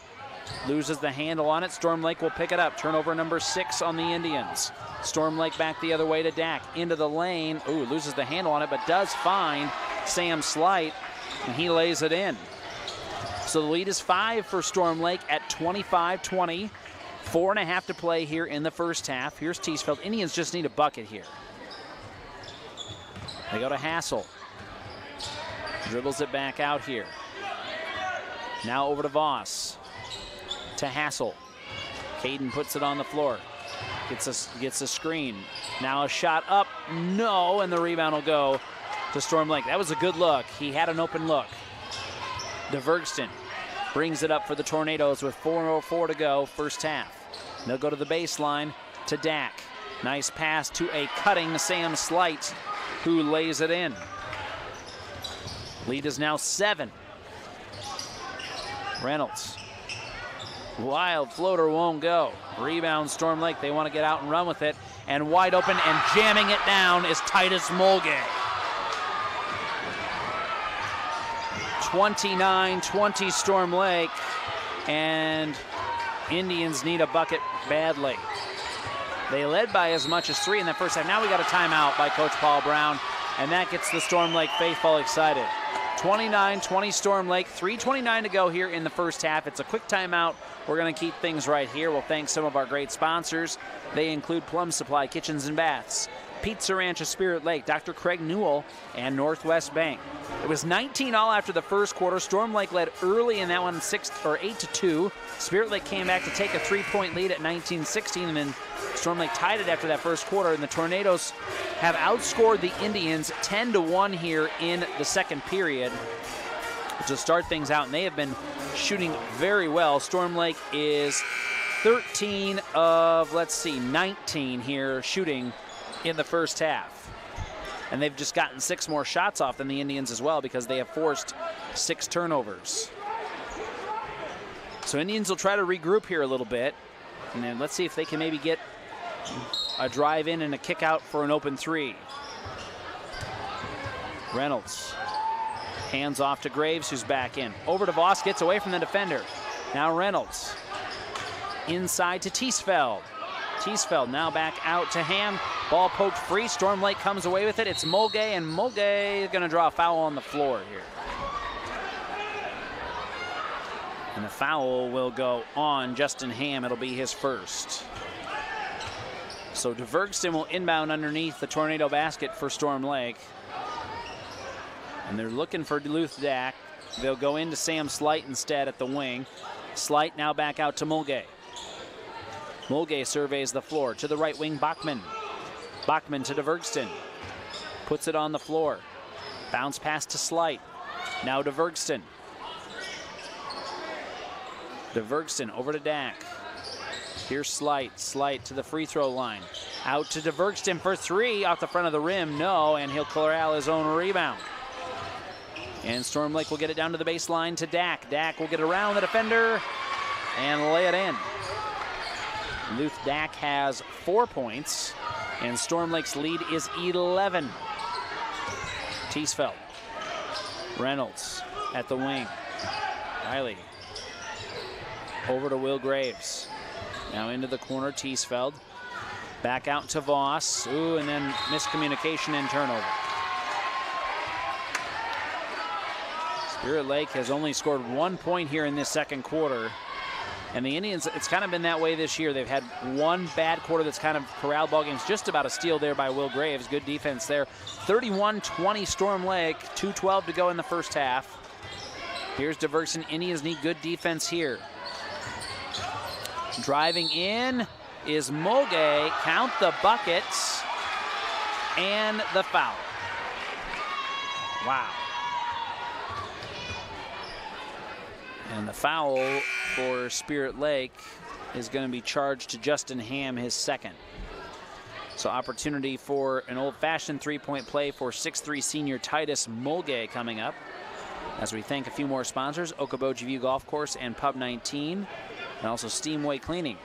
Loses the handle on it, Storm Lake will pick it up. Turnover number 6 on the Indians. Storm Lake back the other way to Dak, into the lane. Ooh, loses the handle on it, but does find Sam Slight, and he lays it in. So the lead is 5 for Storm Lake at 25-20. 4.5 to play here in the first half. Here's Teesfeld. Indians just need a bucket here. They go to Hassel. Dribbles it back out here. Now over to Voss. To Hassel. Caden puts it on the floor. Gets a screen. Now a shot up. No, and the rebound will go to Storm Lake. That was a good look. He had an open look. DeVergston brings it up for the Tornadoes with 4:04 to go, first half. They'll go to the baseline to Dak. Nice pass to a cutting Sam Slight, who lays it in. Lead is now 7. Reynolds. Wild floater won't go. Rebound Storm Lake. They want to get out and run with it. And wide open and jamming it down is Titus Mulgay. 29-20 Storm Lake. And Indians need a bucket badly. They led by as much as 3 in that first half. Now we got a timeout by Coach Paul Brown. And that gets the Storm Lake faithful excited. 29-20 Storm Lake, 3:29 to go here in the first half. It's a quick timeout. We're going to keep things right here. We'll thank some of our great sponsors. They include Plum Supply Kitchens and Baths, Pizza Ranch of Spirit Lake, Dr. Craig Newell, and Northwest Bank. It was 19-all after the first quarter. Storm Lake led early in that one, 8-2. Spirit Lake came back to take a 3-point lead at 19-16, and then Storm Lake tied it after that first quarter, and the Tornadoes have outscored the Indians 10-1 here in the second period to start things out, and they have been shooting very well. Storm Lake is 13 of, 19 here shooting in the first half. And they've just gotten 6 more shots off than the Indians as well because they have forced 6 turnovers. So Indians will try to regroup here a little bit, and then let's see if they can maybe get a drive in and a kick out for an open 3. Reynolds. Hands off to Graves, who's back in. Over to Voss, gets away from the defender. Now Reynolds. Inside to Teesfeld. Teesfeld now back out to Ham. Ball poked free. Storm Lake comes away with it. It's Mulgay, and Mulgay is going to draw a foul on the floor here. And the foul will go on Justin Ham. It'll be his first. So DeVergston will inbound underneath the Tornado basket for Storm Lake. And they're looking for Duluth Dak. They'll go into Sam Slight instead at the wing. Slight now back out to Mulgay. Mulgay surveys the floor. To the right wing, Bachman. Bachman to DeVergston. Puts it on the floor. Bounce pass to Slight. Now DeVergston. DeVergston over to Dak. Here's Slight. Slight to the free throw line. Out to DeVergston for 3. Off the front of the rim. No, and he'll corral his own rebound. And Storm Lake will get it down to the baseline to Dak. Dak will get around the defender and lay it in. Duluth Dak has 4 points, and Storm Lake's lead is 11. Teesfeld. Reynolds at the wing. Riley. Over to Will Graves. Now into the corner, Teesfeld. Back out to Voss. Ooh, and then miscommunication and turnover. Spirit Lake has only scored 1 point here in this second quarter. And the Indians, it's kind of been that way this year. They've had one bad quarter that's kind of corralled ball games. Just about a steal there by Will Graves. Good defense there. 31-20 Storm Lake. 2:12 to go in the first half. Here's DeVergston. Indians need good defense here. Driving in is Mulgay. Count the buckets and the foul. Wow. And the foul for Spirit Lake is going to be charged to Justin Ham, his second. So opportunity for an old-fashioned three-point play for 6'3" senior Titus Mulgay coming up. As we thank a few more sponsors, Okoboji View Golf Course and Pub 19, and also Steamway Cleaning.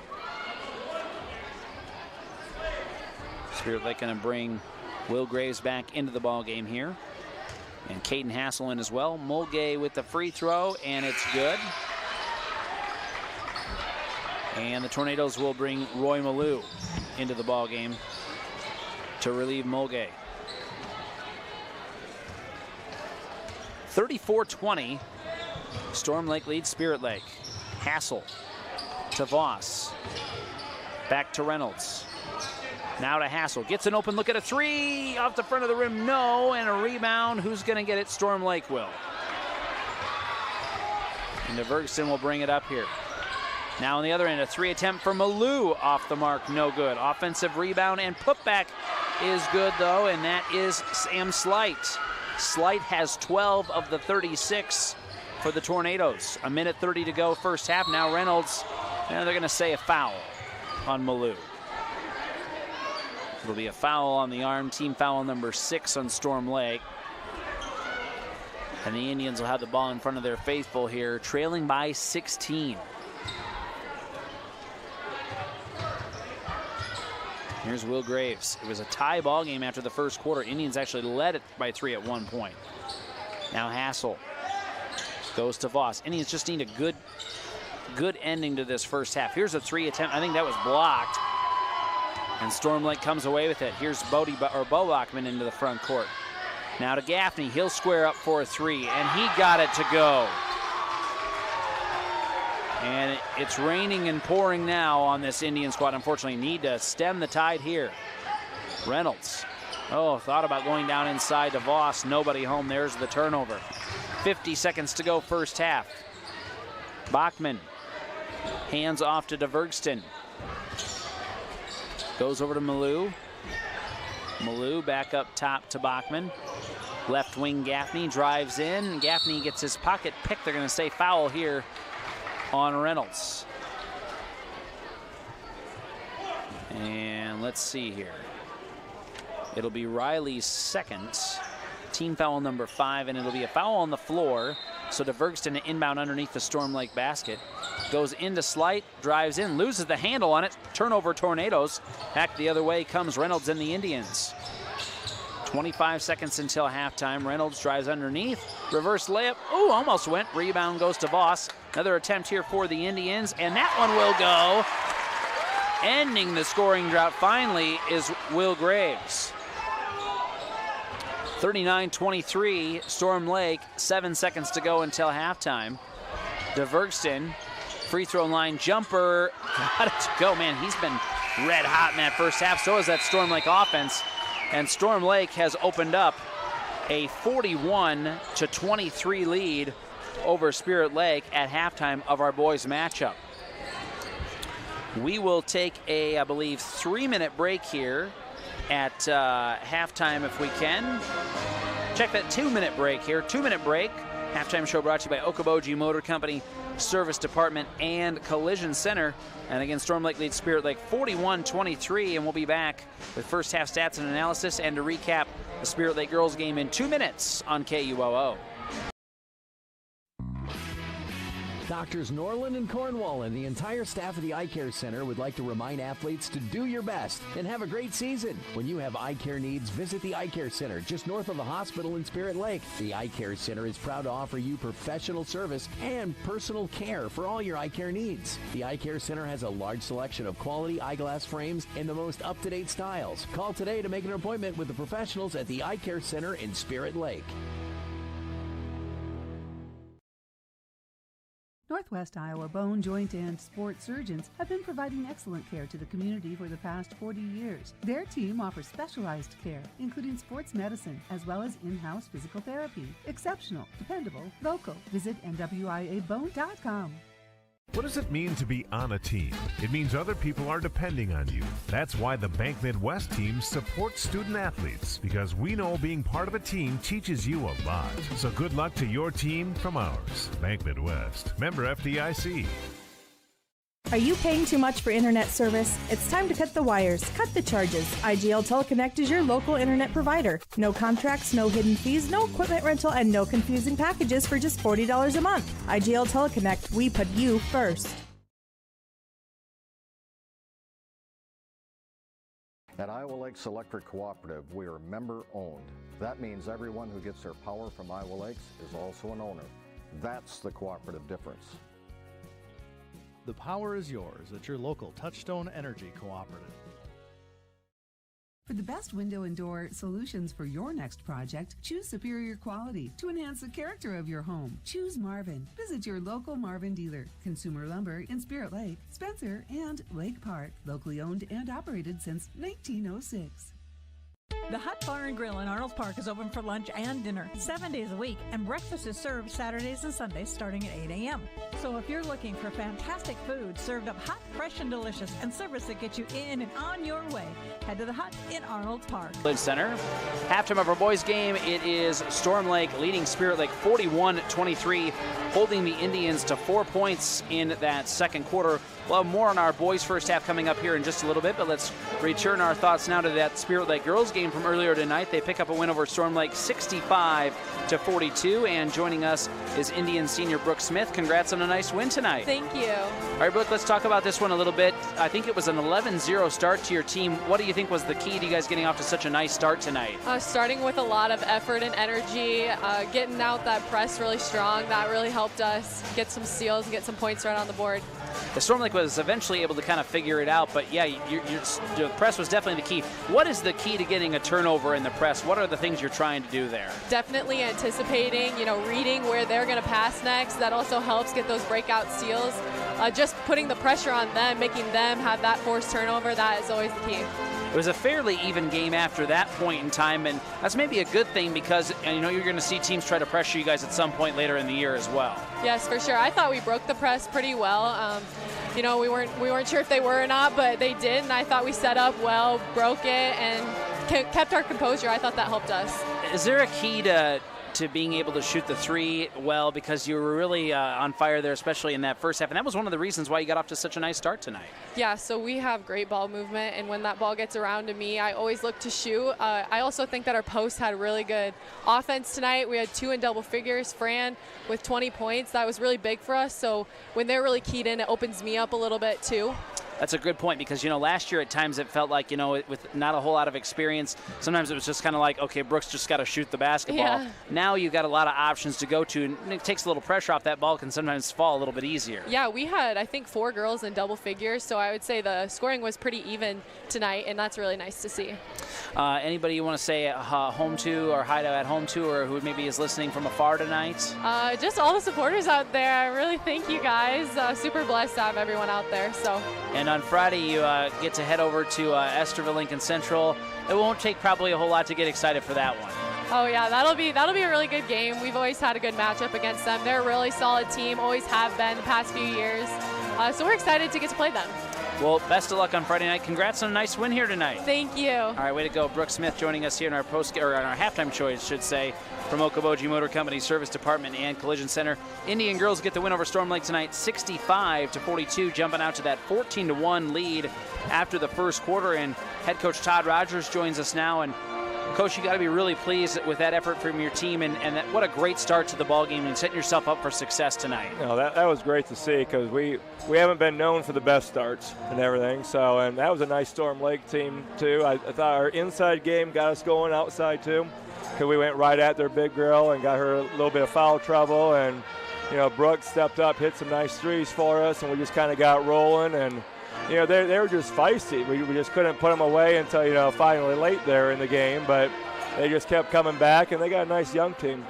Spirit Lake going to bring Will Graves back into the ball game here. And Caden Hassel in as well. Mulgay with the free throw, and it's good. And the Tornadoes will bring Roy Malou into the ball game to relieve Mulgay. 34-20. Storm Lake leads Spirit Lake. Hassel to Voss. Back to Reynolds. Now to Hassel. Gets an open look at a three. Off the front of the rim, no. And a rebound. Who's going to get it? Storm Lake will. And Ferguson will bring it up here. Now on the other end, a three attempt for Malou. Off the mark, no good. Offensive rebound and putback is good, though. And that is Sam Slight. Slight has 12 of the 36 for the Tornadoes. A minute 30 to go first half. Now Reynolds, and they're going to say a foul on Malou. It'll be a foul on the arm, team foul number 6 on Storm Lake. And the Indians will have the ball in front of their faithful here, trailing by 16. Here's Will Graves. It was a tie ball game after the first quarter. Indians actually led it by 3 at one point. Now Hassel goes to Voss. Indians just need a good ending to this first half. Here's a three attempt. I think that was blocked. And Storm Lake comes away with it. Here's Bo Bachman into the front court. Now to Gaffney. He'll square up for a three, and he got it to go. And it's raining and pouring now on this Indian squad. Unfortunately, need to stem the tide here. Reynolds. Oh, thought about going down inside to Voss. Nobody home. There's the turnover. 50 seconds to go first half. Bachman. Hands off to DeVergston. Goes over to Malou. Malou back up top to Bachman. Left wing Gaffney drives in. Gaffney gets his pocket picked. They're going to say foul here on Reynolds. And let's see here. It'll be Riley's second. Team foul number 5, and it'll be a foul on the floor. So DeVergston inbound underneath the Storm Lake basket. Goes into Slight, drives in, loses the handle on it. Turnover Tornadoes. Back the other way comes Reynolds and the Indians. 25 seconds until halftime. Reynolds drives underneath. Reverse layup. Ooh, almost went. Rebound goes to Voss. Another attempt here for the Indians, and that one will go. Ending the scoring drought finally is Will Graves. 39-23, Storm Lake, 7 seconds to go until halftime. DeVergston, free throw line jumper, got it to go. Man, he's been red hot in that first half. So is that Storm Lake offense. And Storm Lake has opened up a 41-23 lead over Spirit Lake at halftime of our boys matchup. We will take a, I believe, 3-minute break here at halftime if we can. Check that 2-minute break here. 2-minute break. Halftime show brought to you by Okoboji Motor Company, Service Department, and Collision Center. And again, Storm Lake leads Spirit Lake 41-23, and we'll be back with first half stats and analysis and to recap the Spirit Lake girls game in 2 minutes on KUOO. Doctors Norland and Cornwall and the entire staff of the Eye Care Center would like to remind athletes to do your best and have a great season. When you have eye care needs, visit the Eye Care Center just north of the hospital in Spirit Lake. The Eye Care Center is proud to offer you professional service and personal care for all your eye care needs. The Eye Care Center has a large selection of quality eyeglass frames in the most up-to-date styles. Call today to make an appointment with the professionals at the Eye Care Center in Spirit Lake. Northwest Iowa Bone, Joint, and Sports Surgeons have been providing excellent care to the community for the past 40 years. Their team offers specialized care, including sports medicine, as well as in-house physical therapy. Exceptional, dependable, local. Visit NWIABone.com. What does it mean to be on a team? It means other people are depending on you. That's why the Bank Midwest team supports student athletes, because we know being part of a team teaches you a lot. So good luck to your team from ours. Bank Midwest. Member FDIC. Are you paying too much for internet service? It's time to cut the wires. Cut the charges. IGL Teleconnect is your local internet provider. No contracts, no hidden fees, no equipment rental, and no confusing packages for just $40 a month. IGL Teleconnect, we put you first. At Iowa Lakes Electric Cooperative, we are member-owned. That means everyone who gets their power from Iowa Lakes is also an owner. That's the cooperative difference. The power is yours at your local Touchstone Energy Cooperative. For the best window and door solutions for your next project, choose superior quality to enhance the character of your home. Choose Marvin. Visit your local Marvin dealer. Consumer Lumber in Spirit Lake, Spencer, and Lake Park. Locally owned and operated since 1906. The Hut Bar and Grill in Arnold Park is open for lunch and dinner 7 days a week, and breakfast is served Saturdays and Sundays starting at 8 a.m. So if you're looking for fantastic food served up hot, fresh, and delicious, and service that gets you in and on your way, head to the Hut in Arnold Park. Center. Halftime of our boys game, it is Storm Lake leading Spirit Lake 41-23, holding the Indians to 4 points in that second quarter. We'll have more on our boys' first half coming up here in just a little bit, but let's return our thoughts now to that Spirit Lake girls game from earlier tonight. They pick up a win over Storm Lake 65-42, and joining us is Indian senior Brooke Smith. Congrats on a nice win tonight. Thank you. All right, Brooke, let's talk about this one a little bit. I think it was an 11-0 start to your team. What do you think was the key to you guys getting off to such a nice start tonight? Starting with a lot of effort and energy, getting out that press really strong. That really helped us get some steals and get some points right on the board. The Storm Lake was eventually able to kind of figure it out, but yeah, your press was definitely the key. What is the key to getting a turnover in the press? What are the things you're trying to do there? Definitely anticipating, reading where they're going to pass next. That also helps get those breakout steals. Just putting the pressure on them, making them have that forced turnover, that is always the key. It was a fairly even game after that point in time, and that's maybe a good thing because you're going to see teams try to pressure you guys at some point later in the year as well. Yes, for sure. I thought we broke the press pretty well. We weren't sure if they were or not, but they did, and I thought we set up well, broke it, and kept our composure. I thought that helped us. Is there a key to being able to shoot the three well, because you were really on fire there, especially in that first half, and that was one of the reasons why you got off to such a nice start tonight? Yeah, so we have great ball movement, and when that ball gets around to me, I always look to shoot. I also think that our post had really good offense tonight. We had 2 in double figures. Fran with 20 points. That was really big for us, so when they're really keyed in, it opens me up a little bit too. That's a good point because, last year at times it felt like, with not a whole lot of experience, sometimes it was just kind of like, okay, Brooks just got to shoot the basketball. Yeah. Now you've got a lot of options to go to, and it takes a little pressure off. That ball can sometimes fall a little bit easier. Yeah, we had, I think, 4 girls in double figures, so I would say the scoring was pretty even tonight, and that's really nice to see. Anybody you want to say home to or hi to at home to, or who maybe is listening from afar tonight? Just all the supporters out there. I really thank you guys. Super blessed to have everyone out there. And on Friday, you get to head over to Esterville Lincoln Central. It won't take probably a whole lot to get excited for that one. Oh yeah, that'll be a really good game. We've always had a good matchup against them. They're a really solid team, always have been the past few years. So we're excited to get to play them. Well, best of luck on Friday night. Congrats on a nice win here tonight. Thank you. All right, way to go. Brooke Smith joining us here in our on our halftime show, I should say, from Okoboji Motor Company Service Department and Collision Center. Indian girls get the win over Storm Lake tonight, 65-42, jumping out to that 14-1 lead after the first quarter. And head coach Todd Rogers joins us now. And Coach, you got to be really pleased with that effort from your team, and what a great start to the ball game and setting yourself up for success tonight. That was great to see because we haven't been known for the best starts and everything. And that was a nice Storm Lake team too. I thought our inside game got us going outside too, because we went right at their big girl and got her a little bit of foul trouble. And Brooke stepped up, hit some nice threes for us, and we just kind of got rolling. And they were just feisty. We just couldn't put them away until, finally late there in the game. But they just kept coming back, and they got a nice young team.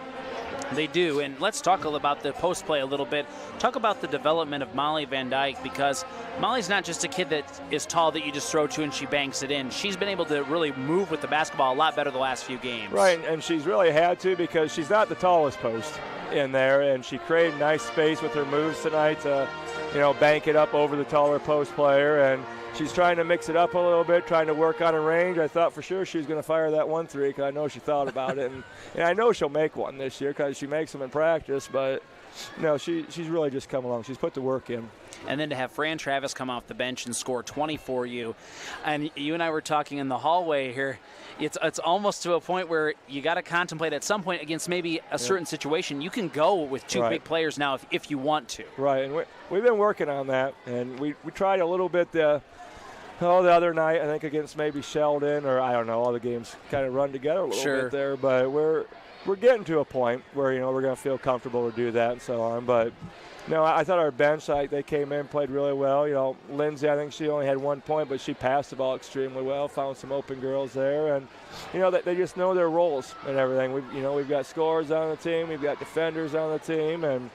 They do, and let's talk about the post play a little bit. Talk about the development of Molly Van Dyke, because Molly's not just a kid that is tall that you just throw to and she banks it in. She's been able to really move with the basketball a lot better the last few games. Right, and she's really had to, because she's not the tallest post in there, and she created nice space with her moves tonight to bank it up over the taller post player, and she's trying to mix it up a little bit, trying to work on a range. I thought for sure she was going to fire that 1-3 because I know she thought about it, and I know she'll make one this year because she makes them in practice, but no, she's really just come along. She's put the work in. And then to have Fran Travis come off the bench and score 20 for you. And you and I were talking in the hallway here. It's almost to a point where you got to contemplate at some point against maybe a certain situation. You can go with two big players now if you want to. Right, and we've been working on that. And we tried a little bit the other night, I think, against maybe Sheldon, or I don't know, all the games kind of run together a little bit there. But we're getting to a point where, we're going to feel comfortable to do that and so on. But, no, I thought our bench, they came in, played really well. Lindsay, I think she only had 1 point, but she passed the ball extremely well, found some open girls there. And, they just know their roles and everything. We've got scorers on the team. We've got defenders on the team. And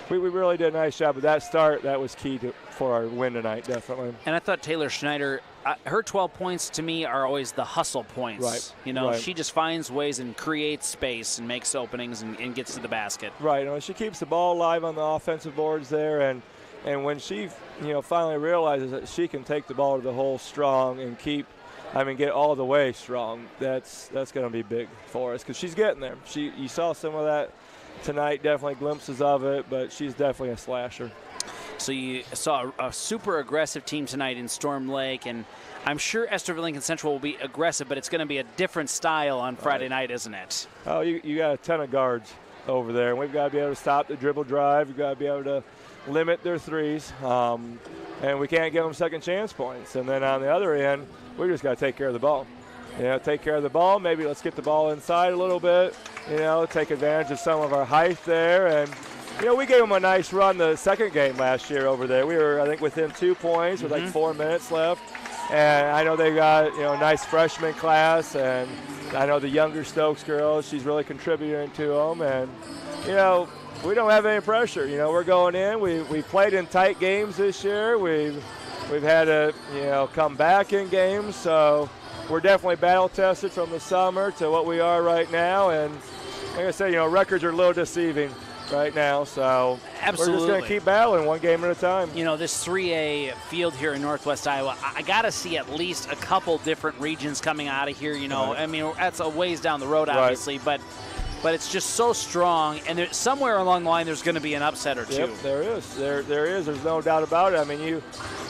we really did a nice job. But that start, that was key for our win tonight, definitely. And I thought Taylor Schneider, her 12 points to me are always the hustle points. Right. She just finds ways and creates space and makes openings and gets to the basket. Right. She keeps the ball alive on the offensive boards there. And when she, finally realizes that she can take the ball to the hole strong and get all the way strong, that's going to be big for us because she's getting there. You saw some of that tonight, definitely glimpses of it, but she's definitely a slasher. So you saw a super aggressive team tonight in Storm Lake, and I'm sure Estherville Lincoln Central will be aggressive, but it's going to be a different style on Friday night, isn't it? Oh, you got a ton of guards over there, and we've got to be able to stop the dribble drive. We've got to be able to limit their threes, and we can't give them second chance points. And then on the other end, we just got to take care of the ball. Take care of the ball. Maybe let's get the ball inside a little bit, take advantage of some of our height there. And, we gave them a nice run the second game last year over there. We were, I think, within 2 points with 4 minutes left. And I know they got, a nice freshman class. And I know the younger Stokes girl, she's really contributing to them. And, we don't have any pressure. We're going in. We played in tight games this year. We've had to, come back in games. So we're definitely battle tested from the summer to what we are right now. And like I said, records are a little deceiving right now, so absolutely. We're just going to keep battling one game at a time. This 3A field here in Northwest Iowa, I got to see at least a couple different regions coming out of here. Right. That's a ways down the road, obviously, but it's just so strong, and somewhere along the line there's going to be an upset or two. Yep, there is. There is. There's no doubt about it.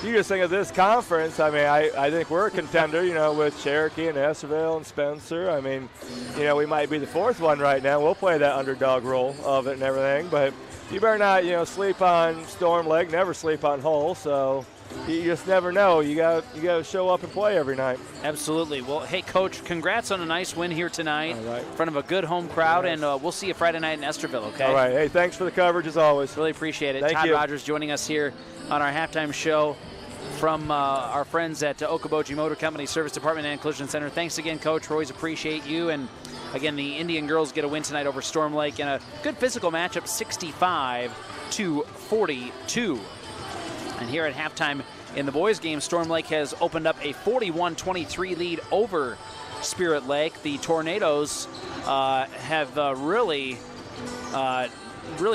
You just think of this conference. I think we're a contender, with Cherokee and Estherville and Spencer. We might be the fourth one right now. We'll play that underdog role of it and everything, but you better not, sleep on Storm Lake, never sleep on Hull, so you just never know. You got to show up and play every night. Absolutely. Well, hey, Coach, congrats on a nice win here tonight in front of a good home crowd, and we'll see you Friday night in Estherville, okay? All right. Hey, thanks for the coverage as always. Really appreciate it. Thank Todd you. Rogers joining us here on our halftime show from our friends at Okoboji Motor Company Service Department and Collision Center. Thanks again, Coach. We always appreciate you. And, again, the Indian girls get a win tonight over Storm Lake in a good physical matchup, 65-42. And here at halftime in the boys' game, Storm Lake has opened up a 41-23 lead over Spirit Lake. The Tornadoes have really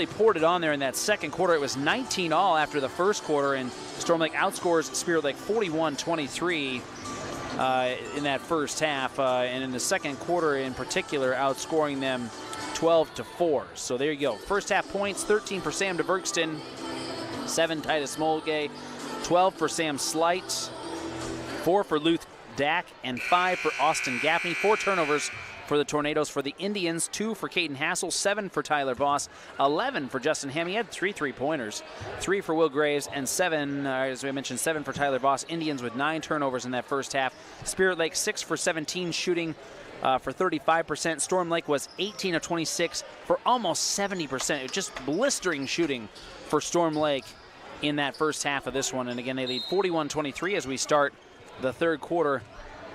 poured it on there in that second quarter. It was 19-all after the first quarter, and Storm Lake outscores Spirit Lake 41-23 in that first half, and in the second quarter in particular, outscoring them 12-4. So there you go. First half points, 13 for Sam DeVerkston, 7 Titus Mulgay, 12 for Sam Slight, 4 for Luth Dack, and 5 for Austin Gaffney. 4 turnovers for the Tornadoes. For the Indians, 2 for Caden Hassel, 7 for Tyler Voss, 11 for Justin Hamm. He had 3 3-pointers, 3 for Will Graves, and 7, as we mentioned, 7 for Tyler Voss. Indians with 9 turnovers in that first half. Spirit Lake 6 for 17 shooting for 35%. Storm Lake was 18 of 26 for almost 70%. It was just blistering shooting for Storm Lake in that first half of this one. And again, they lead 41-23 as we start the third quarter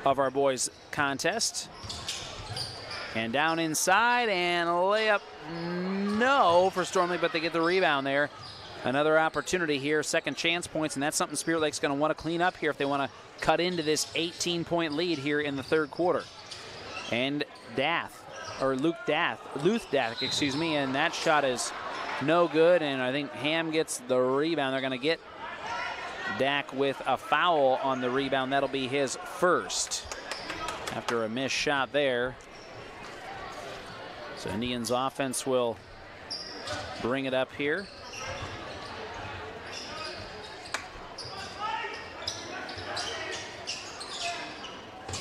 of our boys contest. And down inside, and a layup, no for Storm Lake, but they get the rebound there. Another opportunity here, second chance points, and that's something Spirit Lake's going to want to clean up here if they want to cut into this 18-point lead here in the third quarter. And Luth Dath, excuse me, and that shot is no good, and I think Hamm gets the rebound. They're going to get Dack with a foul on the rebound. That'll be his first after a missed shot there. So Indians offense will bring it up here.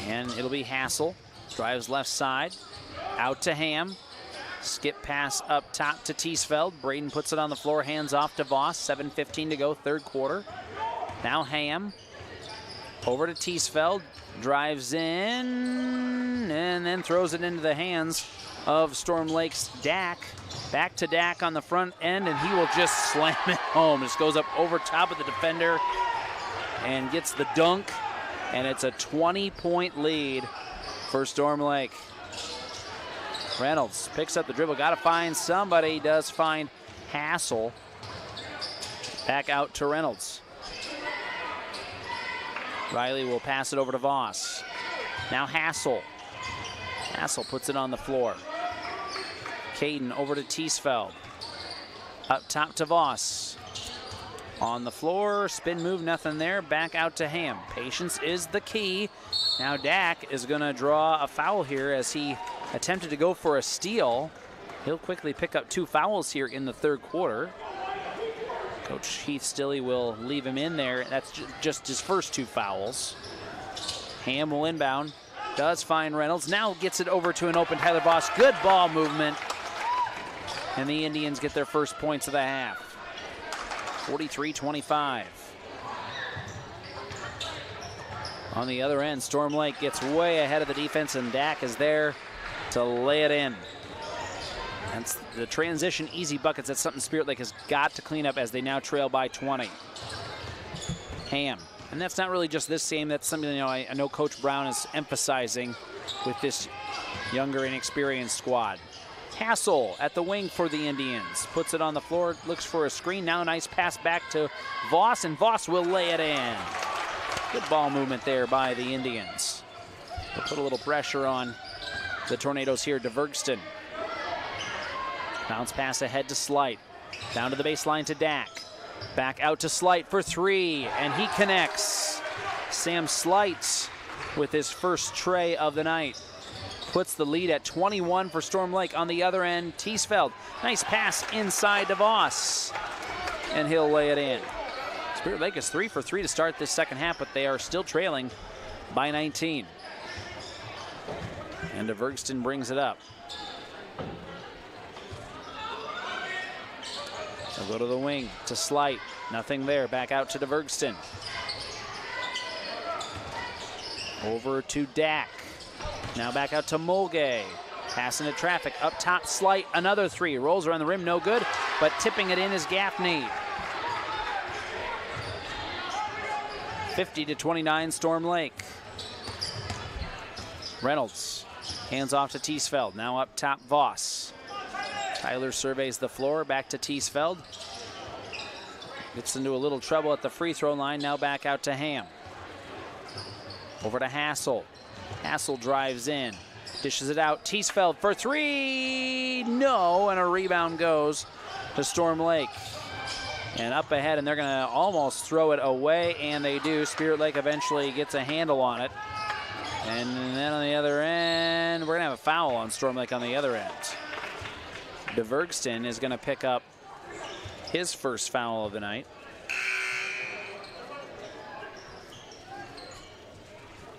And it'll be Hassel. Drives left side. Out to Ham. Skip pass up top to Teesfeld. Braden puts it on the floor. Hands off to Voss. 7:15 to go, third quarter. Now Ham. Over to Teesfeld. Drives in. And then throws it into the hands of Storm Lake's Dak. Back to Dak on the front end. And he will just slam it home. Just goes up over top of the defender. And gets the dunk. And it's a 20-point lead for Storm Lake. Reynolds picks up the dribble. Got to find somebody. Does find Hassel. Back out to Reynolds. Riley will pass it over to Voss. Now Hassel. Hassel puts it on the floor. Caden over to Teesfeld. Up top to Voss. On the floor, spin move, nothing there. Back out to Ham. Patience is the key. Now Dak is going to draw a foul here as he attempted to go for a steal. He'll quickly pick up 2 fouls here in the third quarter. Coach Heath Stilley will leave him in there. That's just his first 2 fouls. Ham will inbound. Does find Reynolds. Now gets it over to an open Tyler Voss. Good ball movement. And the Indians get their first points of the half. 43-25. On the other end, Storm Lake gets way ahead of the defense, and Dak is there to lay it in. That's the transition easy buckets. That's something Spirit Lake has got to clean up as they now trail by 20. Ham. And that's not really just this game. That's something I know Coach Brown is emphasizing with this younger, inexperienced squad. Hassel at the wing for the Indians. Puts it on the floor, looks for a screen. Now a nice pass back to Voss, and Voss will lay it in. Good ball movement there by the Indians. They'll put a little pressure on the Tornadoes here. DeVergston. Bounce pass ahead to Slight. Down to the baseline to Dak. Back out to Slight for 3, and he connects. Sam Slight with his first tray of the night. Puts the lead at 21 for Storm Lake. On the other end, Teesfeld. Nice pass inside to Voss. And he'll lay it in. Spirit Lake is 3 for 3 to start this second half, but they are still trailing by 19. And DeVergston brings it up. They'll go to the wing to Slight. Nothing there. Back out to DeVergston. Over to Dak. Now back out to Mulgay. Passing to traffic. Up top, Slight. Another 3. Rolls around the rim. No good. But tipping it in is Gaffney. 50-29 Storm Lake. Reynolds. Hands off to Teesfeld. Now up top, Voss. Tyler surveys the floor. Back to Teesfeld. Gets into a little trouble at the free throw line. Now back out to Ham. Over to Hassel. Hassel drives in. Dishes it out. Teesfeld for 3. No. And a rebound goes to Storm Lake. And up ahead, and they're going to almost throw it away, and they do. Spirit Lake eventually gets a handle on it. And then on the other end, we're going to have a foul on Storm Lake on the other end. DeVergston is going to pick up his first foul of the night.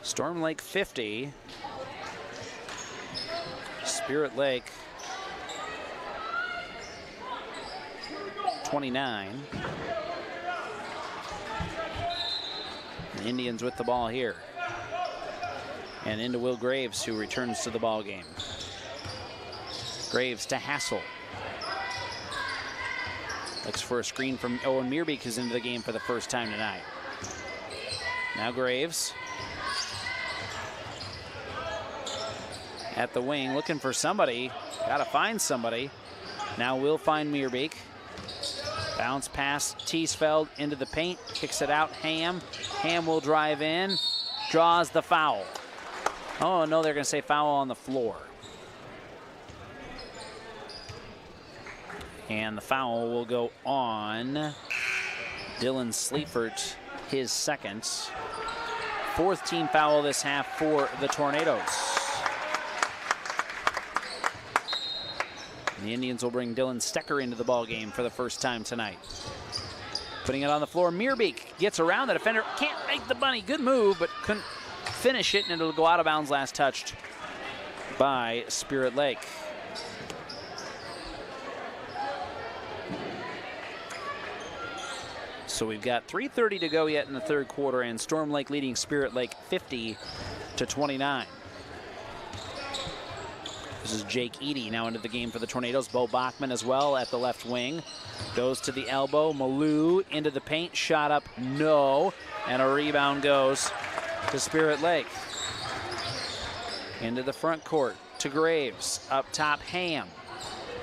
Storm Lake 50. Spirit Lake 29. The Indians with the ball here. And into Will Graves, who returns to the ball game. Graves to Hassel. Looks for a screen from Owen Meerbeek, who's into the game for the first time tonight. Now Graves. At the wing, looking for somebody. Gotta find somebody. Now we'll find Meerbeek. Bounce pass, Teesfeld into the paint, kicks it out, Ham. Ham will drive in, draws the foul. Oh no, they're gonna say foul on the floor. And the foul will go on Dylan Sleifert, his second. 4th team foul this half for the Tornadoes. The Indians will bring Dylan Stecker into the ball game for the first time tonight. Putting it on the floor, Meerbeek gets around the defender, can't make the bunny. Good move, but couldn't finish it, and it'll go out of bounds last touched by Spirit Lake. So we've got 3:30 to go yet in the third quarter, and Storm Lake leading Spirit Lake 50-29. This is Jake Eady now into the game for the Tornadoes. Bo Bachman as well at the left wing. Goes to the elbow. Malou into the paint. Shot up, no. And a rebound goes to Spirit Lake. Into the front court to Graves. Up top, Ham.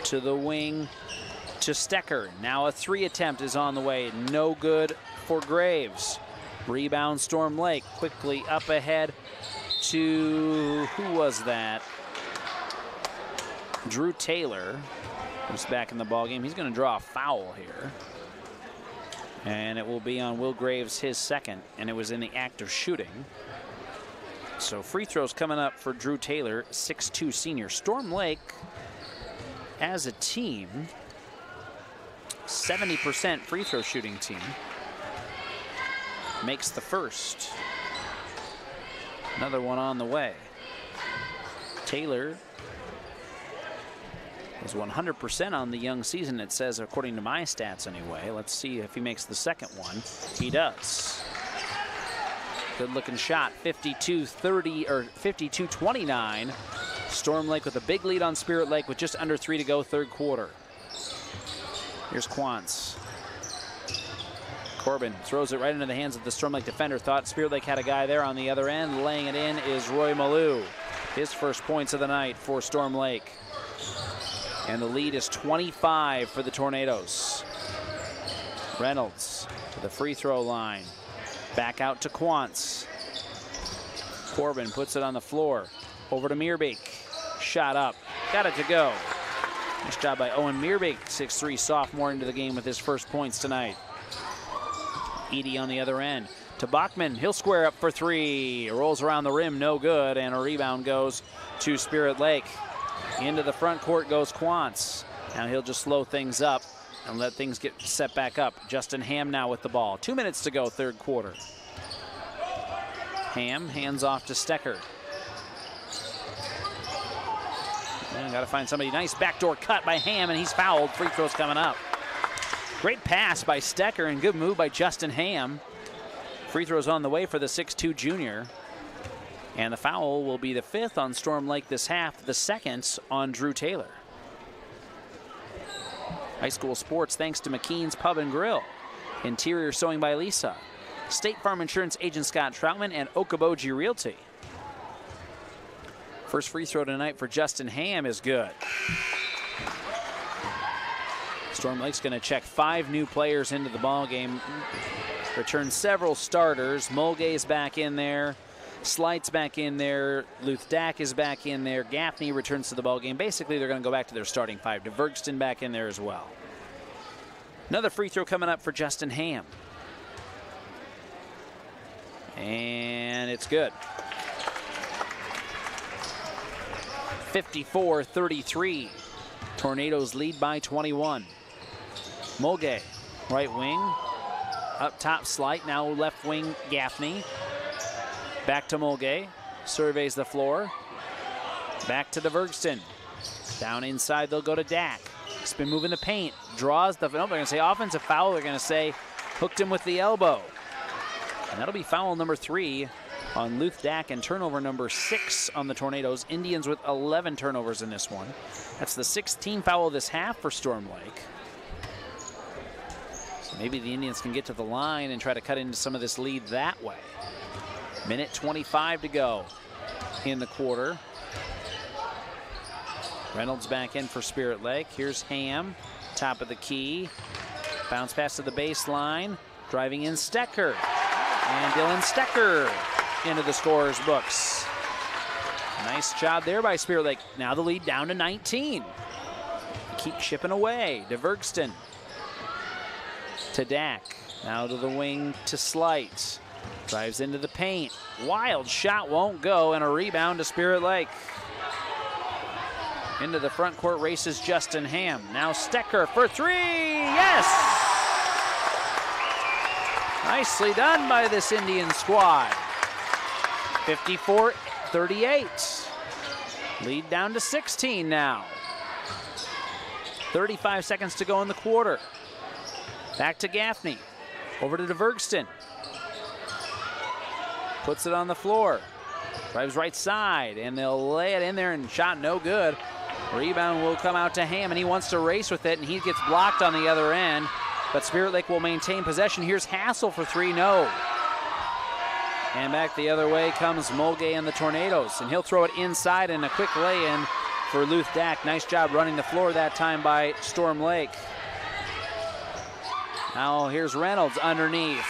To the wing to Stecker. Now a three attempt is on the way. No good for Graves. Rebound Storm Lake. Quickly up ahead to, who was that? Drew Taylor, who's back in the ballgame. He's going to draw a foul here. And it will be on Will Graves, his second, and it was in the act of shooting. So free throws coming up for Drew Taylor, 6'2" senior. Storm Lake, as a team, 70% free throw shooting team, makes the first. Another one on the way. Taylor is 100% on the young season, it says, according to my stats anyway. Let's see if he makes the second one. He does. Good looking shot, 52-30 or 52-29. Storm Lake with a big lead on Spirit Lake with just under 3 to go, third quarter. Here's Quantz. Corbin throws it right into the hands of the Storm Lake defender. Thought Spirit Lake had a guy there on the other end. Laying it in is Roy Malou. His first points of the night for Storm Lake. And the lead is 25 for the Tornadoes. Reynolds to the free throw line. Back out to Quantz. Corbin puts it on the floor. Over to Meerbeek. Shot up. Got it to go. Nice job by Owen Meerbeek, 6'3" sophomore, into the game with his first points tonight. Eady on the other end. To Bachman. He'll square up for three. Rolls around the rim. No good. And a rebound goes to Spirit Lake. Into the front court goes Quantz. Now he'll just slow things up and let things get set back up. Justin Ham now with the ball. 2 minutes to go, third quarter. Ham hands off to Stecker. Got to find somebody. Nice backdoor cut by Ham, and he's fouled. Free throws coming up. Great pass by Stecker and good move by Justin Ham. Free throws on the way for the 6'2" junior. And the foul will be the fifth on Storm Lake this half, the second on Drew Taylor. High school sports thanks to McKean's Pub and Grill. Interior sewing by Lisa. State Farm Insurance agent Scott Troutman and Okoboji Realty. First free throw tonight for Justin Ham is good. Storm Lake's going to check 5 new players into the ball game. Return several starters. Mulgay's back in there. Slight's back in there. Luth Dak is back in there. Gaffney returns to the ball game. Basically, they're going to go back to their starting 5. DeVergston back in there as well. Another free throw coming up for Justin Ham. And it's good. 54-33. Tornadoes lead by 21. Mulgay, right wing. Up top, Slight. Now left wing, Gaffney. Back to Mulgay. Surveys the floor. Back to DeVergston. Down inside, they'll go to Dak. He's been moving the paint. Draws the... No, they're going to say offensive foul. They're going to say hooked him with the elbow. And that'll be foul number 3 on Luth Dak and turnover number 6 on the Tornadoes. Indians with 11 turnovers in this one. That's the 16th foul of this half for Storm Lake. So maybe the Indians can get to the line and try to cut into some of this lead that way. Minute 25 to go in the quarter. Reynolds back in for Spirit Lake. Here's Ham, top of the key. Bounce pass to the baseline. Driving in Stecker. And Dylan Stecker into the scorer's books. Nice job there by Spirit Lake. Now the lead down to 19. Keep chipping away. DeVergston to Dak. Now to the wing to Slight. Drives into the paint. Wild shot won't go, and a rebound to Spirit Lake. Into the front court races Justin Ham. Now Stecker for three. Yes! Nicely done by this Indian squad. 54-38. Lead down to 16 now. 35 seconds to go in the quarter. Back to Gaffney. Over to DeVergston. Puts it on the floor. Drives right side, and they'll lay it in there, and shot no good. Rebound will come out to Ham, and he wants to race with it, and he gets blocked on the other end. But Spirit Lake will maintain possession. Here's Hassel for three, no. And back the other way comes Mulgay and the Tornadoes, and he'll throw it inside and a quick lay-in for Luth Dack. Nice job running the floor that time by Storm Lake. Now here's Reynolds underneath,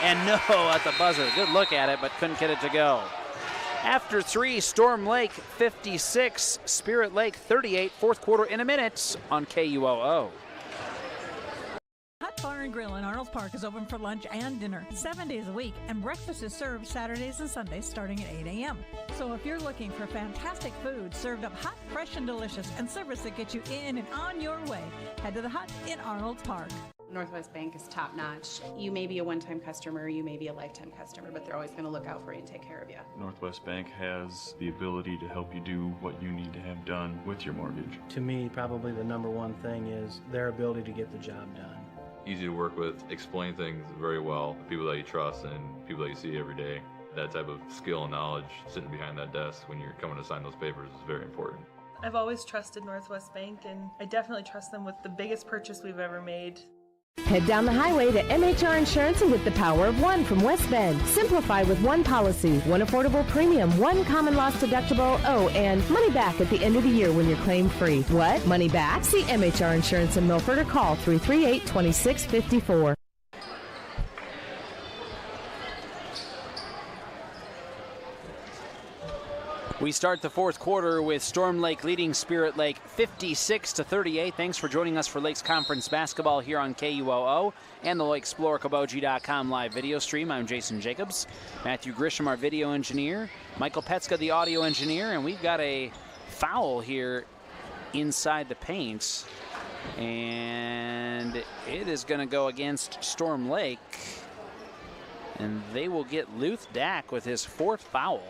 and no at the buzzer. Good look at it, but couldn't get it to go. After three, Storm Lake 56, Spirit Lake 38, fourth quarter in a minute on KUOO. Hot Bar and Grill in Arnold Park is open for lunch and dinner 7 days a week, and breakfast is served Saturdays and Sundays starting at 8 a.m. So if you're looking for fantastic food served up hot, fresh, and delicious, and service that gets you in and on your way, head to the Hut in Arnold Park. Northwest Bank is top notch. You may be a one-time customer, you may be a lifetime customer, but they're always going to look out for you and take care of you. Northwest Bank has the ability to help you do what you need to have done with your mortgage. To me, probably the number one thing is their ability to get the job done. Easy to work with, explain things very well, people that you trust and people that you see every day. That type of skill and knowledge sitting behind that desk when you're coming to sign those papers is very important. I've always trusted Northwest Bank, and I definitely trust them with the biggest purchase we've ever made. Head down the highway to MHR Insurance and get the power of one from West Bend. Simplify with one policy, one affordable premium, one common loss deductible, and money back at the end of the year when you're claim free. What? Money back? See MHR Insurance in Milford or call 338-2654. We start the fourth quarter with Storm Lake leading Spirit Lake 56-38. Thanks for joining us for Lakes Conference basketball here on KUOO and the LakeExplorerKaboji.com live video stream. I'm Jason Jacobs. Matthew Grisham, our video engineer. Michael Petska, the audio engineer. And we've got a foul here inside the paint. And it is going to go against Storm Lake. And they will get Luth Dack with his fourth foul.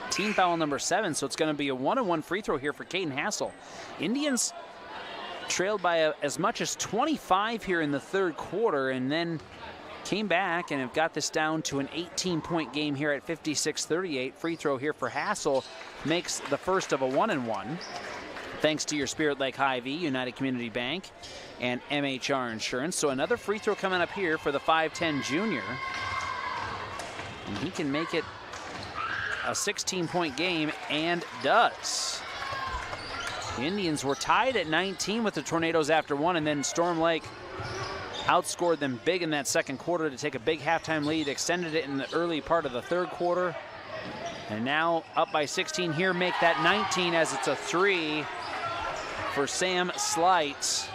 Team foul number 7, so it's going to be a 1-on-1 free throw here for Caden Hassel. Indians trailed by as much as 25 here in the third quarter, and then came back and have got this down to an 18-point game here at 56-38. Free throw here for Hassel makes the first of a 1-and-1. Thanks to your Spirit Lake Hy-Vee, United Community Bank, and MHR Insurance. So another free throw coming up here for the 5'10 junior. And he can make it a 16-point game, and does. The Indians were tied at 19 with the Tornadoes after one, and then Storm Lake outscored them big in that second quarter to take a big halftime lead, extended it in the early part of the third quarter, and now up by 16 here, make that 19 as it's a three for Sam Slight.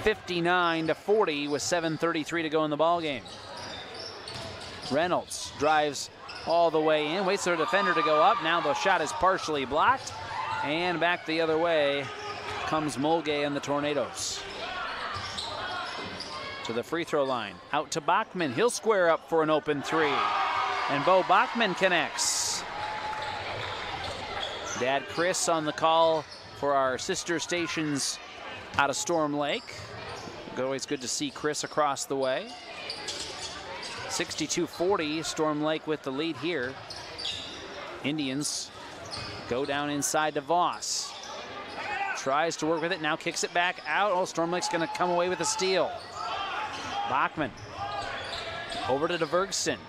59-40 with 7:33 to go in the ball game. Reynolds drives all the way in, waits for the defender to go up. Now the shot is partially blocked, and back the other way comes Mulgay and the Tornadoes. To the free throw line, out to Bachman. He'll square up for an open three, and Bo Bachman connects. Dad Chris on the call for our sister stations out of Storm Lake. Always good to see Chris across the way. 62-40, Storm Lake with the lead here. Indians go down inside to Voss. Tries to work with it, now kicks it back out. Oh, Storm Lake's gonna come away with a steal. Bachman over to DeVergston.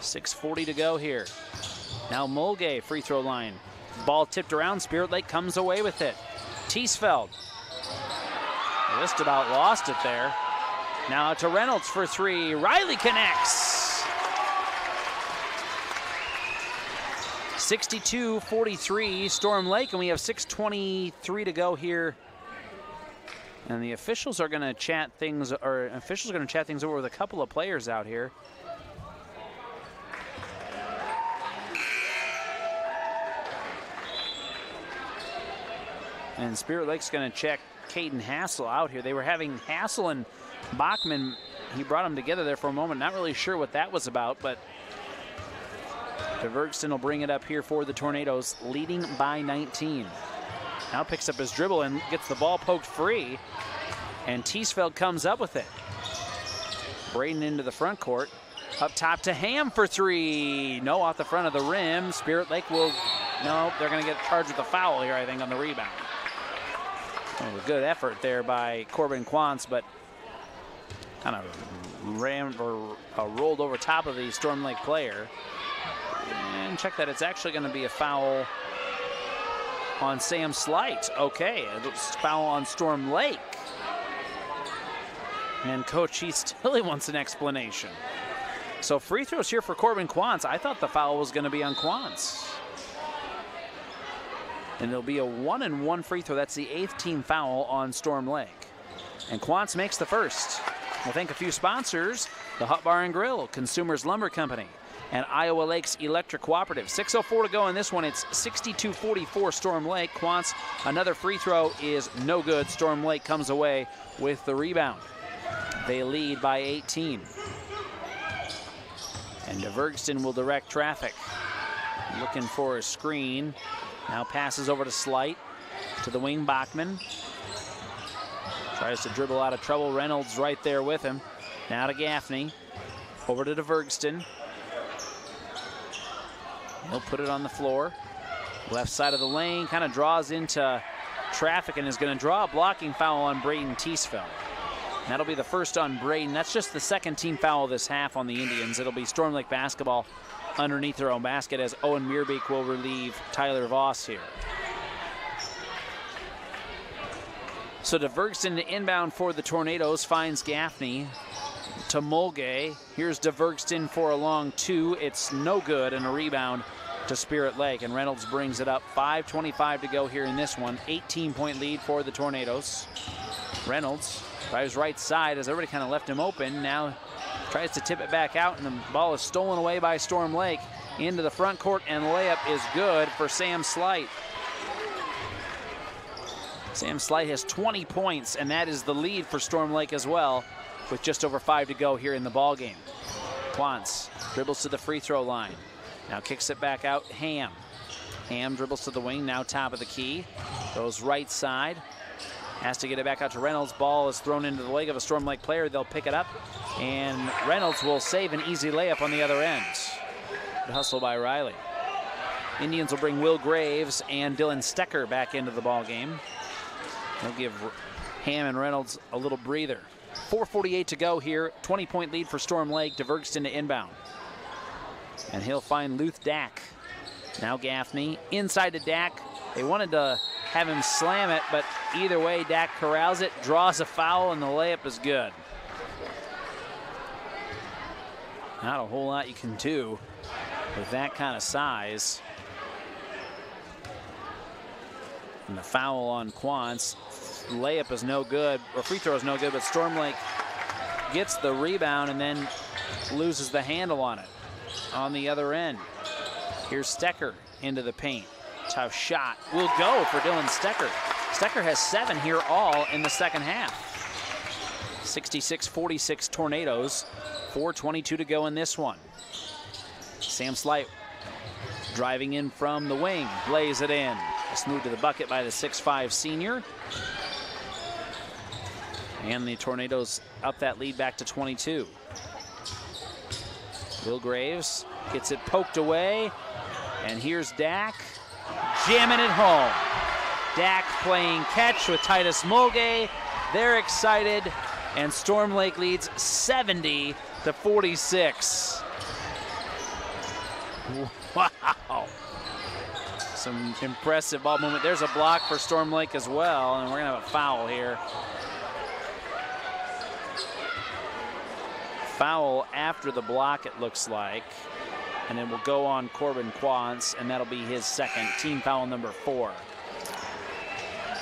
6:40 to go here. Now Mulgay, free throw line. Ball tipped around, Spirit Lake comes away with it. Teesfeld just about lost it there. Now to Reynolds for three. Riley connects. 62-43 Storm Lake, and we have 6:23 to go here. And the officials are going to chat things, over with a couple of players out here. And Spirit Lake's going to check Caden Hassel out here. They were having Hassel and Bachman. He brought them together there for a moment. Not really sure what that was about, but DeVergston will bring it up here for the Tornadoes, leading by 19. Now picks up his dribble and gets the ball poked free, and Teesfeld comes up with it. Braden into the front court. Up top to Ham for three. No, off the front of the rim. Spirit Lake will, no, they're going to get charged with a foul here, I think, on the rebound. Well, a good effort there by Corbin Quantz, but kind of rammed or rolled over top of the Storm Lake player. And check that, it's actually going to be a foul on Sam Slight. Okay, it's foul on Storm Lake. And Coach Eastilly wants an explanation. So free throws here for Corbin Quantz. I thought the foul was going to be on Quantz. And it'll be a 1-and-1 free throw. That's the 8th team foul on Storm Lake. And Quantz makes the first. We'll thank a few sponsors: the Hut Bar and Grill, Consumers Lumber Company, and Iowa Lakes Electric Cooperative. 6:04 to go in this one. It's 62-44 Storm Lake. Quantz, another free throw is no good. Storm Lake comes away with the rebound. They lead by 18. And DeVergston will direct traffic. Looking for a screen. Now passes over to Slight. To the wing, Bachman. Tries to dribble out of trouble. Reynolds right there with him. Now to Gaffney. Over to DeVergston. He'll put it on the floor. Left side of the lane. Kind of draws into traffic and is going to draw a blocking foul on Braden Teesfeld. That'll be the first on Braden. That's just the second team foul this half on the Indians. It'll be Storm Lake basketball underneath their own basket as Owen Meerbeek will relieve Tyler Voss here. So DeVergston to inbound for the Tornadoes, finds Gaffney to Mulgay. Here's DeVergston for a long two. It's no good, and a rebound to Spirit Lake, and Reynolds brings it up. 5:25 to go here in this one. 18-point lead for the Tornadoes. Reynolds drives right side as everybody kind of left him open. Now tries to tip it back out, and the ball is stolen away by Storm Lake into the front court, and layup is good for Sam Slight. Sam Slight has 20 points, and that is the lead for Storm Lake as well, with just over 5 to go here in the ball game. Quantz dribbles to the free throw line. Now kicks it back out. Ham dribbles to the wing, now top of the key. Goes right side. Has to get it back out to Reynolds. Ball is thrown into the leg of a Storm Lake player. They'll pick it up, and Reynolds will save an easy layup on the other end. Good hustle by Riley. Indians will bring Will Graves and Dylan Stecker back into the ball game. They'll give Ham and Reynolds a little breather. 4:48 to go here. 20-point lead for Storm Lake. DeVergston to inbound. And he'll find Luth Dack. Now Gaffney inside to Dack. They wanted to have him slam it, but either way, Dack corrals it, draws a foul, and the layup is good. Not a whole lot you can do with that kind of size. And the foul on Quantz. Layup is no good, or free throw is no good, but Storm Lake gets the rebound and then loses the handle on it. On the other end, here's Stecker into the paint. Tough shot will go for Dylan Stecker. Stecker has 7 here all in the second half. 66-46 Tornadoes. 4:22 to go in this one. Sam Slight driving in from the wing, lays it in. Just moved to the bucket by the 6'5" senior. And the Tornadoes up that lead back to 22. Will Graves gets it poked away. And here's Dack jamming it home. Dack playing catch with Titus Mulgay. They're excited. And Storm Lake leads 70-46. Wow. Some impressive ball movement. There's a block for Storm Lake as well, and we're going to have a foul here. Foul after the block, it looks like. And then we'll go on Corbin Quantz, and that'll be his second, team foul number 4.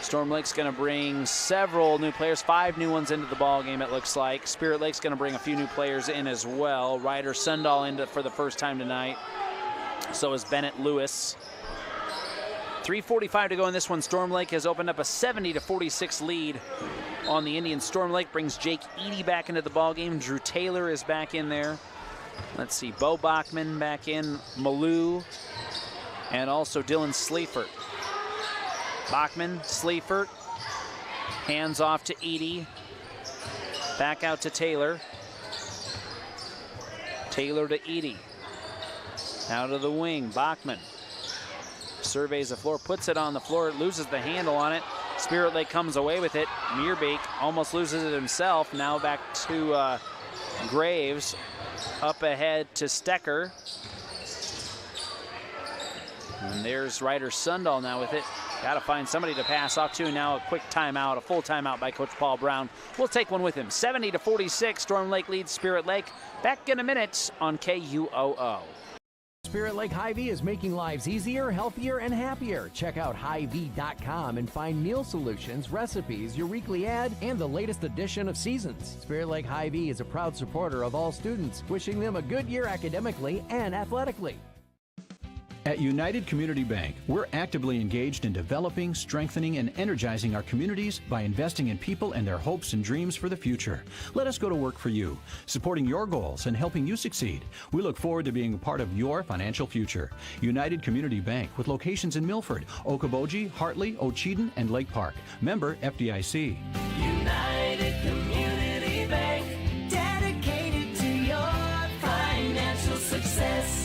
Storm Lake's going to bring several new players, 5 new ones into the ball game, it looks like. Spirit Lake's going to bring a few new players in as well. Ryder Sundahl in for the first time tonight. So is Bennett Lewis. 3:45 to go in this one. Storm Lake has opened up a 70-46 lead on the Indians. Storm Lake brings Jake Eady back into the ballgame. Drew Taylor is back in there. Let's see, Bo Bachman back in, Malou, and also Dylan Sleifert. Bachman, Sleifert, hands off to Eady. Back out to Taylor. Taylor to Eady. Out of the wing, Bachman. Surveys the floor, puts it on the floor, loses the handle on it. Spirit Lake comes away with it. Meerbeek almost loses it himself. Now back to Graves. Up ahead to Stecker. And there's Ryder Sundahl now with it. Got to find somebody to pass off to. Now a quick timeout, a full timeout by Coach Paul Brown. We'll take one with him. 70-46, Storm Lake leads Spirit Lake. Back in a minute on KUOO. Spirit Lake Hy-Vee is making lives easier, healthier, and happier. Check out Hy-Vee.com and find meal solutions, recipes, your weekly ad, and the latest edition of Seasons. Spirit Lake Hy-Vee is a proud supporter of all students, wishing them a good year academically and athletically. At United Community Bank, we're actively engaged in developing, strengthening, and energizing our communities by investing in people and their hopes and dreams for the future. Let us go to work for you, supporting your goals and helping you succeed. We look forward to being a part of your financial future. United Community Bank, with locations in Milford, Okoboji, Hartley, Ocheyedan, and Lake Park. Member FDIC. United Community Bank, dedicated to your financial success.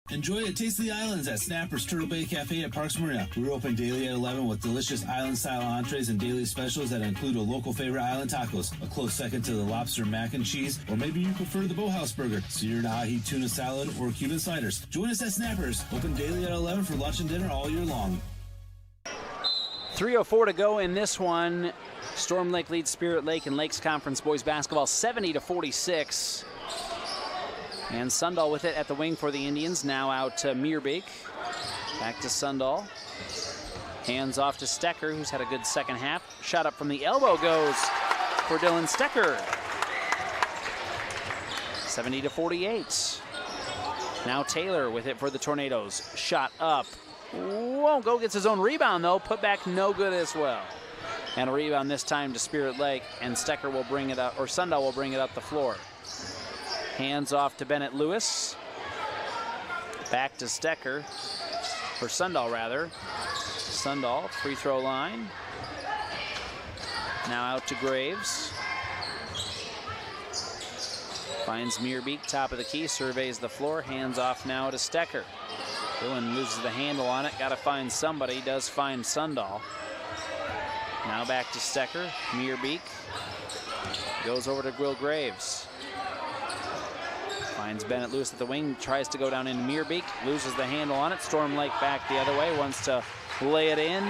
Enjoy a taste of the islands at Snapper's Turtle Bay Cafe at Parks Marina. We're open daily at 11 with delicious island-style entrees and daily specials that include a local favorite island tacos, a close second to the lobster mac and cheese, or maybe you prefer the Boathouse burger, seared ahi tuna salad, or Cuban sliders. Join us at Snapper's, open daily at 11 for lunch and dinner all year long. 3:04 to go in this one. Storm Lake leads Spirit Lake in Lakes Conference boys basketball 70-46. And Sundahl with it at the wing for the Indians. Now out to Meerbeek. Back to Sundahl. Hands off to Stecker, who's had a good second half. Shot up from the elbow goes for Dylan Stecker. 70-48. Now Taylor with it for the Tornadoes. Shot up. Won't go, gets his own rebound though. Put back no good as well. And a rebound this time to Spirit Lake, and Stecker will bring it up, or Sundahl will bring it up the floor. Hands off to Bennett Lewis. Back to Stecker, or Sundahl rather. Sundahl, free throw line. Now out to Graves. Finds Meerbeek, top of the key, surveys the floor. Hands off now to Stecker. Dylan loses the handle on it. Got to find somebody. Does find Sundahl. Now back to Stecker. Meerbeek goes over to Will Graves. Finds Bennett Lewis at the wing, tries to go down into Meerbeek, loses the handle on it. Storm Lake back the other way, wants to lay it in,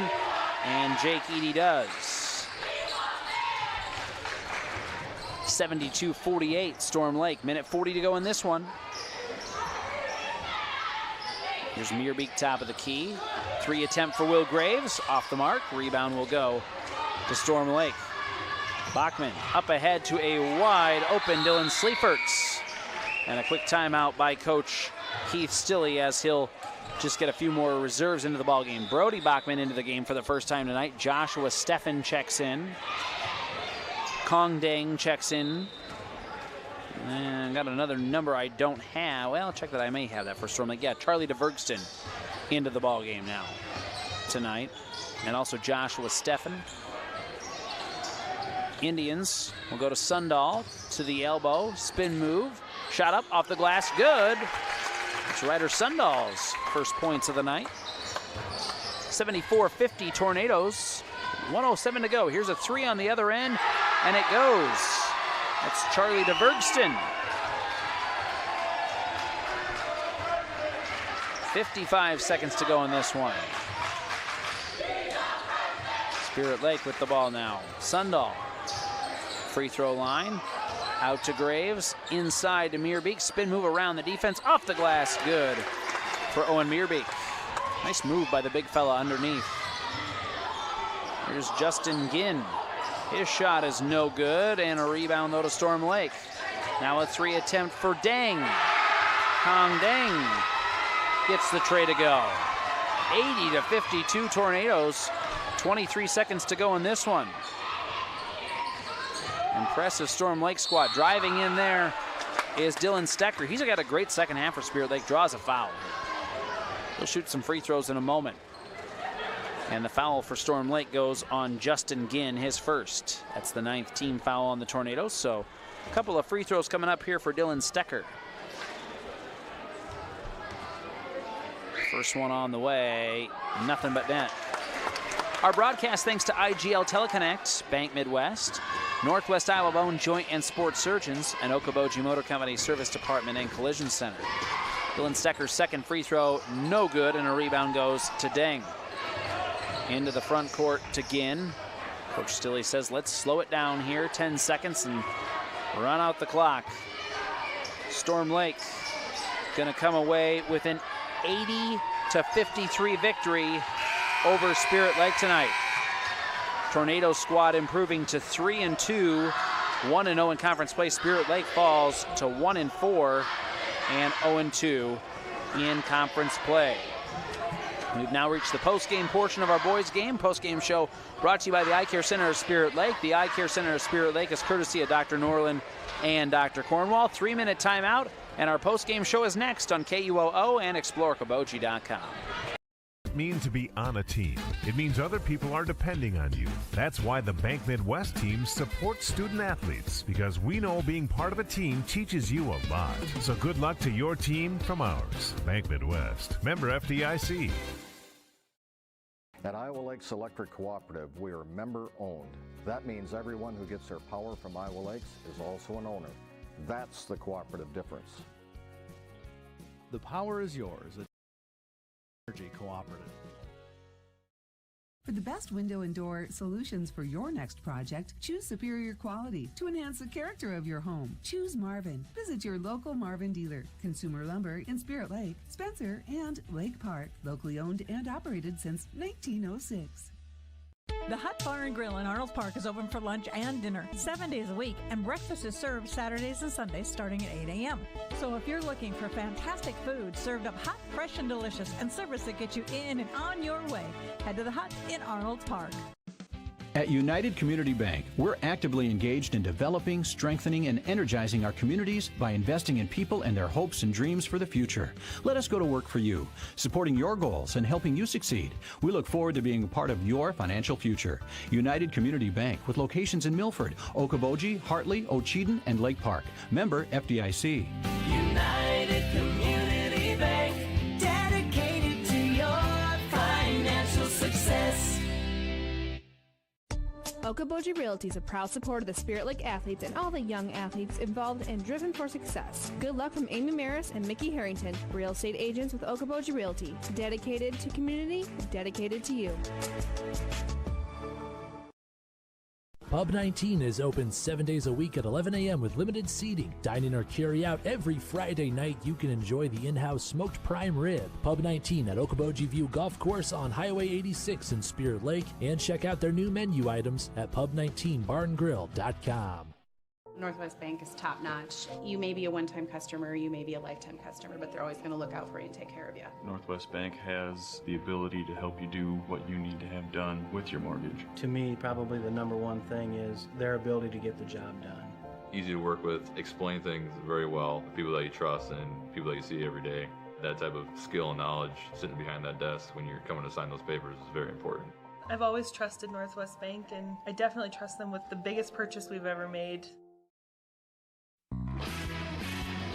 and Jake Eady does. 72-48, Storm Lake. Minute 40 to go in this one. Here's Meerbeek, top of the key. Three attempt for Will Graves, off the mark. Rebound will go to Storm Lake. Bachman up ahead to a wide open Dylan Sleifert. And a quick timeout by Coach Keith Stilley as he'll just get a few more reserves into the ballgame. Brody Bachman into the game for the first time tonight. Joshua Steffen checks in. Kong Deng checks in. And got another number I don't have. Well, I'll check that. I may have that for Storm Lake. Yeah, Charlie DeVergston into the ballgame now tonight. And also Joshua Steffen. Indians will go to Sundahl to the elbow. Spin move. Shot up off the glass, good. It's Ryder Sundahl's first points of the night. 74-50 Tornadoes. 1:07 to go. Here's a three on the other end, and it goes. That's Charlie DeVergston. 55 seconds to go in this one. Spirit Lake with the ball now. Sundahl. Free throw line. Out to Graves, inside to Meerbeek. Spin move around the defense, off the glass, good for Owen Meerbeek. Nice move by the big fella underneath. Here's Justin Ginn. His shot is no good, and a rebound though to Storm Lake. Now a three attempt for Deng. Kong Deng gets the tray to go. 80-52 Tornadoes. 23 seconds to go in this one. Impressive Storm Lake squad. Driving in there is Dylan Stecker. He's got a great second half for Spirit Lake. Draws a foul. He'll shoot some free throws in a moment. And the foul for Storm Lake goes on Justin Ginn, his first. That's the 9th team foul on the Tornadoes. So a couple of free throws coming up here for Dylan Stecker. First one on the way, nothing but net. Our broadcast thanks to IGL Teleconnect, Bank Midwest, Northwest Iowa Bone Joint and Sports Surgeons, and Okoboji Motor Company Service Department and Collision Center. Dylan Stecker's second free throw, no good, and a rebound goes to Deng. Into the front court to Ginn. Coach Stilley says, let's slow it down here, 10 seconds, and run out the clock. Storm Lake gonna come away with an 80-53 victory over Spirit Lake tonight. Tornado squad improving to 3-2, 1-0 in conference play. Spirit Lake falls to 1-4 and 0-2 in conference play. We've now reached the post-game portion of our boys' game. Post-game show brought to you by the Eye Care Center of Spirit Lake. The Eye Care Center of Spirit Lake is courtesy of Dr. Norland and Dr. Cornwall. 3-minute timeout, and our post-game show is next on KUOO and ExploreKaboji.com. It means to be on a team. It means other people are depending on you. That's why the Bank Midwest team supports student athletes, because we know being part of a team teaches you a lot. So good luck to your team from ours. Bank Midwest, member FDIC. At Iowa Lakes Electric Cooperative, we are member-owned. That means everyone who gets their power from Iowa Lakes is also an owner. That's the cooperative difference. The power is yours. Energy Cooperative. For the best window and door solutions for your next project, choose superior quality to enhance the character of your home. Choose Marvin. Visit your local Marvin dealer. Consumer Lumber in Spirit Lake, Spencer, and Lake Park. Locally owned and operated since 1906. The Hut Bar and Grill in Arnold Park is open for lunch and dinner 7 days a week, and breakfast is served Saturdays and Sundays starting at 8 a.m. So if you're looking for fantastic food served up hot, fresh, and delicious, and service that gets you in and on your way, head to the Hut in Arnold Park. At United Community Bank, we're actively engaged in developing, strengthening, and energizing our communities by investing in people and their hopes and dreams for the future. Let us go to work for you, supporting your goals and helping you succeed. We look forward to being a part of your financial future. United Community Bank, with locations in Milford, Okoboji, Hartley, Ocheyedan, and Lake Park. Member FDIC. United Community Bank, dedicated to your financial success. Okoboji Realty is a proud supporter of the Spirit Lake athletes and all the young athletes involved and driven for success. Good luck from Amy Maris and Mickey Harrington, real estate agents with Okoboji Realty. Dedicated to community, dedicated to you. Pub 19 is open 7 days a week at 11 a.m. with limited seating. Dine in or carry out every Friday night. You can enjoy the in-house smoked prime rib. Pub 19 at Okoboji View Golf Course on Highway 86 in Spirit Lake. And check out their new menu items at pub19barngrill.com. Northwest Bank is top notch. You may be a one-time customer, you may be a lifetime customer, but they're always going to look out for you and take care of you. Northwest Bank has the ability to help you do what you need to have done with your mortgage. To me, probably the number one thing is their ability to get the job done. Easy to work with, explain things very well, people that you trust and people that you see every day. That type of skill and knowledge sitting behind that desk when you're coming to sign those papers is very important. I've always trusted Northwest Bank, and I definitely trust them with the biggest purchase we've ever made.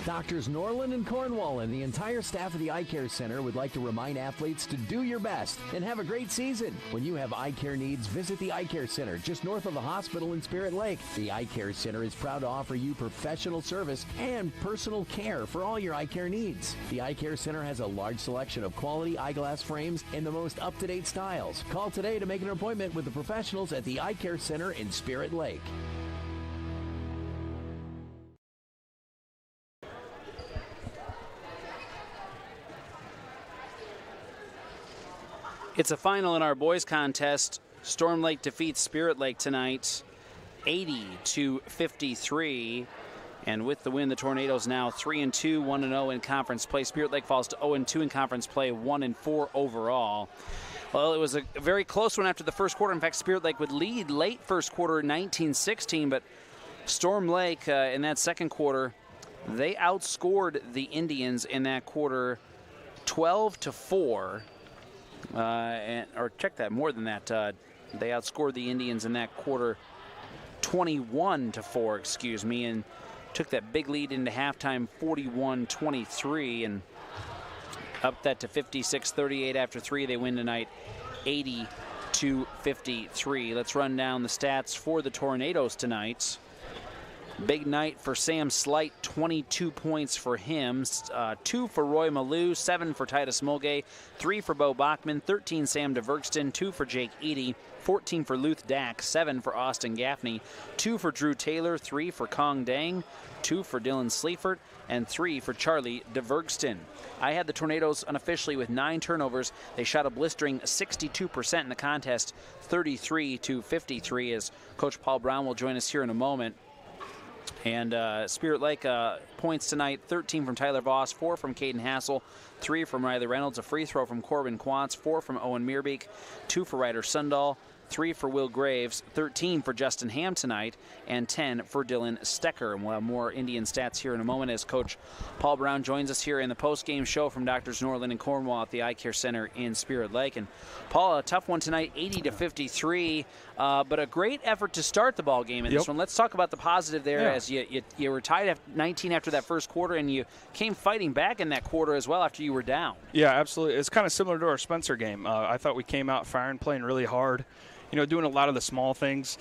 Doctors Norland and Cornwall and the entire staff of the Eye Care Center would like to remind athletes to do your best and have a great season. When you have eye care needs, visit the Eye Care Center just north of the hospital in Spirit Lake. The Eye Care Center is proud to offer you professional service and personal care for all your eye care needs. The Eye Care Center has a large selection of quality eyeglass frames in the most up-to-date styles. Call today to make an appointment with the professionals at the Eye Care Center in Spirit Lake. It's a final in our boys contest. Storm Lake defeats Spirit Lake tonight, 80-53. And with the win, the Tornadoes now 3-2, 1-0 in conference play. Spirit Lake falls to 0-2 in conference play, 1-4 overall. Well, it was a very close one after the first quarter. In fact, Spirit Lake would lead late first quarter 19-16, but Storm Lake in that second quarter, they outscored the Indians in that quarter 12-4. Or check that, more than that. They outscored the Indians in that quarter 21-4, excuse me, and took that big lead into halftime 41-23 and up that to 56-38 after 3. They win tonight 80-53. Let's run down the stats for the Tornadoes tonight. Big night for Sam Slight, 22 points for him, 2 for Roy Malou, 7 for Titus Mulgay, 3 for Bo Bachman, 13 Sam DeVerkston, 2 for Jake Eady, 14 for Luth Dack, 7 for Austin Gaffney, 2 for Drew Taylor, 3 for Kong Dang, 2 for Dylan Sleifert, and 3 for Charlie DeVerkston. I had the Tornadoes unofficially with 9 turnovers. They shot a blistering 62% in the contest, 33-53, as Coach Paul Brown will join us here in a moment. And Spirit Lake points tonight, 13 from Tyler Voss, 4 from Caden Hassel, 3 from Riley Reynolds, a free throw from Corbin Quantz, 4 from Owen Meerbeek, 2 for Ryder Sundahl, 3 for Will Graves, 13 for Justin Ham tonight, and 10 for Dylan Stecker. And we'll have more Indian stats here in a moment as Coach Paul Brown joins us here in the post-game show from Doctors Norland and Cornwall at the Eye Care Center in Spirit Lake. And Paul, a tough one tonight, 80-53, but a great effort to start the ball game in this one. Let's talk about the positive there as you were tied at 19 after that first quarter, and you came fighting back in that quarter as well after you were down. Yeah, absolutely. It's kind of similar to our Spencer game. I thought we came out firing, playing really hard. Doing a lot of the small things,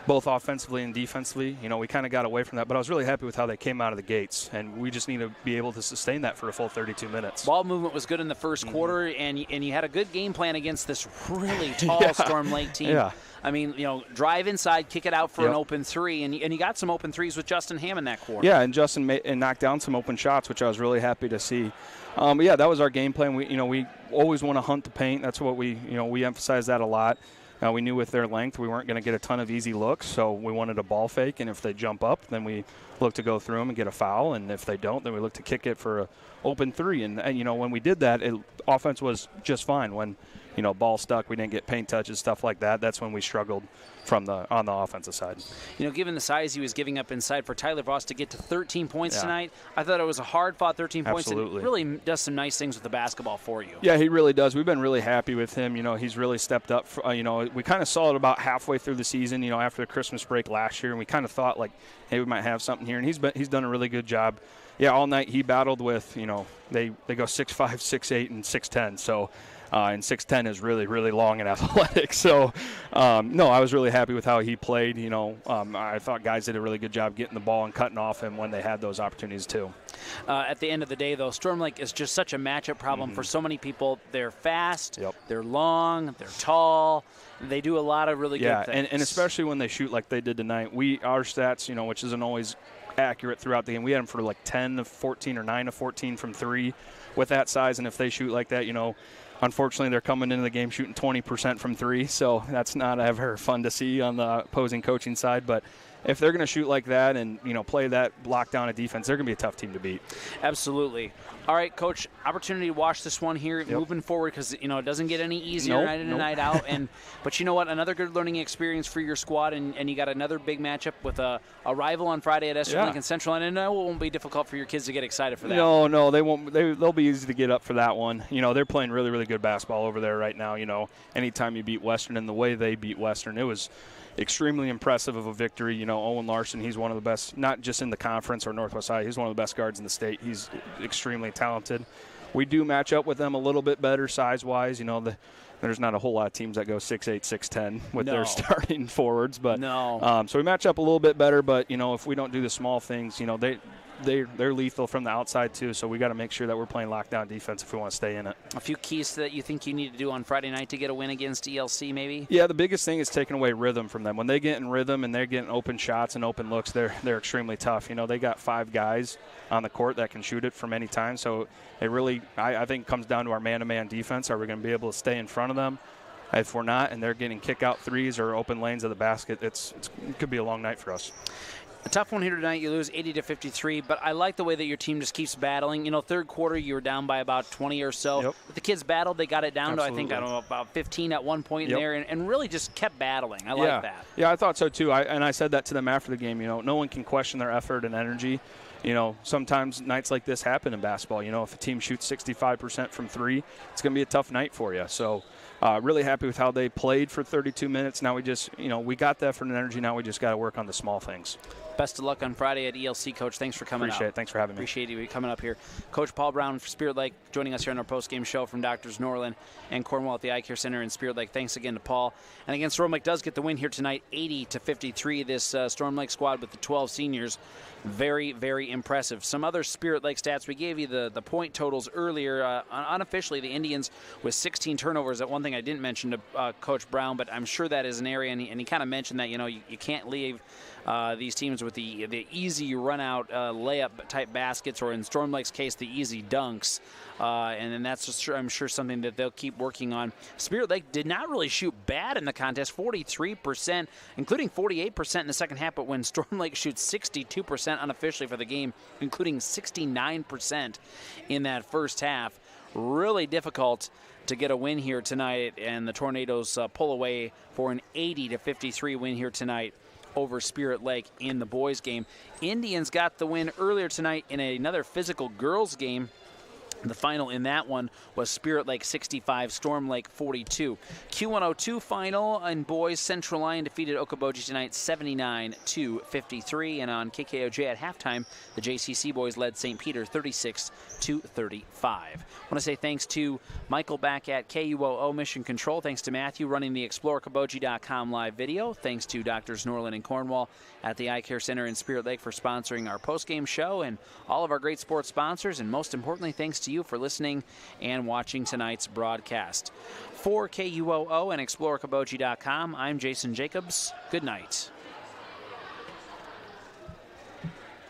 both offensively and defensively. We kind of got away from that, but I was really happy with how they came out of the gates, and we just need to be able to sustain that for a full 32 minutes. Ball movement was good in the first quarter, and you had a good game plan against this really tall Storm Lake team. Yeah. I mean, drive inside, kick it out for an open three, and you got some open threes with Justin Ham in that quarter. Yeah, and Justin knocked down some open shots, which I was really happy to see. But yeah, that was our game plan. We always want to hunt the paint. That's what we emphasize that a lot. We knew with their length we weren't going to get a ton of easy looks, so we wanted a ball fake, and if they jump up, then we look to go through them and get a foul, and if they don't, then we look to kick it for an open three. And when we did that, offense was just fine. When ball stuck, we didn't get paint touches, stuff like that. That's when we struggled on the offensive side. Given the size he was giving up inside for Tyler Voss to get to 13 points tonight, I thought it was a hard-fought 13 points. And really does some nice things with the basketball for you. Yeah, he really does. We've been really happy with him. He's really stepped up. We kind of saw it about halfway through the season, after the Christmas break last year, and we kind of thought, hey, we might have something here. And he's done a really good job. Yeah, all night he battled with, they go 6'5", 6'8", and 6'10", so and 6'10" is really, really long and athletic. So, no, I was really happy with how he played. I thought guys did a really good job getting the ball and cutting off him when they had those opportunities too. At the end of the day, though, Storm Lake is just such a matchup problem for so many people. They're fast, they're long, they're tall. They do a lot of really good things. And especially when they shoot like they did tonight. Our stats, which isn't always accurate throughout the game, we had them for 10 of 14 or 9 of 14 from 3 with that size, and if they shoot like that, unfortunately, they're coming into the game shooting 20% from 3, so that's not ever fun to see on the opposing coaching side. But if they're going to shoot like that and, play that lockdown of defense, they're going to be a tough team to beat. Absolutely. All right, Coach, opportunity to watch this one here moving forward because, it doesn't get any easier night in and night out. But you know what? Another good learning experience for your squad, and you got another big matchup with a rival on Friday at Esther Lincoln Central. And I know it won't be difficult for your kids to get excited for that. No, they won't. They'll be easy to get up for that one. They're playing really, really good basketball over there right now. Anytime you beat Western and the way they beat Western, it was extremely impressive of a victory. Owen Larson, he's one of the best, not just in the conference or Northwest High, he's one of the best guards in the state. He's extremely talented. We do match up with them a little bit better size-wise. There's not a whole lot of teams that go 6'8", 6'10" with their starting forwards. But so we match up a little bit better, but, if we don't do the small things, they're lethal from the outside too, so we got to make sure that we're playing lockdown defense if we want to stay in it. A few keys that you think you need to do on Friday night to get a win against ELC maybe? Yeah, the biggest thing is taking away rhythm from them. When they get in rhythm and they're getting open shots and open looks, they're extremely tough. They got 5 guys on the court that can shoot it from any time, so it really, I think, comes down to our man-to-man defense. Are we going to be able to stay in front of them? If we're not and they're getting kick-out threes or open lanes of the basket, it could be a long night for us. A tough one here tonight. You lose 80-53, but I like the way that your team just keeps battling. You know, third quarter you were down by about 20 or so. Yep. But the kids battled. They got it down Absolutely. to, I think, about 15 at one point in Yep. there, and really just kept battling. I like that. Yeah, I thought so too. I said that to them after the game. You know, no one can question their effort and energy. You know, sometimes nights like this happen in basketball. You know, if a team shoots 65% from three, it's going to be a tough night for you. So really happy with how they played for 32 minutes. Now we just, you know, we got the effort and energy. Now we just got to work on the small things. Best of luck on Friday at ELC, Coach. Thanks for coming Appreciate out. it. Thanks for having me. Appreciate you coming up here. Coach Paul Brown for Spirit Lake joining us here on our post-game show from Doctors Norland and Cornwall at the Eye Care Center in Spirit Lake. Thanks again to Paul. And again, Storm Lake does get the win here tonight, 80-53. This Storm Lake squad with the 12 seniors. Very, very impressive. Some other Spirit Lake stats. We gave you the point totals earlier. Unofficially, the Indians with 16 turnovers. That one thing I didn't mention to Coach Brown, but I'm sure that is an area, and he kind of mentioned that, you know, you can't leave these teams with the easy run-out layup-type baskets, or in Storm Lake's case, the easy dunks. And then that's just, I'm sure, something that they'll keep working on. Spirit Lake did not really shoot bad in the contest, 43%, including 48% in the second half, but when Storm Lake shoots 62% unofficially for the game, including 69% in that first half, really difficult to get a win here tonight, and the Tornadoes pull away for an 80-53 win here tonight over Spirit Lake in the boys game. Indians got the win earlier tonight in another physical girls game. The final in that one was Spirit Lake 65, Storm Lake 42. Q102 final in boys, Central Lyon defeated Okoboji tonight 79-53. And on KKOJ at halftime, the JCC boys led St. Peter 36-35. I want to say thanks to Michael back at KUOO Mission Control. Thanks to Matthew running the ExploreKaboji.com live video. Thanks to Doctors Norland and Cornwall at the Eye Care Center in Spirit Lake for sponsoring our postgame show, and all of our great sports sponsors. And most importantly, thanks to you for listening and watching tonight's broadcast. For KUOO and ExploreKaboji.com, I'm Jason Jacobs. Good night.